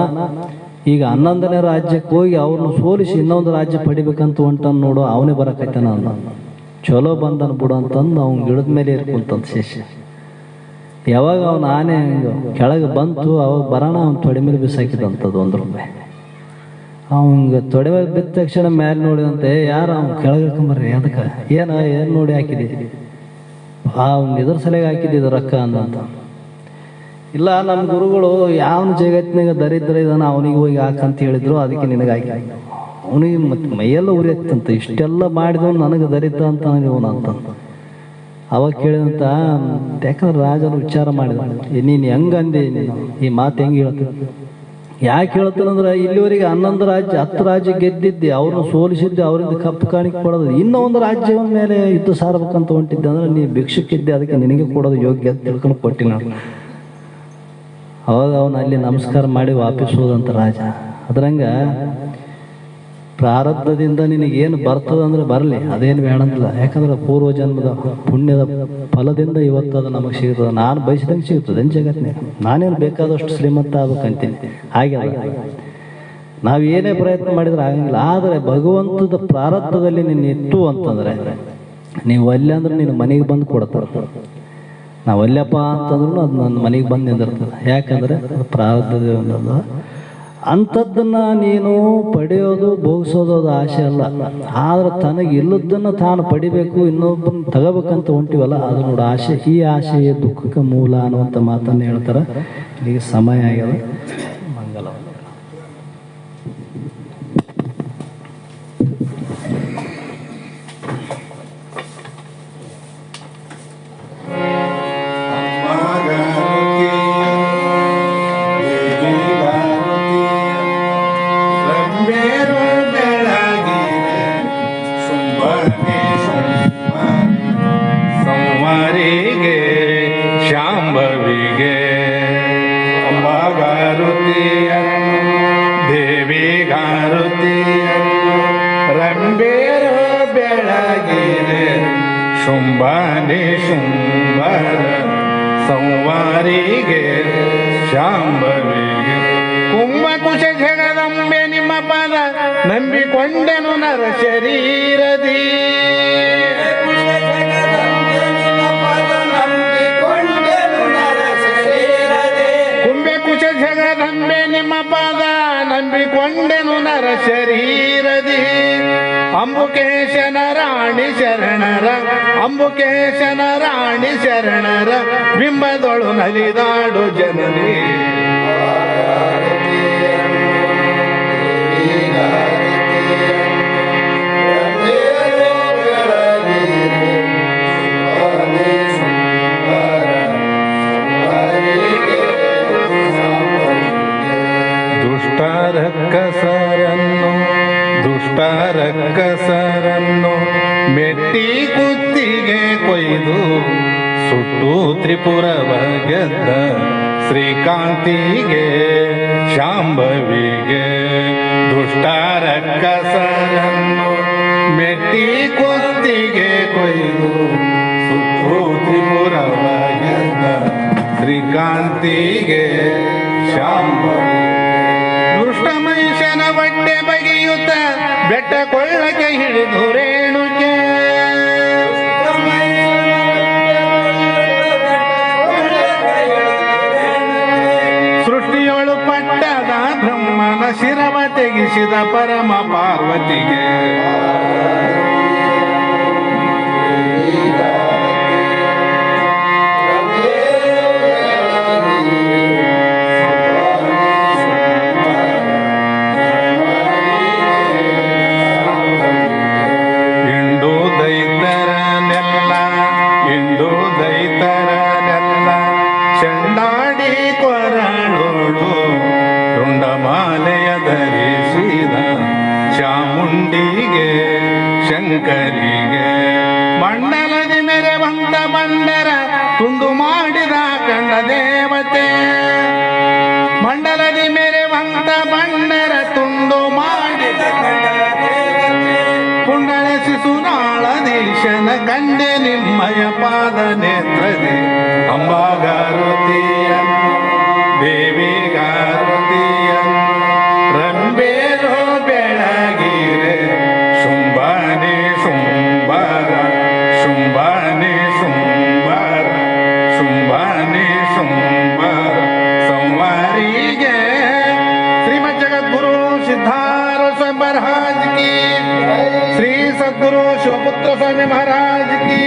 ಈಗ 11ನೇ ರಾಜ್ಯಕ್ಕೆ ಹೋಗಿ ಅವ್ರನ್ನ ಸೋಲಿಸಿ ಇನ್ನೊಂದು ರಾಜ್ಯ ಪಡಿಬೇಕಂತ ಹೊಂಟನ್ ನೋಡು, ಅವನೇ ಬರಕೈತಾನ ಅಂದ. ಚಲೋ ಬಂದನ್ ಬಿಡು ಅಂತಂದು ಅವ್ನು ಗಿಡದ ಮೇಲೆ ಇರ್ಕೊಂತಂತ ಶಿಷ್ಯ. ಯಾವಾಗ ಅವನ ಆನೆ ಕೆಳಗೆ ಬಂತು, ಅವಾಗ ಬರೋಣ ಅವ್ನು ತೊಡೆ ಮೇಲೆ ಬಿಸಾಕಿದಂಥದ್ದು ₹1. ಅವಂಗ ತೊಡೆ ಮೇಲೆ ಬಿದ್ದ ತಕ್ಷಣ ಮೇಲೆ ನೋಡಿದಂತೆ, ಯಾರು ಅವ್ನು ಕೆಳಗೆ ಇಳ್ಕೊಂಬರ್ರಿ, ಅದಕ್ಕೆ ಏನು ನೋಡಿ ಹಾಕಿದೆ, ಅವ್ನು ಇದ್ರ ಸಲಗೆ ಹಾಕಿದ್ದು ರೊಕ್ಕ ಅಂದಂತ. ಇಲ್ಲ, ನಮ್ಮ ಗುರುಗಳು ಯಾವನ ಜಗತ್ತಿನಾಗ ದರಿದ್ರ ಇದಾನ ಅವನಿಗೆ ಹೋಗಿ ಹಾಕಂತ ಹೇಳಿದ್ರು, ಅದಕ್ಕೆ ನಿನಗೆ ಹಾಕಿ. ಅವನಿಗೆ ಮತ್ತೆ ಮೈಯೆಲ್ಲ ಉರಿಯತ್ತಂತ, ಇಷ್ಟೆಲ್ಲ ಮಾಡಿದವನು ನನಗೆ ದರಿದ್ರ ಅಂತ ಇವನು ಅಂತ. ಅವಾಗ ಕೇಳಿದಂತ, ಯಾಕಂದ್ರೆ ರಾಜನು ವಿಚಾರ ಮಾಡಿದ, ನೀನು ಹೆಂಗಂದೆ, ನೀನು ಈ ಮಾತು ಹೆಂಗೆ ಹೇಳ್ತೀನಿ, ಯಾಕೆ ಹೇಳ್ತಾನಂದ್ರೆ ಇಲ್ಲಿವರೆಗೆ 11 ರಾಜ್ಯ 10 ರಾಜ್ಯ ಗೆದ್ದಿದ್ದೆ, ಅವ್ರನ್ನ ಸೋಲಿಸಿದ್ದೆ, ಅವರಿಂದ ಕಪ್ಪು ಕಾಣಿಕೆ ಕೊಡೋದು, ಇನ್ನೂ ಒಂದು ರಾಜ್ಯವನ್ನ ಮೇಲೆ ಯುದ್ಧ ಸಾರ್ಬೇಕಂತ ಹೊಂಟಿದ್ದೆ ಅಂದ್ರೆ ನೀ ಭಿಕ್ಷಕ್ಕಿದ್ದೆ, ಅದಕ್ಕೆ ನಿನಗೆ ಕೊಡೋದು ಯೋಗ್ಯ ಅಂತ ತಿಳ್ಕೊಂಡು ಕೊಟ್ಟಿ ನಾನು. ಅವಾಗ ಅವನು ಅಲ್ಲಿ ನಮಸ್ಕಾರ ಮಾಡಿ ವಾಪಸ್ ಹೋದಂತ ರಾಜ. ಅದ್ರಂಗ ಪ್ರಾರಬ್ಧದಿಂದ ನಿನಗೇನು ಬರ್ತದಂದ್ರೆ ಬರಲಿ, ಅದೇನು ಬೇಡಂತಿಲ್ಲ. ಯಾಕಂದ್ರೆ ಪೂರ್ವ ಜನ್ಮದ ಪುಣ್ಯದ ಫಲದಿಂದ ಇವತ್ತು ಅದು ನಮಗೆ ಸಿಗ್ತದೆ. ನಾನು ಬಯಸಿದಂಗೆ ಸಿಗ್ತದೆ ಜಗತ್ತಿನಾಗ. ನಾನೇನು ಬೇಕಾದಷ್ಟು ಶ್ರೀಮಂತ ಆಗ್ಬೇಕಂತೀನಿ, ಹಾಗೆ ನಾವು ಏನೇ ಪ್ರಯತ್ನ ಮಾಡಿದ್ರೆ ಆಗಂಗಿಲ್ಲ. ಆದರೆ ಭಗವಂತದ ಪ್ರಾರಬ್ಧದಲ್ಲಿ ನಿನ್ನ ಇತ್ತು ಅಂತಂದ್ರೆ ನೀವು ಅಲ್ಲೇ ಅಂದ್ರೆ ನಿನ್ನ ಮನೆಗೆ ಬಂದು ಕೊಡ್ತಾರೆ. ನಾವು ಅಲ್ಲಪ್ಪ ಅಂತಂದ್ರೂ ಅದು ನನ್ನ ಮನೆಗೆ ಬಂದು ನಿಂದಿರ್ತದೆ. ಯಾಕಂದ್ರೆ ಅದು ಪ್ರಾರಬ್ಧದ ಅಂಥದ್ದನ್ನು ನೀನು ಪಡೆಯೋದು ಭೋಗಿಸೋದು ಅದು ಆಸೆ ಅಲ್ಲ. ಆದ್ರೆ ತನಗೆ ಇಲ್ಲದನ್ನು ತಾನು ಪಡಿಬೇಕು, ಇನ್ನೊಬ್ಬನ ತಗೋಬೇಕಂತ ಹೊಂಟಿವಲ್ಲ, ಅದು ನೋಡಿ ಆಸೆ. ಈ ಆಸೆಯೇ ದುಃಖಕ್ಕೆ ಮೂಲ ಅನ್ನುವಂಥ ಮಾತನ್ನು ಹೇಳ್ತಾರೆ. ಈಗ ಸಮಯ ಆಗ್ಯದ. ಮಂಗಲ. ಶುಂಭನೆ ಶುಂಭರ ಸಂವಾರಿಗೆ ಶಾಂಭವಿಗೆ ಕುಂಭಕುಶ ಜಗದಂಬೆ ನಿಮ್ಮ ಪದ ನಂಬಿಕೊಂಡೆನು ನರ ಶರೀರದಿ. ಕುಂಭಕುಶ ಜಗದಂಬೆ ನಿಮ್ಮ ಪದ ನಂಬಿಕೊಂಡೆನು ನರ ಶರೀರದಿ. ಅಂಬುಕೇಶನ ರಾಣಿ ಶರಣರ ಅಂಬುಕೇಶನ ರಾಣಿ ಶರಣರ ಬಿಂಬದೊಳು ನಲಿದಾಡು ಜನನಿ. ದುಷ್ಟರಕ್ಕಸರನ್ನು ಮೆಟ್ಟಿ ಕುತ್ತಿಗೆ ಕೊಯ್ದು ಸುಟ್ಟು ತ್ರಿಪುರವ ಗೆದ್ದ ಶ್ರೀಕಾಂತಿಗೆ ಶಾಂಭವಿಗೆ. ದುಷ್ಟರಕ್ಕಸರನ್ನು ಮೆಟ್ಟಿ ಕುತ್ತಿಗೆ ಕೊಯ್ದು ಸುಟ್ಟು ತ್ರಿಪುರವ ಗೆದ್ದ ಶ್ರೀಕಾಂತಿಗೆ ಶಾಂಭವಿ. ದುಷ್ಟಮನುಷ್ಯನ ಬಟ್ಟೆ ಬಗೆಯುತ್ತ ಬೆಟ್ಟ ಕೊಳ್ಳಕ್ಕೆ ಹಿಡಿದು ರೇಣುಕೆ. ಸೃಷ್ಟಿಯೊಳು ಪಟ್ಟದ ಬ್ರಹ್ಮನ ಶಿರವ ತೆಗಿಸಿದ ಪರಮ ಪಾರ್ವತಿಗೆ. ಚಂಡಾಡಿ ಕೊರಳೋಳು ರುಂಡಮಾಲೆಯ ಧರಿಸಿದ ಚಾಮುಂಡಿಗೆ ಶಂಕರಿಗೆ. ಮಂಡಲದಿ ಮೆರೆವಂತ ಬಂಡರ ತುಂಡು ಮಾಡಿದ ಕಂಡ ದೇವತೆ. ಮಂಡಲದಿ ಮೆರೆವಂತ ಬಂಡರ ತುಂಡು ಮಾಡಿದ ಪುಂಡಳಿಸಿ ಸುನಾಳದೀಶನ ಕಂಡೆ ನಿಮ್ಮಯ ಪಾದ ನೇತ್ರದಿ. ಅಂಬಾಗಾರುತಿಯನ್ನು ದೇವಿಗಾರುತಿಯನ್ನು ರಂಬೇರೋ ಬೆಳಗಿರೆ ಶುಂಭನೆ ಶುಂಭರ ಶುಂಭನೆ ಶುಂಭರ ಶುಂಭನೆ ಶುಂಭರ ಸಂವಾರಿಗೆ. ಶ್ರೀಮದ್ ಜಗದ್ಗುರು ಸಿದ್ಧಾರೂಢ ಸ್ವಾಮಿ ಮಹಾರಾಜ್ ಕಿ, ಶ್ರೀ ಸದ್ಗುರು ಶಿವಪುತ್ರ ಸ್ವಾಮಿ ಮಹಾರಾಜ್ ಕಿ.